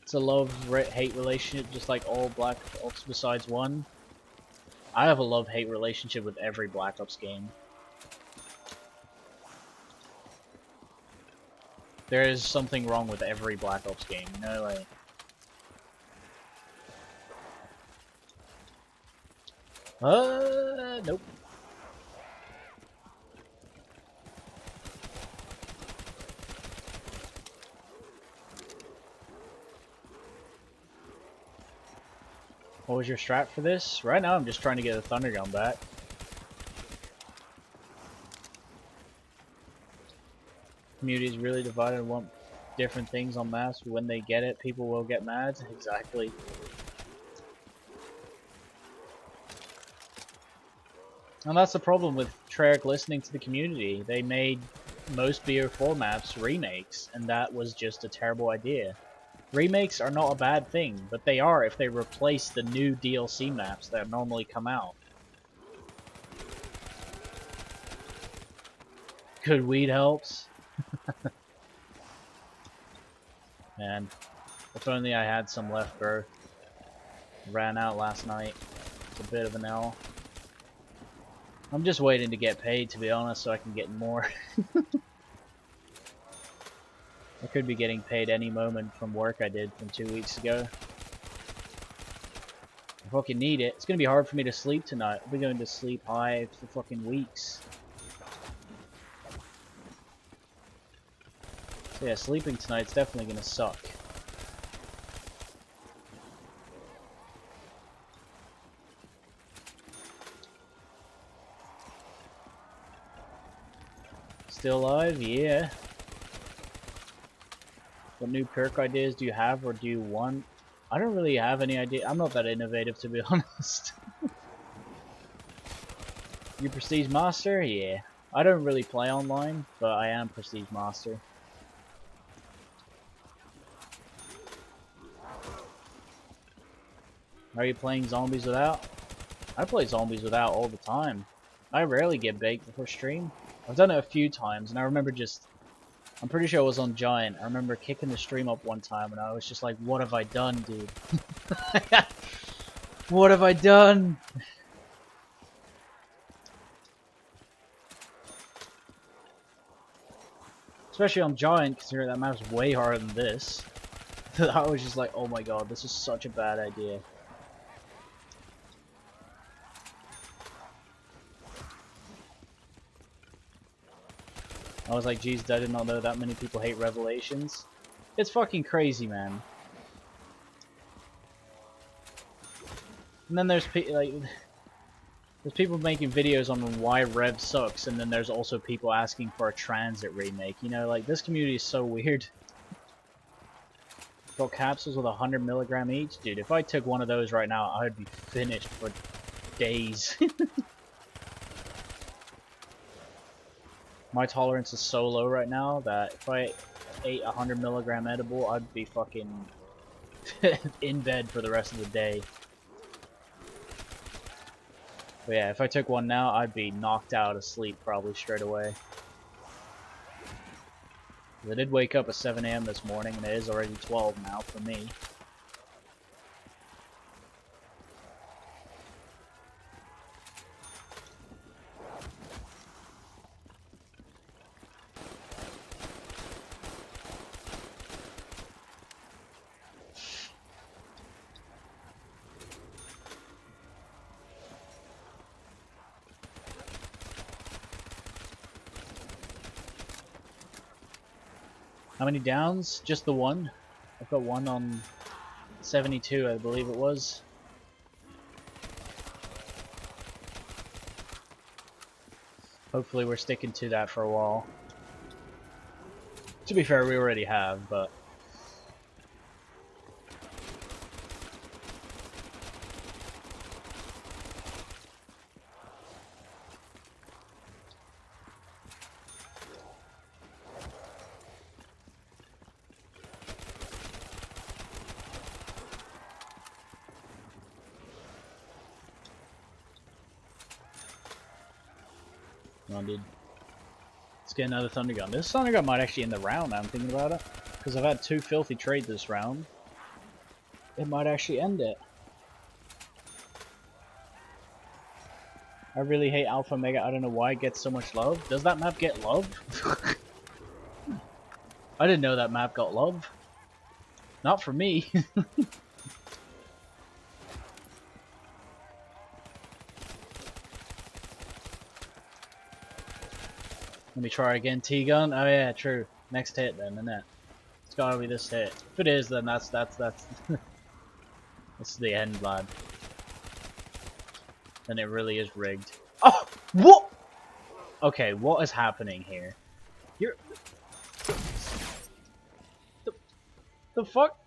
It's a love-hate relationship, just like all Black Ops besides one. I have a love-hate relationship with every Black Ops game. There is something wrong with every Black Ops game, you know, like... Nope. What was your strat for this? Right now I'm just trying to get a Thunder Gun back. Community is really divided and want different things on maps, but when they get it, people will get mad. Exactly. And that's the problem with Treyarch listening to the community. They made most BO4 maps remakes, and that was just a terrible idea. Remakes are not a bad thing, but they are if they replace the new DLC maps that normally come out. Good weed helps. Man, if only I had some left, bro. Ran out last night. It's a bit of an L. I'm just waiting to get paid, to be honest, so I can get more. I could be getting paid any moment from work I did from 2 weeks ago. I fucking need it. It's gonna be hard for me to sleep tonight. I'll be going to sleep high for fucking weeks. So yeah, sleeping tonight's definitely gonna suck. Still alive? Yeah. What new perk ideas do you have or do you want? I don't really have any idea. I'm not that innovative, to be honest. You Prestige Master? Yeah. I don't really play online, but I am Prestige Master. Are you playing zombies without? I play zombies without all the time. I rarely get baked before stream. I've done it a few times, and I remember just... I'm pretty sure I was on Giant. I remember kicking the stream up one time, and I was just like, what have I done, dude? What have I done? Especially on Giant, considering that map's way harder than this. I was just like, oh my god, this is such a bad idea. I was like, geez, I did not know that many people hate Revelations. It's fucking crazy, man. And then there's people making videos on why Rev sucks, and then there's also people asking for a Transit remake. You know, like, this community is so weird. Got capsules with 100 milligram each? Dude, if I took one of those right now, I'd be finished for days. My tolerance is so low right now that if I ate 100 milligram edible, I'd be fucking in bed for the rest of the day. But yeah, if I took one now, I'd be knocked out of sleep probably straight away. I did wake up at 7 AM this morning, and it is already 12 now for me. How many downs? Just the one. I've got one on 72, I believe it was. Hopefully we're sticking to that for a while. To be fair, we already have, but... Come on, dude. Let's get another Thunder Gun. This Thunder Gun might actually end the round, now I'm thinking about it. Because I've had 2 filthy trades this round. It might actually end it. I really hate Alpha Omega. I don't know why it gets so much love. Does that map get love? I didn't know that map got love. Not for me. Let me try again. T-gun. Oh yeah, true. Next hit then, isn't it? It's gotta be this hit. If it is, then that's that's the end, lad. Then it really is rigged. Oh, what? Okay, what is happening here? You're the fuck?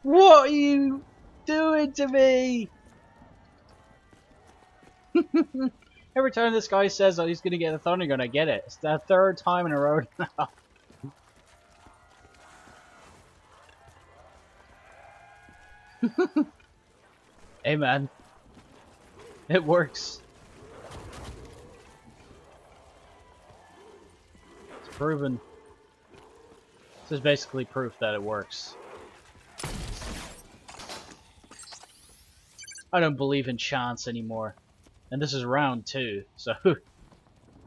What are you doing to me? Every time this guy says that he's gonna get a Thunder Gun, I get it. It's the 3rd time in a row now. Hey man, it works. It's proven. This is basically proof that it works. I don't believe in chance anymore. And this is round 2, so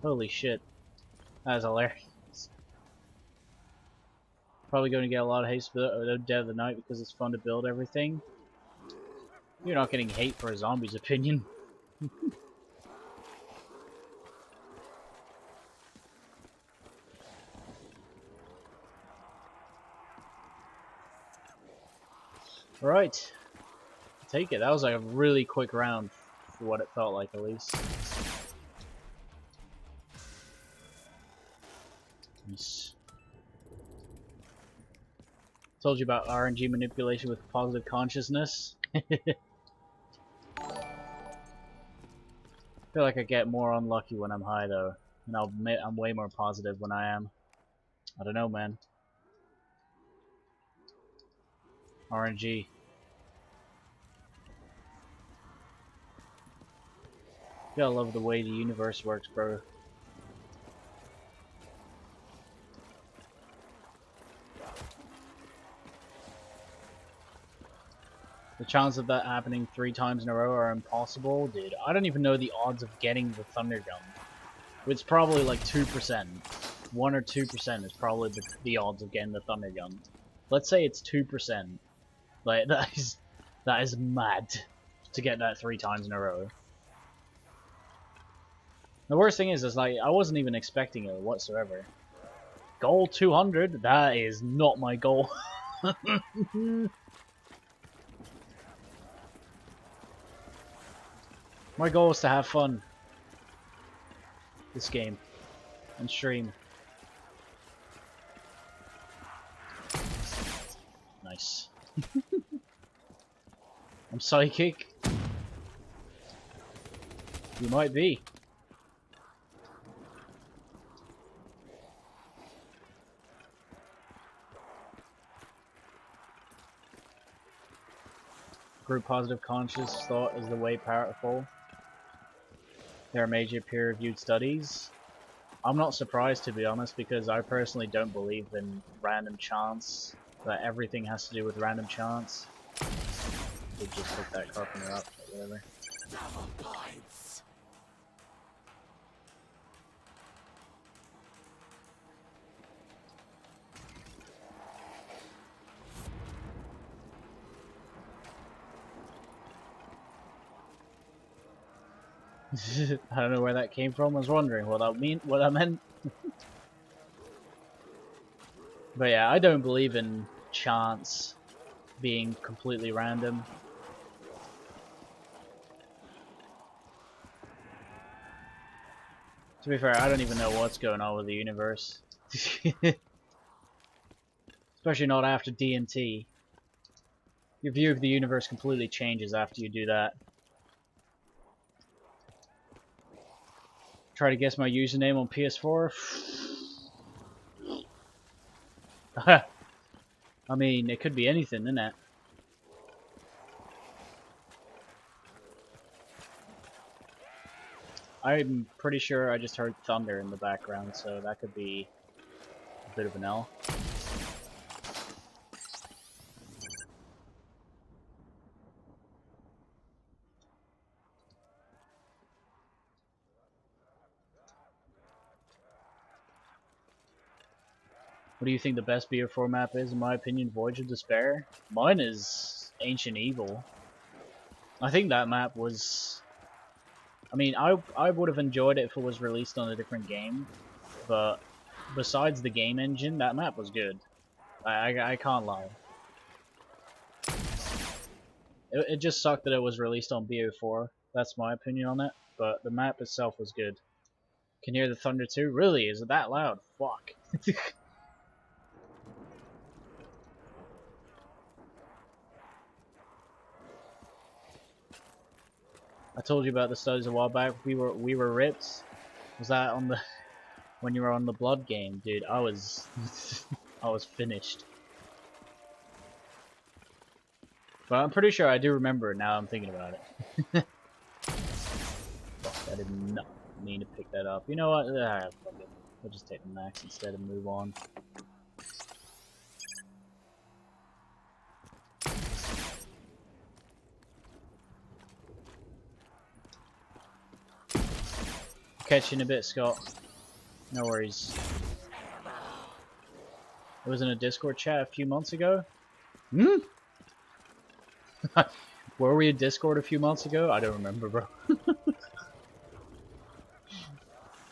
holy shit. That is hilarious. Probably going to get a lot of hate for the Dead of the Night because it's fun to build everything. You're not getting hate for a zombie's opinion. Alright. Take it. That was like a really quick round for what it felt like, at least. Nice. Told you about RNG manipulation with positive consciousness. I feel like I get more unlucky when I'm high though, and I'll admit I'm way more positive when I am. I don't know, man. RNG. You gotta love the way the universe works, bro. The chances of that happening 3 times in a row are impossible, dude. I don't even know the odds of getting the Thunder Gun. It's probably like 2%. 1 or 2% is probably the odds of getting the Thunder Gun. Let's say it's 2%. Like, that is mad to get that 3 times in a row. The worst thing is like, I wasn't even expecting it whatsoever. Goal 200? That is not my goal. My goal is to have fun this game and stream. Nice. I'm psychic. You might be. Group positive conscious thought is the way powerful. There are major peer-reviewed studies. I'm not surprised, to be honest, because I personally don't believe in random chance. That everything has to do with random chance. We'll just pick that carpenter up, or whatever. I don't know where that came from. I was wondering what I meant. But yeah, I don't believe in chance being completely random. To be fair, I don't even know what's going on with the universe. Especially not after D&T. Your view of the universe completely changes after you do that. Try to guess my username on PS4. I mean, it could be anything, isn't it? I'm pretty sure I just heard thunder in the background, so that could be a bit of an L. What do you think the best BO4 map is? In my opinion, Voyage of Despair. Mine is Ancient Evil. I think that map was... I mean, I would have enjoyed it if it was released on a different game, but besides the game engine, that map was good. I can't lie. It just sucked that it was released on BO4. That's my opinion on it, but the map itself was good. Can you hear the thunder too? Really? Is it that loud? Fuck. I told you about the studies a while back. We were ripped. Was that on the when you were on the blood game, dude? I was I was finished. But I'm pretty sure I do remember it now. I'm thinking about it. Fuck, I did not mean to pick that up. You know what? Fuck it. We'll just take the max instead and move on. Catch you in a bit, Scott. No worries. It was in a Discord chat a few months ago. Hmm? Were we in Discord a few months ago? I don't remember, bro.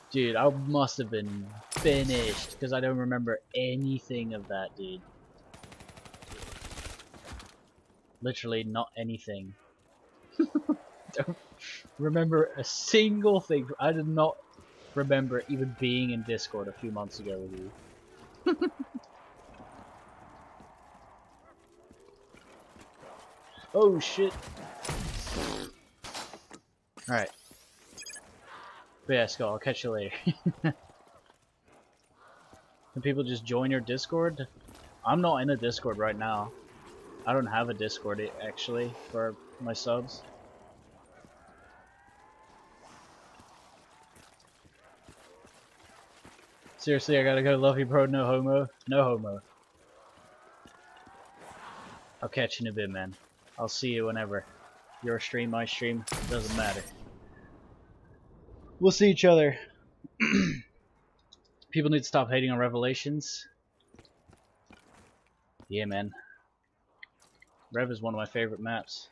Dude, I must have been finished because I don't remember anything of that, dude. Literally not anything. Don't remember a single thing. I did not remember even being in Discord a few months ago with you. Oh shit. Alright. But yeah, Skull, I'll catch you later. Can people just join your Discord? I'm not in a Discord right now. I don't have a Discord actually for my subs. Seriously, I gotta go. Love you, bro. No homo. No homo. I'll catch you in a bit, man. I'll see you whenever. Your stream, my stream, doesn't matter. We'll see each other. People need to stop hating on Revelations. Yeah, man. Rev is one of my favorite maps.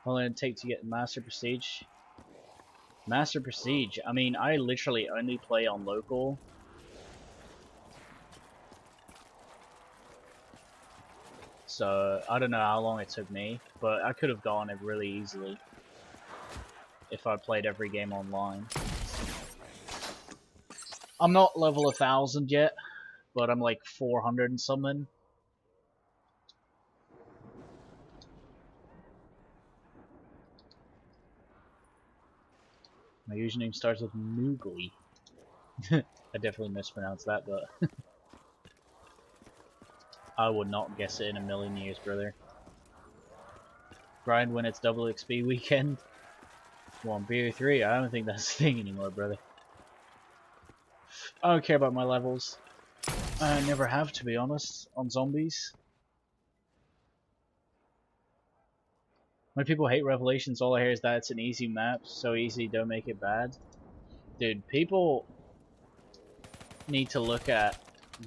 How long did it take to get Master Prestige? Master Prestige? I mean, I literally only play on local. So, I don't know how long it took me, but I could have gone it really easily if I played every game online. I'm not level 1000 yet, but I'm like 400 and something. My username starts with Noogly. I definitely mispronounced that, but I would not guess it in a million years, brother. Grind when it's double XP weekend. Well, on BO3, I don't think that's a thing anymore, brother. I don't care about my levels. I never have, to be honest, on zombies. When people hate Revelations, all I hear is that it's an easy map, so easy, don't make it bad. Dude, people need to look at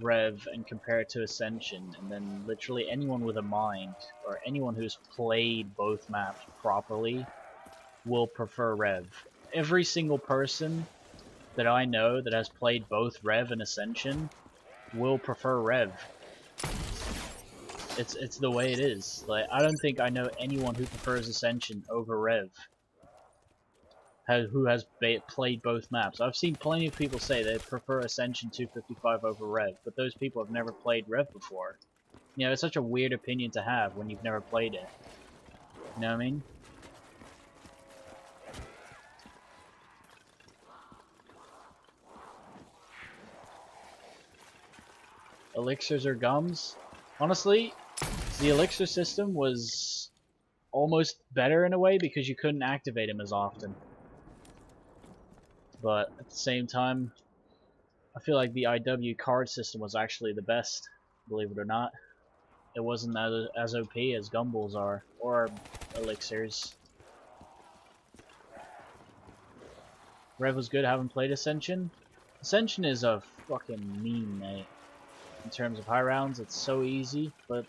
Rev and compare it to Ascension, and then literally anyone with a mind, or anyone who's played both maps properly, will prefer Rev. Every single person that I know that has played both Rev and Ascension will prefer Rev. It's the way it is. Like, I don't think I know anyone who prefers Ascension over Rev who has played both maps. I've seen plenty of people say they prefer Ascension 255 over Rev, but those people have never played Rev before. You know, it's such a weird opinion to have when you've never played it. You know what I mean? Elixirs or gums? Honestly, the elixir system was almost better in a way because you couldn't activate them as often. But at the same time, I feel like the IW card system was actually the best, believe it or not. It wasn't as OP as Gumballs are, or Elixirs. Rev was good, haven't played Ascension. Ascension is a fucking meme, mate. In terms of high rounds, it's so easy, but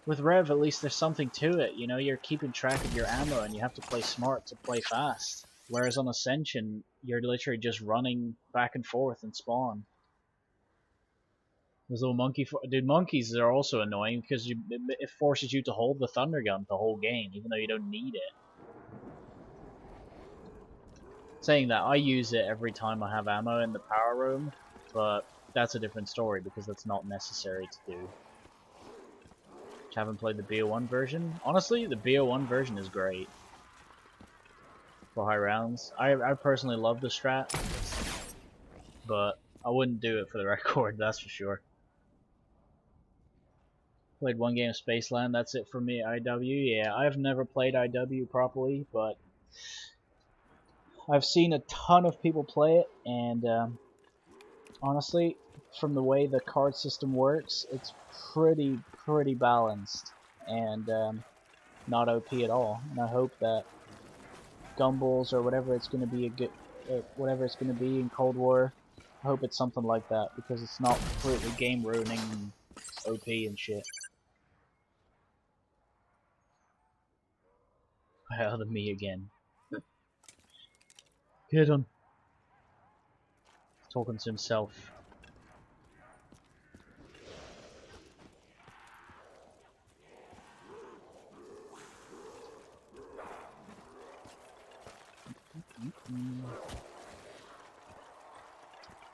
with Rev, at least there's something to it. You know, you're keeping track of your ammo, and you have to play smart to play fast. Whereas on Ascension, you're literally just running back and forth and spawn. Those little monkey, dude, monkeys are also annoying because it forces you to hold the thunder gun the whole game, even though you don't need it. Saying that, I use it every time I have ammo in the power room, but that's a different story because that's not necessary to do. Haven't played the BO1 version. Honestly, the BO1 version is great for high rounds. I personally love the strat, but I wouldn't do it for the record, that's for sure. Played one game of Spaceland, that's it for me. IW, yeah, I've never played IW properly, but I've seen a ton of people play it, and honestly, from the way the card system works, it's pretty balanced and not OP at all. And I hope that Gumballs or whatever it's going to be whatever it's going to be in Cold War, I hope it's something like that because it's not completely game ruining and OP and shit. Hell, the me again. Get him. He's talking to himself.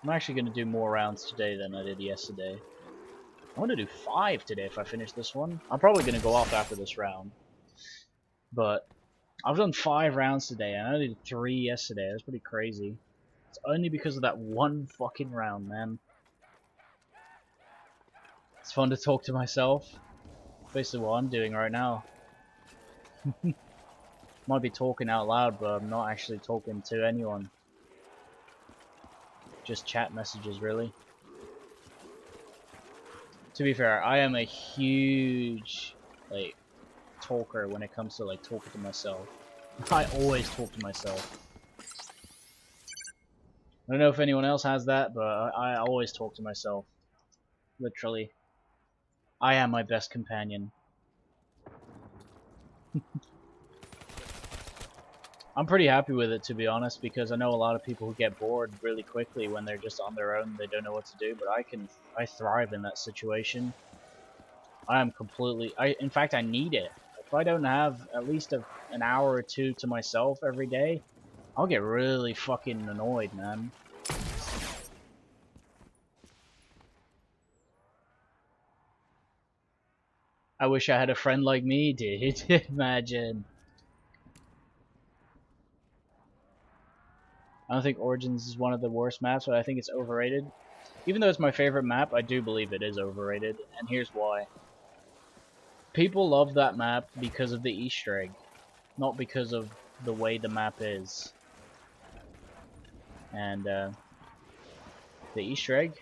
I'm actually going to do more rounds today than I did yesterday. I want to do 5 today if I finish this one. I'm probably going to go off after this round. But I've done 5 rounds today and I did 3 yesterday. That's pretty crazy. It's only because of that one fucking round, man. It's fun to talk to myself. basically what I'm doing right now. Might be talking out loud, but I'm not actually talking to anyone. Just chat messages, really. To be fair, I am a huge, like, talker when it comes to, like, talking to myself. I always talk to myself. I don't know if anyone else has that, but I always talk to myself. Literally. I am my best companion. I'm pretty happy with it, to be honest, because I know a lot of people who get bored really quickly when they're just on their own, they don't know what to do, but I thrive in that situation. I am completely, in fact, I need it. If I don't have at least an hour or two to myself every day, I'll get really fucking annoyed, man. I wish I had a friend like me, dude. Imagine. I don't think Origins is one of the worst maps, but I think it's overrated. Even though it's my favorite map, I do believe it is overrated, and here's why. People love that map because of the Easter egg, not because of the way the map is. And the Easter egg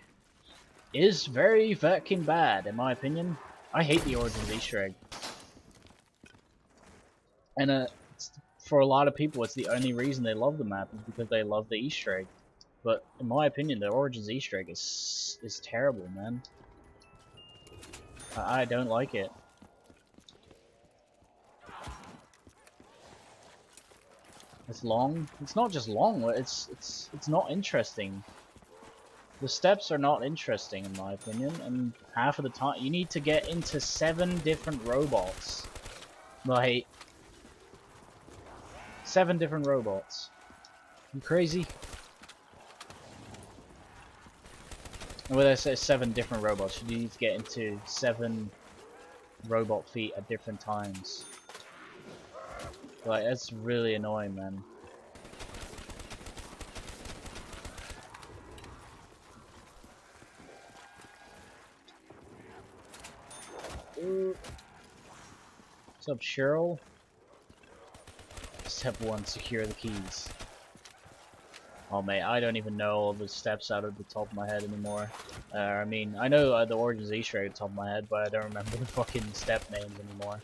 is very fucking bad, in my opinion. I hate the Origins Easter egg. And for a lot of people, it's the only reason they love the map is because they love the Easter egg. But in my opinion, the Origins Easter egg is terrible, man. I don't like it. It's long. It's not just long. It's not interesting. The steps are not interesting, in my opinion. And half of the time, you need to get into 7 different robots. Like 7 different robots. You crazy? And when I say 7 different robots, you need to get into 7 robot feet at different times. Like, that's really annoying, man. What's up, Cheryl? Step 1, secure the keys. Oh, mate, I don't even know all the steps out of the top of my head anymore. I mean, I know the Origins Easter egg at the top of my head, but I don't remember the fucking step names anymore.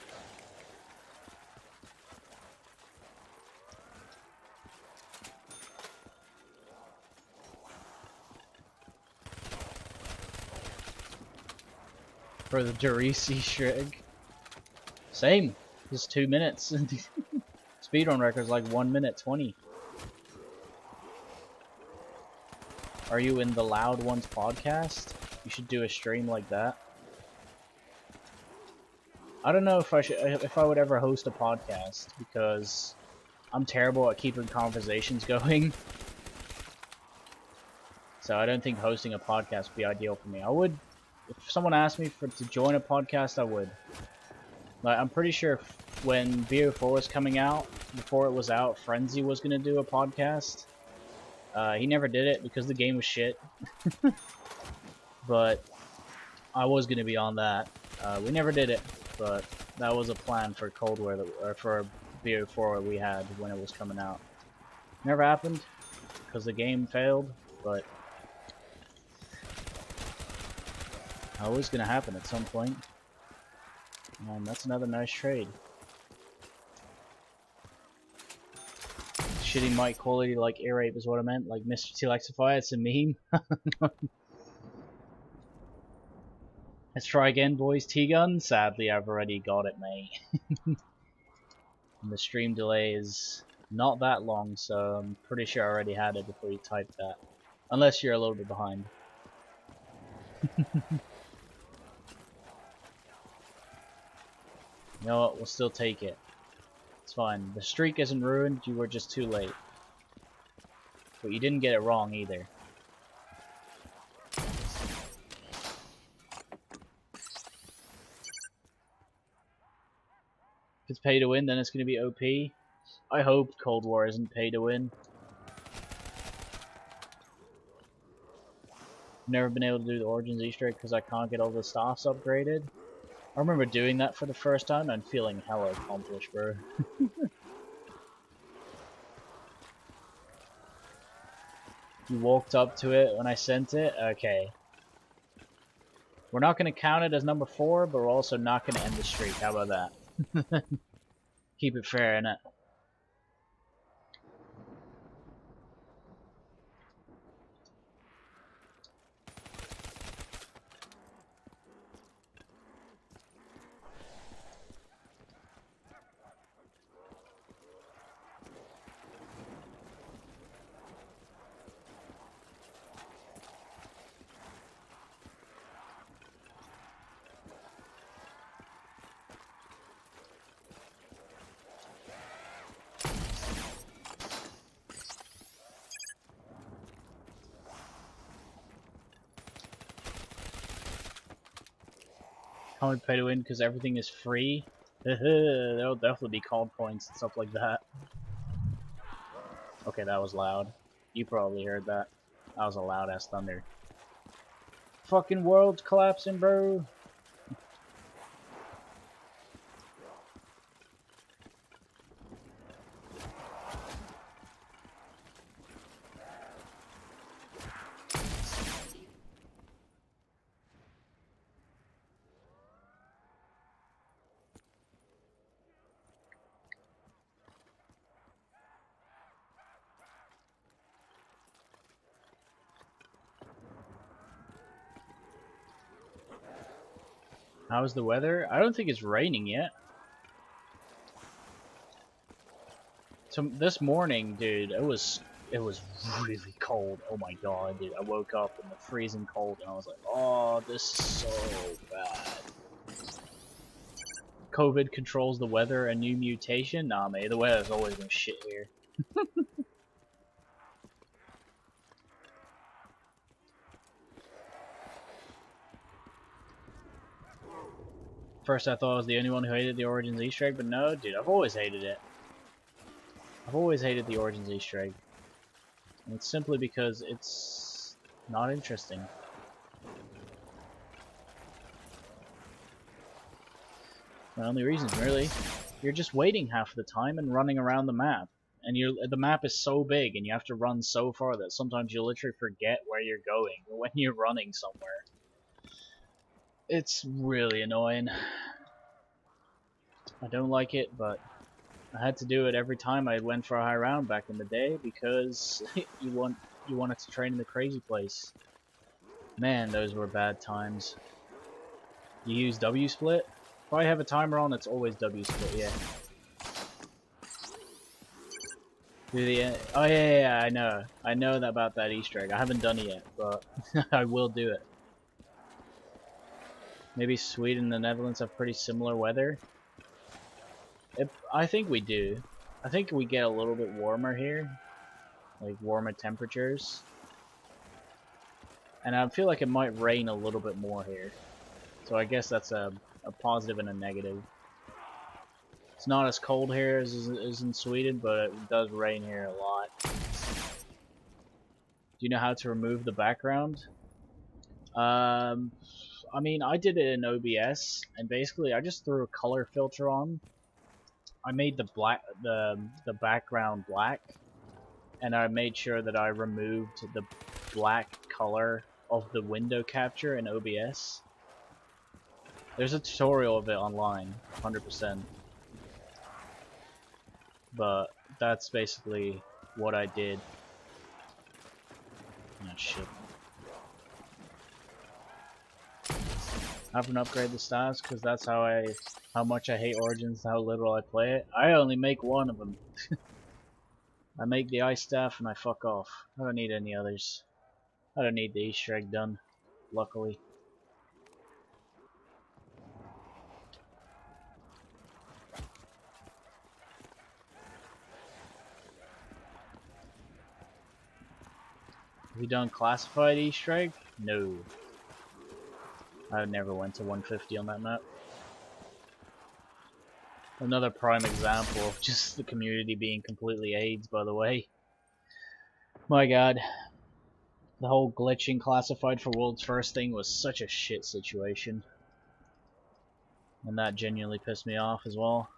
For the Doris Easter egg. Same. Just 2 minutes. Speedrun record's like 1 minute 20. Are you in the Loud Ones podcast? You should do a stream like that. I don't know if I would ever host a podcast because I'm terrible at keeping conversations going. So I don't think hosting a podcast would be ideal for me. I would, if someone asked me to join a podcast, I would. Like, I'm pretty sure when BO3 was coming out, before it was out, Frenzy was gonna do a podcast. He never did it because the game was shit. But I was gonna be on that. We never did it, but that was a plan for Cold War, or for BO4 we had when it was coming out. Never happened because the game failed, but it was gonna happen at some point. And that's another nice trade. Shitty mic quality like ear rape is what I meant, like Mr. T-Lexify, it's a meme. Let's try again, boys. T-Gun? Sadly, I've already got it, mate. And the stream delay is not that long, so I'm pretty sure I already had it before you typed that. Unless you're a little bit behind. You know what, we'll still take it. It's fine. The streak isn't ruined, you were just too late. But you didn't get it wrong either. If it's pay to win, then it's going to be OP. I hope Cold War isn't pay to win. Never been able to do the Origins Easter egg because I can't get all the staffs upgraded. I remember doing that for the first time and feeling hella accomplished, bro. You walked up to it when I sent it? Okay. We're not going to count it as number 4, but we're also not going to end the streak. How about that? Keep it fair, innit? How would pay to win because everything is free? There'll definitely be called points and stuff like that. Okay, that was loud. You probably heard that. That was a loud ass thunder. Fucking world's collapsing, bro. How's the weather? I don't think it's raining yet. So this morning, dude, it was really cold. Oh my god, dude! I woke up in the freezing cold, and I was like, "Oh, this is so bad." COVID controls the weather. A new mutation? Nah, mate. The weather's always been shit here. First, I thought I was the only one who hated the Origins Easter egg, but no, dude. I've always hated it. I've always hated the Origins Easter egg. And it's simply because it's not interesting. The only reason, really. You're just waiting half the time and running around the map. And the map is so big and you have to run so far that sometimes you literally forget where you're going when you're running somewhere. It's really annoying. I don't like it, but I had to do it every time I went for a high round back in the day because you wanted to train in the crazy place. Man, those were bad times. You use W split? If I have a timer on, it's always W split, yeah. Oh yeah, I know. I know about that Easter egg. I haven't done it yet, but I will do it. Maybe Sweden and the Netherlands have pretty similar weather. I think we do. I think we get a little bit warmer here, like warmer temperatures. And I feel like it might rain a little bit more here. So I guess that's a positive and a negative. It's not as cold here as in Sweden, but it does rain here a lot. Do you know how to remove the background? I mean, I did it in OBS, and basically I just threw a color filter on. I made the background black, and I made sure that I removed the black color of the window capture in OBS. There's a tutorial of it online, 100%. But that's basically what I did. Oh shit. I haven't upgraded the stats because that's how much I hate Origins, how little I play it. I only make one of them. I make the ice staff and I fuck off. I don't need any others. I don't need the Easter egg done, luckily. Have you done classified Easter egg? No. I never went to 150 on that map. Another prime example of just the community being completely AIDS, by the way. My god. The whole glitching classified for world's first thing was such a shit situation. And that genuinely pissed me off as well.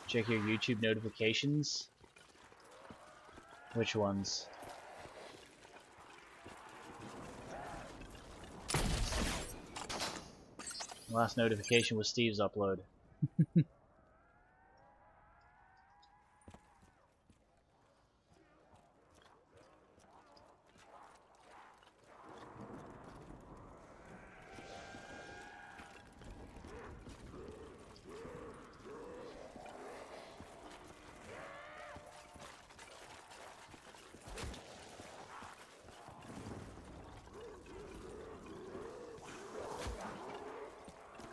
Check your YouTube notifications. Which ones? Last notification was Steve's upload.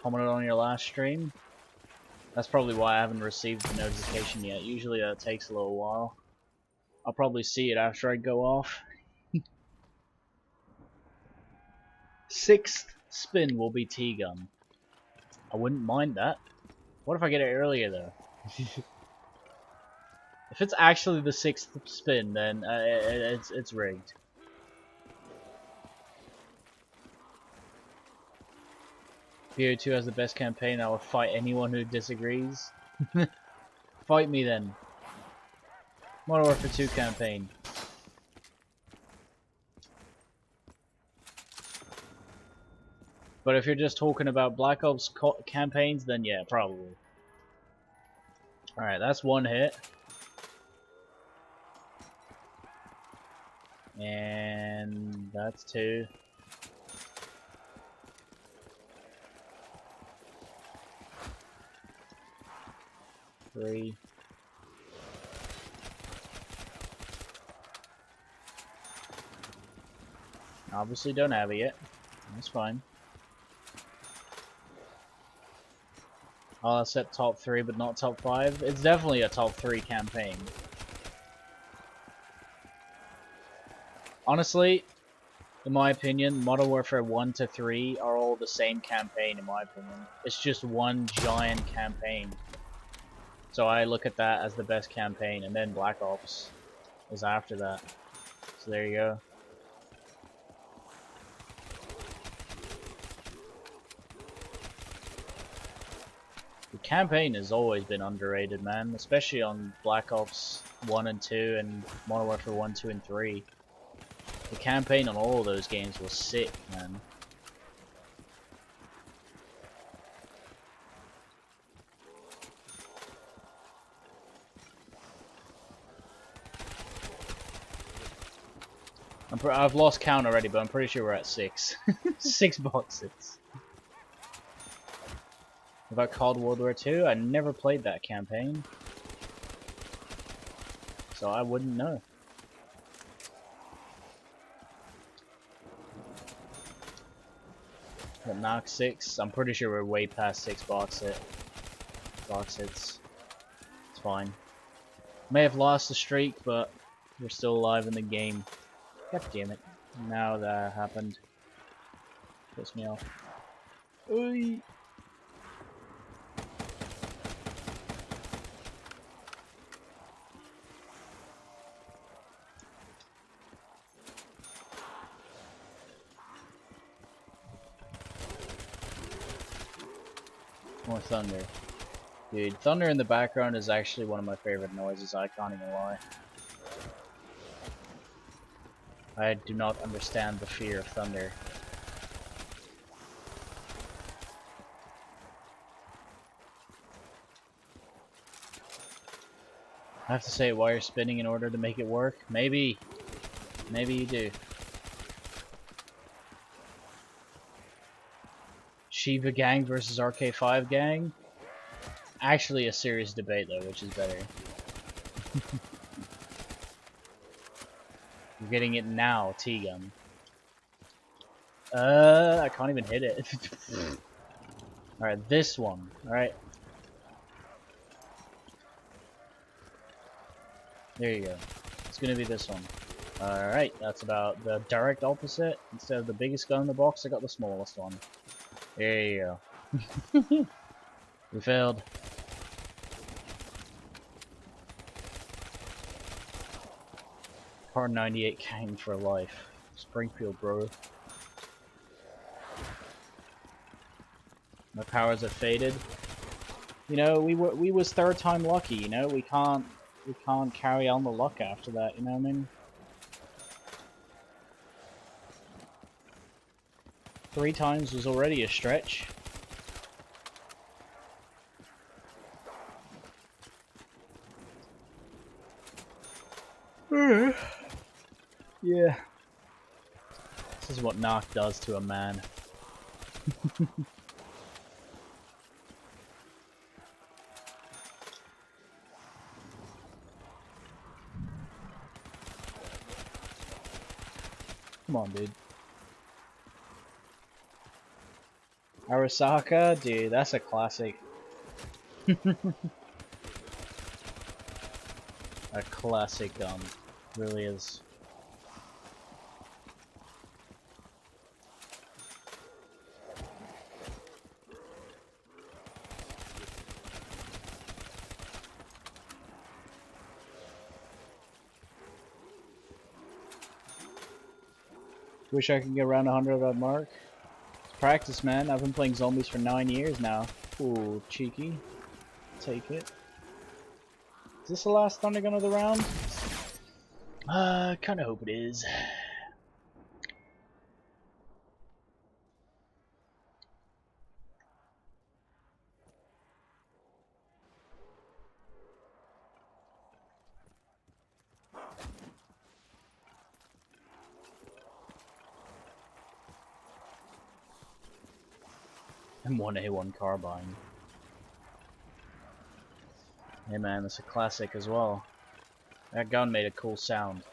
Commented on your last stream. That's probably why I haven't received the notification yet. Usually it takes a little while. I'll probably see it after I go off. 6th spin will be T-gun. I wouldn't mind that. What if I get it earlier though? If it's actually the 6th spin, then it's rigged. BO2 has the best campaign. I will fight anyone who disagrees. Fight me then. Modern Warfare 2 campaign. But if you're just talking about Black Ops campaigns, then yeah, probably. Alright, that's one hit. And that's 2. Three. Obviously don't have it yet. That's fine. I'll set top 3 but not top 5. It's definitely a top 3 campaign. Honestly, in my opinion, Modern Warfare 1 to 3 are all the same campaign in my opinion. It's just one giant campaign. So I look at that as the best campaign, and then Black Ops is after that. So there you go. The campaign has always been underrated, man, especially on Black Ops 1 and 2 and Modern Warfare 1, 2, and 3. The campaign on all of those games was sick, man. I've lost count already, but I'm pretty sure we're at 6. 6 boxes. About Cold World War 2? I never played that campaign, so I wouldn't know. But Nacht 6, I'm pretty sure we're way past 6 box hits. It's fine. May have lost the streak, but we're still alive in the game. God damn it. Now that happened. Pissed me off. Oy. More thunder. Dude, thunder in the background is actually one of my favorite noises, I can't even lie. I do not understand the fear of thunder. I have to say wire spinning in order to make it work? Maybe. Maybe you do. Shiva gang versus RK5 gang? Actually a serious debate though, which is better. You're getting it now, T-gun. I can't even hit it. Alright, this one. Alright. There you go. It's gonna be this one. Alright, that's about the direct opposite. Instead of the biggest gun in the box, I got the smallest one. There you go. We failed. Par 98 King for life. Springfield, bro. My powers have faded. You know, we was third time lucky. You know, we can't carry on the luck after that. You know what I mean? 3 times was already a stretch. Yeah. This is what Nacht does to a man. Come on, dude. Arasaka? Dude, that's a classic. A classic gun. Really is. Wish I could get around 100 that mark. It's practice, man. I've been playing zombies for 9 years now. Ooh, cheeky. Take it. Is this the last Thundergun of the round? Kinda hope it is. And 1A1 carbine. Hey man, that's a classic as well. That gun made a cool sound.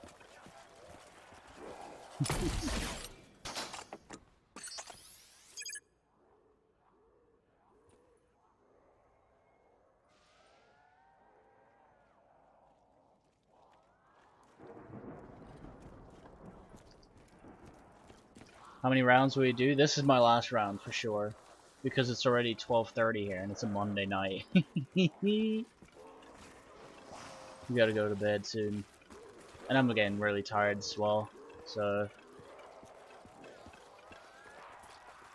How many rounds will we do? This is my last round for sure. Because it's already 12:30 here and it's a Monday night. We gotta go to bed soon. And I'm getting really tired as well. So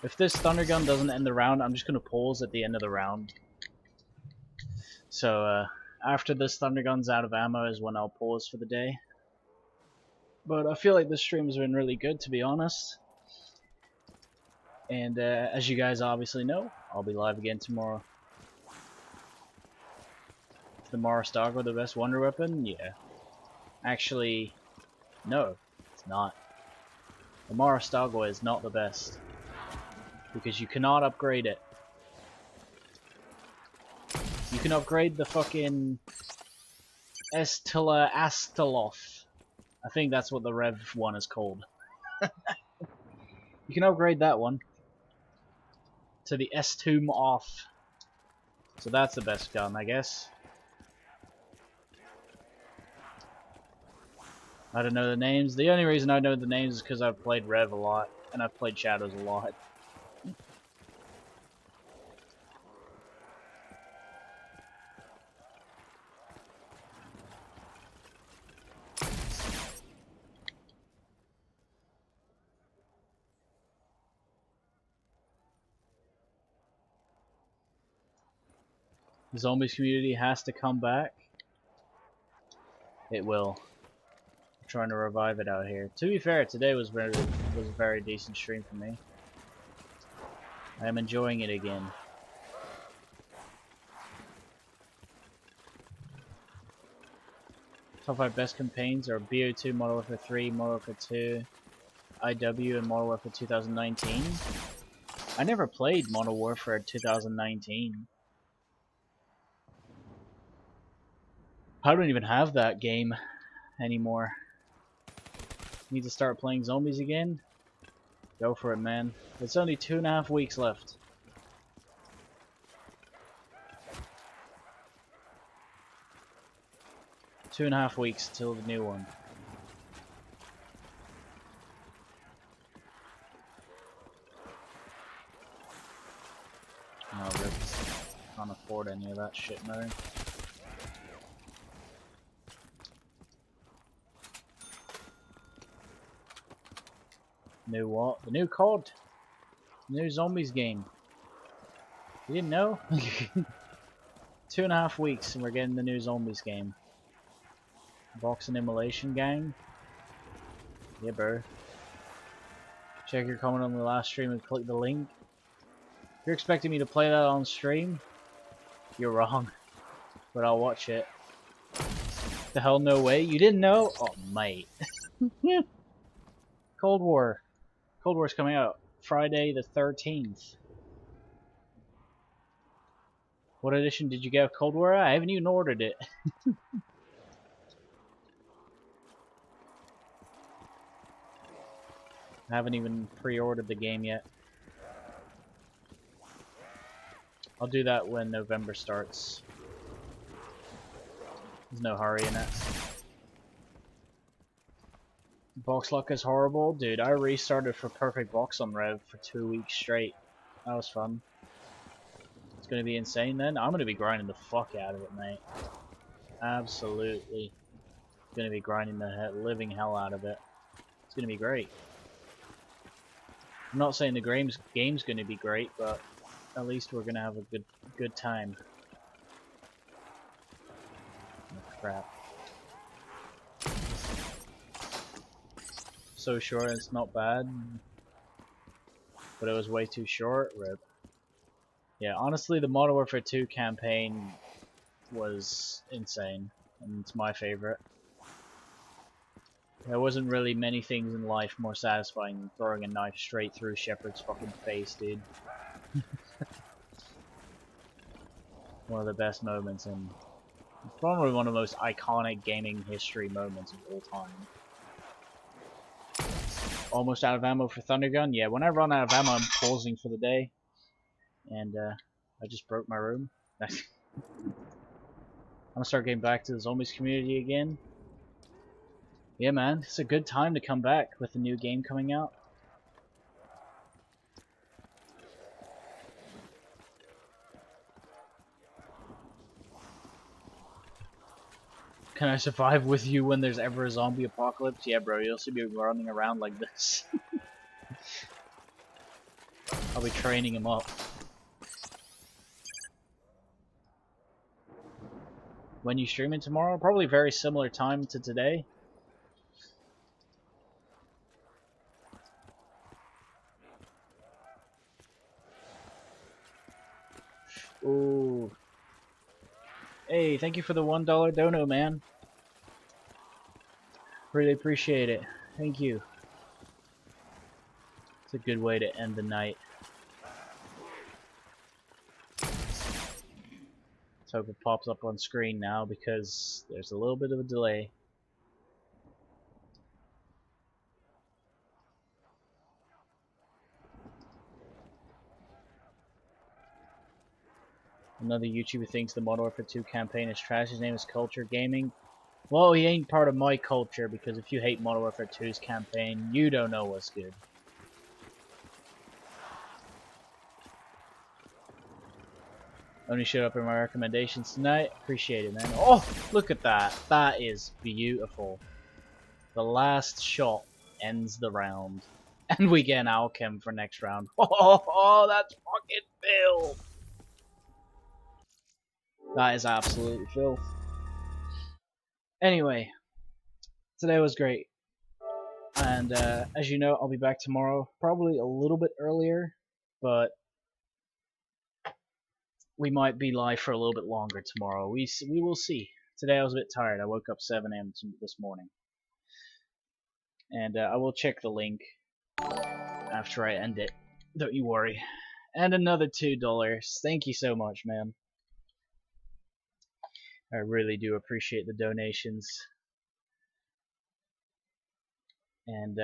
if this Thundergun doesn't end the round, I'm just gonna pause at the end of the round. So after this Thundergun's out of ammo is when I'll pause for the day. But I feel like this stream has been really good, to be honest. And as you guys obviously know, I'll be live again tomorrow. Is the Maristago the best wonder weapon? Yeah. Actually, no, it's not. The Maristago is not the best. Because you cannot upgrade it. You can upgrade the fucking Estilla Asteloth. I think that's what the Rev one is called. You can upgrade that one to the S-Tomb off. So that's the best gun, I guess. I don't know the names. The only reason I know the names is because I've played Rev a lot, and I've played Shadows a lot. The zombies community has to come back. It will. I'm trying to revive it out here. To be fair, today was a very decent stream for me. I am enjoying it again. Top 5 best campaigns are BO2, Modern Warfare 3, Modern Warfare 2, IW, and Modern Warfare 2019. I never played Modern Warfare 2019. I don't even have that game anymore. Need to start playing zombies again? Go for it, man. It's only 2.5 weeks left. Two and a half weeks till the new one. No, rip. Can't afford any of that shit now. New what? The new COD. The new zombies game. You didn't know? 2.5 weeks and we're getting the new zombies game. Boxing Immolation Gang. Yeah, bro. Check your comment on the last stream and click the link. If you're expecting me to play that on stream, you're wrong. But I'll watch it. The hell no way? You didn't know? Oh, mate. Cold War. Cold War's coming out Friday the 13th. What edition did you get of Cold War? I haven't even ordered it. I haven't even pre-ordered the game yet. I'll do that when November starts. There's no hurry in it. Box luck is horrible. Dude, I restarted for Perfect Box on Rev for 2 weeks straight. That was fun. It's gonna be insane then. I'm gonna be grinding the fuck out of it, mate. Absolutely. Gonna be grinding the living hell out of it. It's gonna be great. I'm not saying the game's gonna be great, but at least we're gonna have a good time. Oh, crap. So short, it's not bad. But it was way too short. Rip. Yeah, honestly, the Modern Warfare 2 campaign was insane, and it's my favorite. There wasn't really many things in life more satisfying than throwing a knife straight through Shepard's fucking face, dude. One of the best moments, and probably one of the most iconic gaming history moments of all time. Almost out of ammo for Thundergun? Yeah, when I run out of ammo, I'm pausing for the day. And I just broke my room. I'm gonna start getting back to the zombies community again. Yeah, man, it's a good time to come back with the new game coming out. Can I survive with you when there's ever a zombie apocalypse? Yeah, bro, you'll see me running around like this. I'll be training him up. When you streaming tomorrow? Probably very similar time to today. Ooh. Hey, thank you for the $1 dono, man. Really appreciate it. Thank you. It's a good way to end the night. Let's hope it pops up on screen now because there's a little bit of a delay. Another YouTuber thinks the Modern Warfare 2 campaign is trash. His name is Culture Gaming. Well, he ain't part of my culture because if you hate Modern Warfare 2's campaign, you don't know what's good. Only showed up in my recommendations tonight. Appreciate it, man. Oh, look at that. That is beautiful. The last shot ends the round. And we get an Alchem for next round. Oh, that's fucking filth. That is absolutely filth. Anyway, today was great. And as you know, I'll be back tomorrow. Probably a little bit earlier, but we might be live for a little bit longer tomorrow. We will see. Today I was a bit tired. I woke up 7 a.m. this morning. And I will check the link after I end it. Don't you worry. And another $2. Thank you so much, man. I really do appreciate the donations. And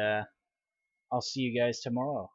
I'll see you guys tomorrow.